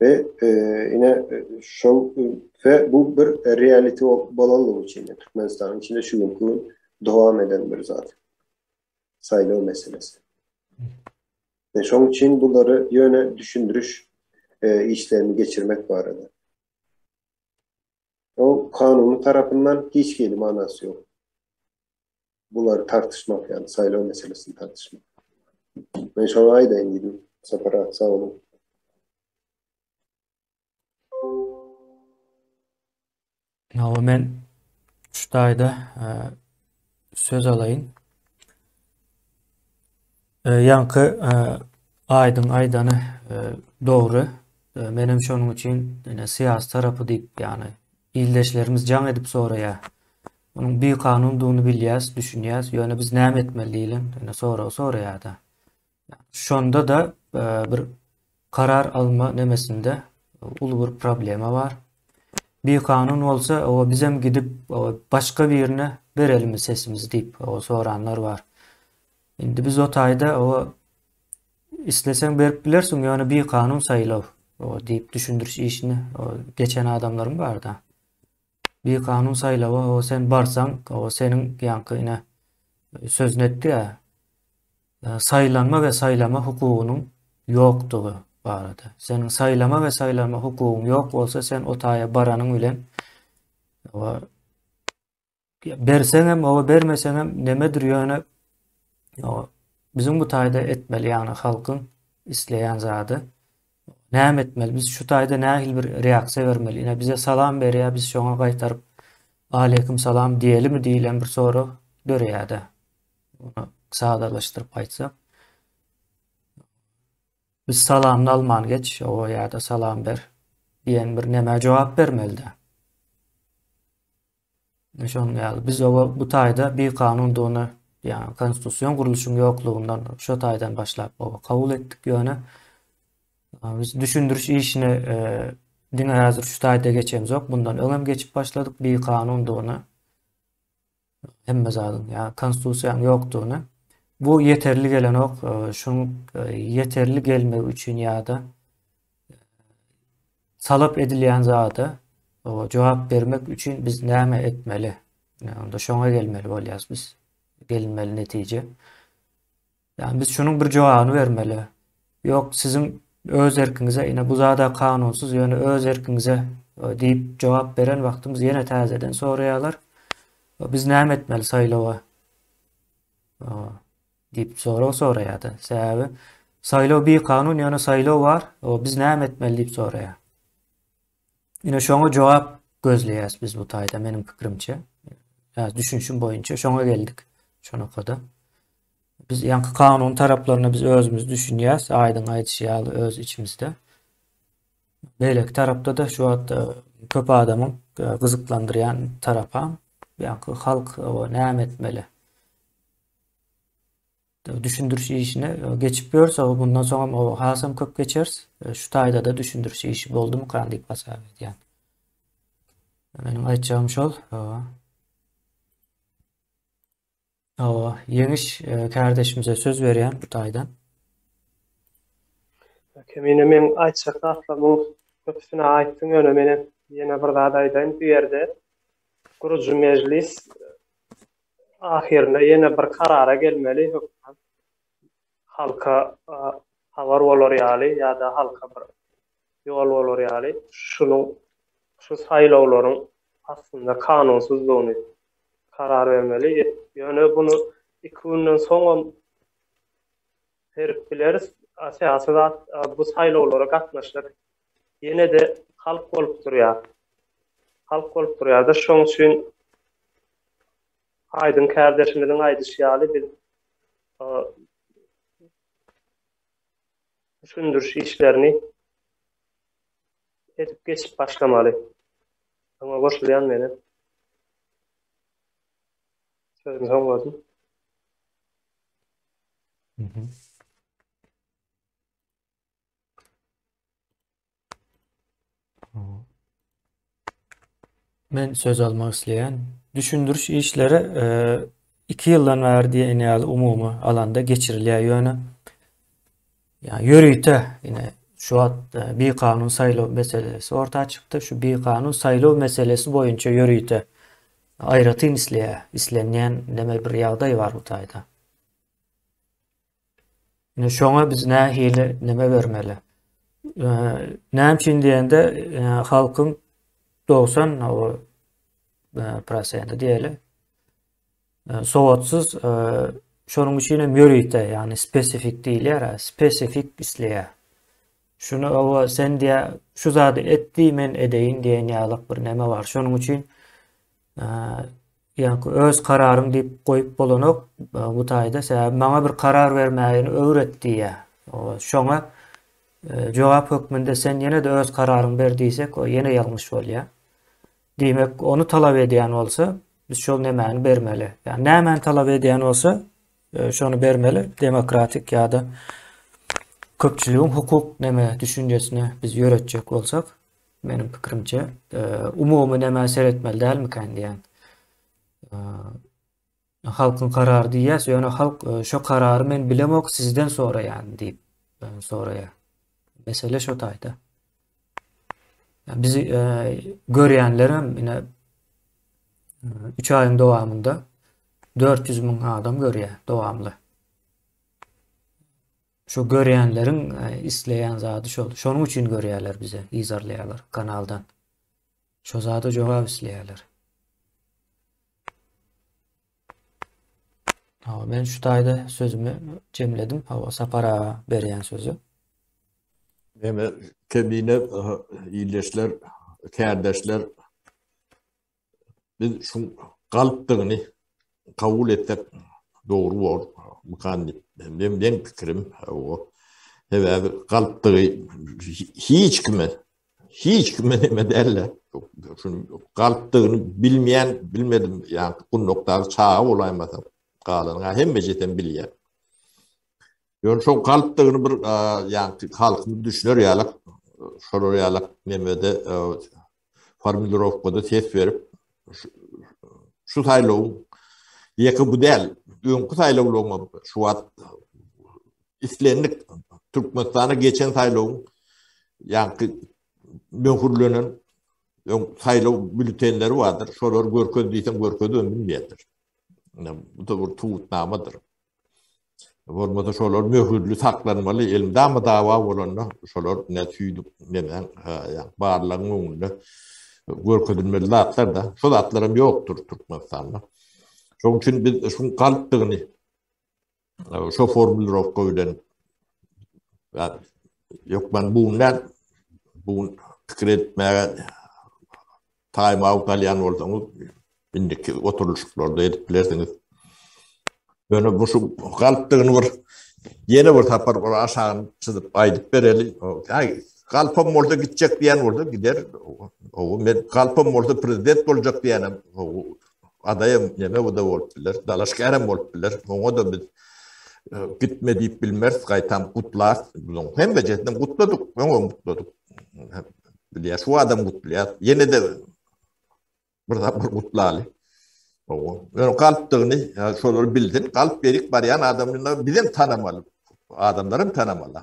Speaker 8: Ve yine şu ve bu bir reality balanlığı için Türkmenistan'ın içinde şu günün devam eden bir zaten sayılı meselesi. Ve şunun için bunları yöne düşündürüş işlerini geçirmek var arada. O kanunun tarafından hiç manası yok. Bunları tartışmak yani sayılı meselesini tartışmak. Ben şu an aydayım dedim. Sapara sağ olun.
Speaker 3: Men şu tayda söz alayım. Yankı aydanı doğru. Benim şunun için siyasi tarafı deyip yani ildeşlerimiz can edip sonraya onun bir kanunduğunu bilyaz, düşünyaz. Yani biz näme etmeliyiz? Sonraya da. Şonda da bir karar alma nemesinde ulu bir problemi var. Bir kanun olsa o bizim gidip başka bir yerine verelim sesimizi deyip o soranlar var. Şimdi biz o tayda o istesen berip bilersin yani bir kanun sayılav o deyip düşündürüş işini o geçen adamların var da. Bir kanun sayılav o sen barsan o senin yankı yine sözün etti ya sayılanma ve sayılama hukukunun yoktuğu barada. Senin sayılama ve sayılama hukukun yok olsa sen o taya baranın ülen o bersen hem o bermesen hem nemedir yani o bizim bu tayda etmeli yani halkın isteyen zadı. Näme etmeli? Biz şu tayda nähil bir reaksiya vermeli. Yine bize salam beriya biz şoňa gaýtaryp aleyküm salam diýeli mi diýilen bir soru döreýärdi. Onu sadalaştırıp aýtsak. Biz salamny alman geç, o ýa-da salam ber diýen bir näme jogap bermeli. Şoň ýaly biz bu taýda bir kanun donu yani konstitusiyon kuruluşunun yokluğundan şu taydan başlap kabul ettik ýöne. Biz düşündürüş işini dine hazır şu tayda geçemiz yok. Bundan öňem geçip başladık bir kanun donu. Hemme zadyn ya konstitusiyon yokluğunu. Bu yeterli gelen ok. Şunun yeterli gelme üçün ýa-da talap edilýän zady o jogap bermek üçün biz näme etmeli? Onda şoňa gelmeli bolýas biz. Gelinmeli netice. Yani biz şunun bir jogabyny vermeli. Yok sizin öz erkiňize ine bu zada kanunsuz ýöne öz erkiňize diýip jogap beren wagtymyz ýene täzeden soraýarlar. Biz näme etmeli saylawa? Diýip soraýardy. Sebäbi saylaw bir kanun ýöne saylaw var. O biz näme etmeli diýip soraýar. Ine şoňa jogap gözleýäs biz bu taýda menim pikirimçe. Ya düşünüşüm boyunca şoňa geldik. Şona kadar. Biz yankı kanun taraflarını biz özümüz düşünýäs, aydın aýdyşýaly öz içimizde. Beýleki tarapda da şu hatta köp adamın gyzyklandyrýan tarapa yankı halk o näme etmeli? Düşündürüş işine geçip görse bundan sonra o hasam köp geçers. Şu taýda da düşündürüş işi boldumu kandyk basar diýen. Benim aýtjagym şol. Yemiş kardeşimize söz veren bu taydan.
Speaker 11: Kemine men aýtjak atlamy köpüsüne aittin önemini yine bir dadaydan bir yerde kurucu meclis ahirinde yine bir karara gelmeli halka havar olur ýaly ya da halka bir yol olur ýaly şu saýlawlaryň aslında kanunsuzluğunu karar vermeli. Yani bunu 2 günden soň her bileriz. Aslında bu saýlawlara gatnaşyk yine de halk bolup durýar. Halk bolup durýar da şoň üçin Aydın kardeşimizin aýdyşýaly bir düşündürüş işlerini edip geçip başlamalı. Ama boşlayan meni. Sözüm sonladım.
Speaker 3: Men söz almak isleyen düşündürüş işleri 2 yıldan beri ýaly umumy alanda geçirilýär ýöne. Yani yürüyte yine şu an bir kanun saýlaw meselesi ortaya çıktı. Şu bir kanun saýlaw meselesi boýunça yürüyte aýratyn islenýän neme bir ýagdaý var bu taýda. Ne şoňa biz nähili neme bermeli? Näme üçin diýende halkyň 90% diýeli sowatsız şonuň üçin hem yürüyte yani spesifik diýilýär, spesifik isleýär. Şunu sen diye şu zady etdi men edeýin diýen ýalyk bir neme var. Şonuň üçin ýa-ni öz kararyň diýip goýup bolanok bu taýda sebäp maňa bir karar bermägini öwretdi ýa. Şoňa jogap hökmünde sen ýene de öz kararyň berdiysek o ýene ýalňyş bolýar. Demek onu talap edýän bolsa biz şol nemäni bermeli. Yani nämäni talap edýän bolsa şonu bermeli. Demokratik ya da köpçüliğin hukuk neme düşüncesini biz yöretecek olsak benim fikrimce umumy neme seretmeli değil mi kendiyen? Halkın kararı diýäs, ýöne halk şu kararı men bilemok sizden sonra yani deyip sonraya. Mesele şu taýda. Yani bizi görýänlerim yine 3 aýyň dowamında 400 000 adam görýär dowamly. Şu görýänleriň isleýän zady şol. Şonuň üçin görýärler bize, izarlaýarlar kanaldan. Şo zady jogap isleýärler. Ben şu taýda sözümü jemledim. Sapara berýän sözü.
Speaker 7: Meme kebine iyileşler, kardeşler biz şu galypdygyny kabul etsek doğru bol. Mukanni. Ben fikrim o. Sebäbi galypdygy hiç kime neme derler. Şunu galypdygyny bilmedim ýa-ni bu noktada çağa olaýmasa galyny hemme jeten bilýär. Ýöne şo galypdygyny bir ýa-ni halkyň düşünür ýalyk, şolar ýalyk nemede formulirovkada ses berip şu saýlaw ýeki bu däl, öňkü saýlawlaryň şu wagt islendik Türkmenistana geçen saýlaw ýa-ni möhürlenen saýlaw bültenleri vardır. Şolar görköz diýsen görköz bilmeýärdir. Bu da bir tuğutnamadır. Bolmasa şolar möhürlü saklanmaly, elimde ama dawa bolanda şolar näçüýdük neden barlaryň öňünde görkezilmeli zatlar da şol zatlarym ýokdur Türkmenistanda. Şoň üçin biz şu galypdygyny şo formulirovka bilen ýok men bu pikir etmäge time out alýan bolsaňyz indiki oturuşlarda edip bilersiňiz. Böyle bu şu galypdygyny bir ýene bir tapar bir aşağı çyzyp aýdyp bereli. Galpam bolsa gitjek diýen bolsa gider. O men galpam bolsa prezident boljak diýenem. Adayım neme bu da bolup biler. Dalaşkarym bolup biler. Oňa da biz gitme diýip bilmez, gaýtam gutlar. Hemme jetden gutladyk, oňa gutladyk. Bilýär, şu adam gutlaýar. Ýene de bir gutlaly. Yani galypdygyny şolary bildin. Galyp berik barýan adamlar bilen tanamaly. Adamlarym tanamaly.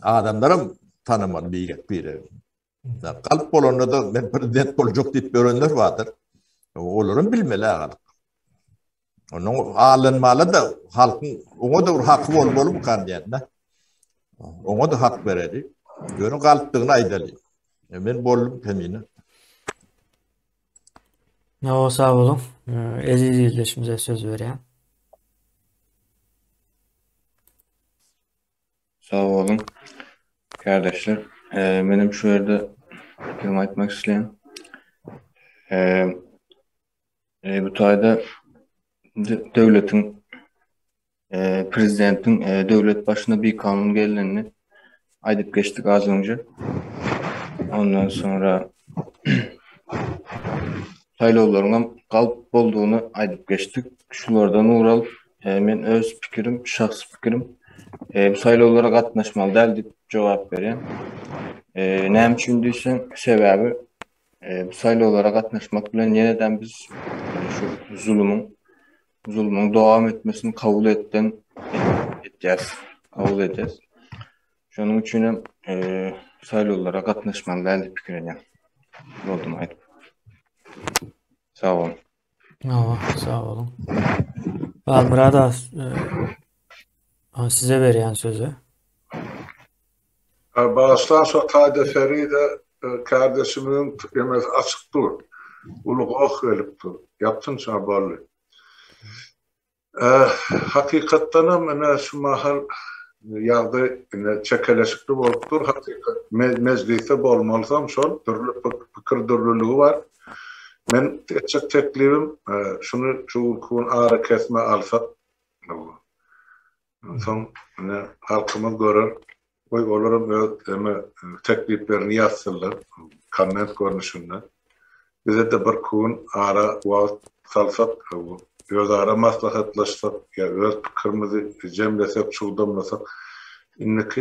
Speaker 7: adamlarım tanımalı biri. Kalıp bolanda da ben prezident bolacak deyip görenler vardır. Olurun bilmeli ağalık. Onun alınmalı da halkın ona da bir hakkı olmalı mı kandiyatına? Ona da hak veredi. Görün kalıptığını aydalı. Ben bollum temini.
Speaker 3: Sağ olun. Aziz izleyicimize söz vereyim.
Speaker 14: Sağ olun kardeşler. Benim şu yerde fikrimi aytmak isteyen. Bu tayda devletin, prezidentin devlet başına bir kanun gelenini aydıp geçtik az önce. Ondan sonra saylovlarından kalıp olduğunu aydıp geçtik. Şulardan uğralıp men öz fikrim, şahsi fikrim saylovlara katnaşmalı değil deyip cevap vereyim. Näme üçin diýsen sebäbi bu saylovlara katnaşmak bilen yeniden biz şu zulmün dowam etmesini kabul edeceğiz. Şonun üçin hem saylovlara katnaşmaly diýip pikir edýän. Boldum aytyp. Sağ olun.
Speaker 3: Sağ olun. Murad size verýän sözü.
Speaker 1: Bağışlan so Tayda Feride kardeşimin emez açık dur. Uluk gelip dur. Yaptın sana bolly. Hakikatdan mene şu mahal ýagdaý çekeleşikli bolup dur. Hakikat mecliste bolmalsam şol türlü pikir dürlüligi var. Men teklifim şunu çoğulkuun ara kesme alsak. Son halkımız görür. Oy olaram tekliflerini yazsınlar. Komment görünüşünde. Bize de bir kuun ara wagt salsak, özara maslahatlaşsak, ya öz pikirimizi jemlesek, çuğdamlasak, inniki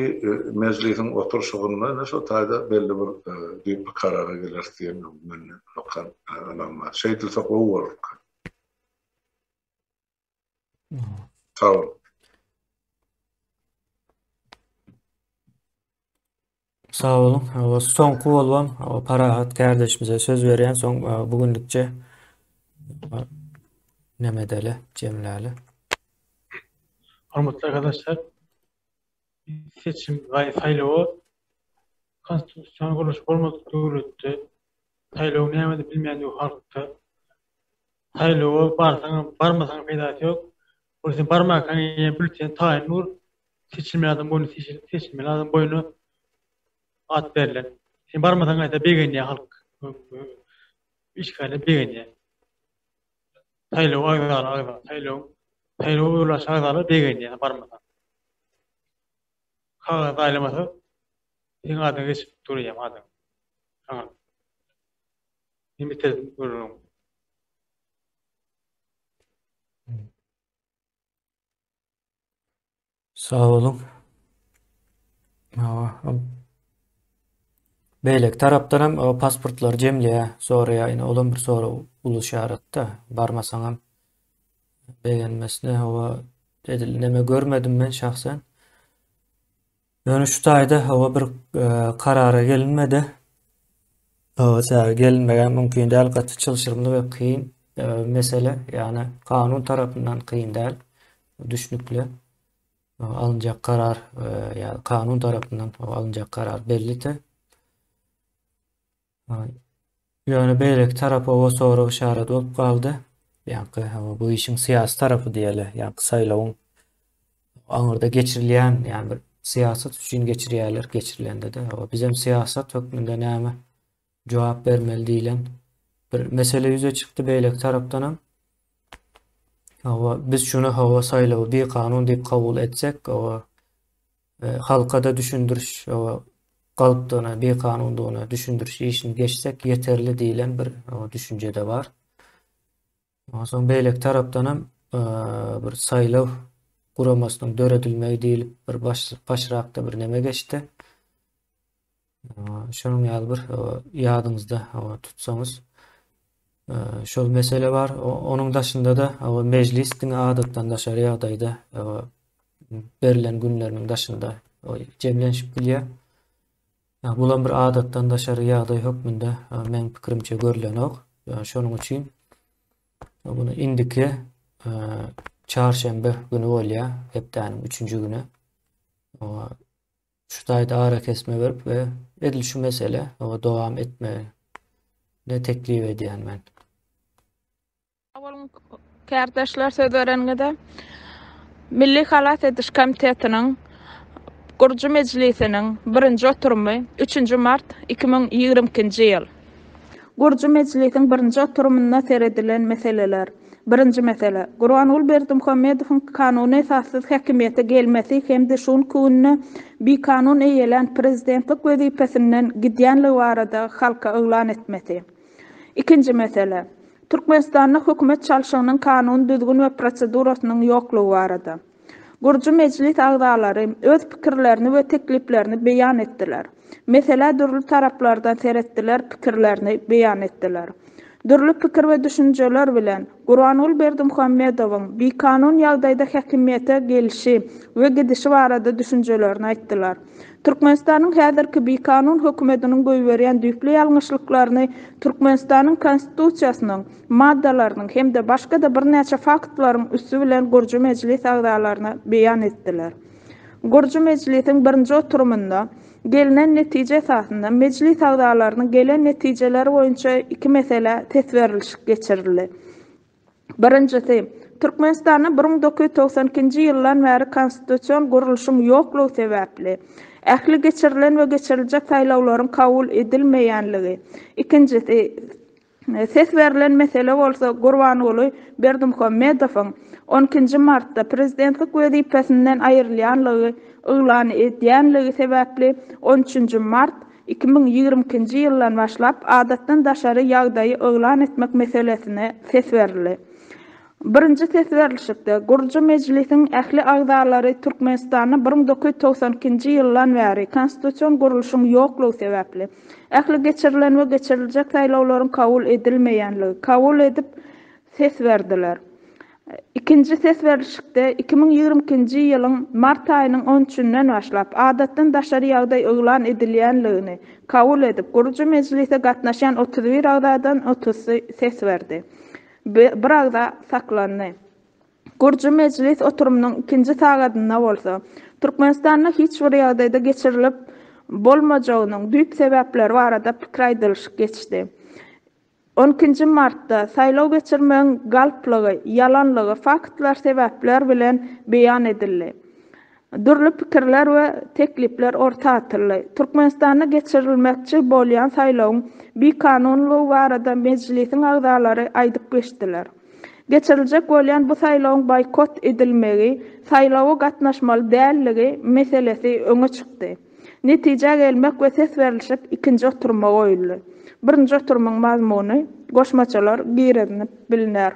Speaker 1: meclisin oturuşunda ne şu tayda belli bir büyük bir karara gelir diye ben bakan anamlar. Şey dilsak o olur. Sağ olun.
Speaker 3: Sağ olun. Son bolbam Parahat kardeşimize söz verýän soň bugünlikçe nemedeli Cemilali.
Speaker 13: Hormatly arkadaşlar, seçim we saylowy konstitusiýon guruluş bolmadyk döwletde saylow näme bilmeýän ýok halkda. Saylowy barmasaň peýdasy ýok. Bolsa barmakan bülten taýin nur seçilmeýän adam boynu seçilmeýän adam boynu at berilen. Sen barmadan ayda begenýä halk. İşgale begenýä. Saylow agdara, saylow ulaş agdara begenýä barmadan. Kağa daylamasy sen adyň geçip durýar adyň. Aňa. Limiter görürüm.
Speaker 3: Sağ olun. Beýlek tarapdan hem pasportlar jemleýär, sonra ýa-ni olan bir sonra uluşaratda barmasaňam beğenmesine edil neme görmedim ben şahsen. Yani şu taýda bir karara gelinmedi. Gelinmegen mümkin däl gaty çylşyrmly we kyn mesele, yani kanun tarapyndan kyn däl, düşnükli alınacak karar, yani kanun tarapyndan alınacak karar bellite. Yani beýlek tarapy o sonra işaret bolup kaldı. Yani bu işin siyasi tarapy diýeli, yani saylawyň aňyrda geçirilýän, yani bir siyaset üçin geçirilende de bizim siyaset hökmünde näme jogap bermeli diýilen bir mesele ýüze çykdy beýlek tarapdan. Biz şunu saylawy bir kanun diýip kabul etsek, halka da düşündürüş, galypdygyna, bir kanundygyna düşündürüş işini geçsek yeterli diýilen bir düşünje de var. Soň beýlek tarapdan bir saylaw guramasynyň döredilmegi diýilip bir başrakda bir neme geçdi. Şonuň ýaly bir ýadyňyzda tutsaňyz şol mesele var. Onuň daşynda da meclisden adatdan daşary ýagdaýda berilen günleriniň daşynda jemlenşip bilýär. Bulan bir adatdan daşary ýagdaý hökmünde men pikirimçe görülen ok. Şonuň üçin bunu indiki çarşembe günü bolýar, hepdeniň 3-nji günü. Şu taýda ara kesme berip we edil şu mesele dowam etme ne teklif edýän men.
Speaker 2: Kardeşler söz öğrengede Milli Halat Ediş Komitetinin Gurcu Meclisinin 1-nji oturumy 3 mart 2022-nji ýyl. Gurcu Meclisinin 1-nji oturumynda seredilen meseleler. 1-nji mesele. Gurbanuly Berdimuhammedowyň kanuny esassız häkimiýete gelmesi hemde şun kunny bir kanun eýelen prezidentlik wezipesinden gidýänligi barada halka öňlan etmesi. 2-nji mesele. Türkmenistanda hökümet çalşygynyň kanun düzgün we prosedurasynyň ýoklugy barada. Gurcu meclis agdalary öz pikirlerini we tekliplerini beýan etdiler. Mesele dürli taraplardan seretdiler, pikirlerini beýan etdiler. Dürli pikir we düşünjeler bilen Gurbanuly Berdimuhammedowyň bir kanun ýagdaýda häkimiýete gelişi we gidişi barada düşünjelerini aýtdylar. Türkmenistanyň häzirki bir kanun hökümetiniň goýberýän düýpli ýalňyşlyklaryny Türkmenistanyň konstitusiýasynyň maddalarynyň hemde başga da bir näçe faktlaryň üstü bilen Gurcu meclis agdalaryna beýan etdiler. Gurcu meclisiň 1-nji oturumynda gelinen netije esasında meclis agdalarynyň gelen netijeleri boýunça 2 mesele tesberlişik geçirildi. Birinjisi, Türkmenistanyň 1992-nji ýyldan bäri konstitusiýon gurulşynyň ýoklugy sebäpli ähli geçirilen ve geçirilecek saylawlaryň kabul edilmeýänligi. İkincisi, ses verilen mesele bolsa Gurbanuly Berdimuhammedowyň 12-nji martda prezidentlik wezipesinden aýrylýanlygy öňlan edýänligi sebäpli 13-nji mart 2022-nji ýyldan başlap adatdan daşary ýagdaýy öňlan etmek meselesine ses berildi. Birinji ses berilişikde Gurcu meclisiniň ähli agdalary Türkmenistanyň 1992-nji ýyldan bäri konstitusiýon gurulşynyň ýoklugy sebäpli ähli geçirilen we geçiriljek saýlawlaryň kabul edilmeýänligi kabul edip ses berdiler. İkinji ses berilişikde 2022-nji ýylyň mart aýynyň 13-inden başlap adatdan daşary ýagdaý öňlan edilýänligini kabul edip Gurcu meclise gatnaşan 31 agdadan 30 ses berdi. Bir agda saklandy. Gurcu meclis oturumynyň 2-nji sagatynda bolsa, Türkmenistanda hiç bir ýagdaýda geçirilip bolmajagynyň düýp sebäpleri barada pikir aýdylyşyk geçdi. 12-nji martda saýlaw geçirmegiň galplygy, ýalanlygy faktlar sebäpler bilen beýan edildi. Dürli pikirler we teklipler orta atyldy. Türkmenistanda geçirilmekçi bolýan saýlawyň bir kanunlugy barada meclisiň agdalary aýdyp geçdiler. Geçiriljek bolýan bu saýlawyň boykot edilmegi, saýlawa gatnaşmaly dälligi meselesi öňe çykdy. Netije gelmek we ses berilişip 2-nji oturuma goýuldy. 1-nji oturumyň mazmuny goşmaçalar giredenip bilinär.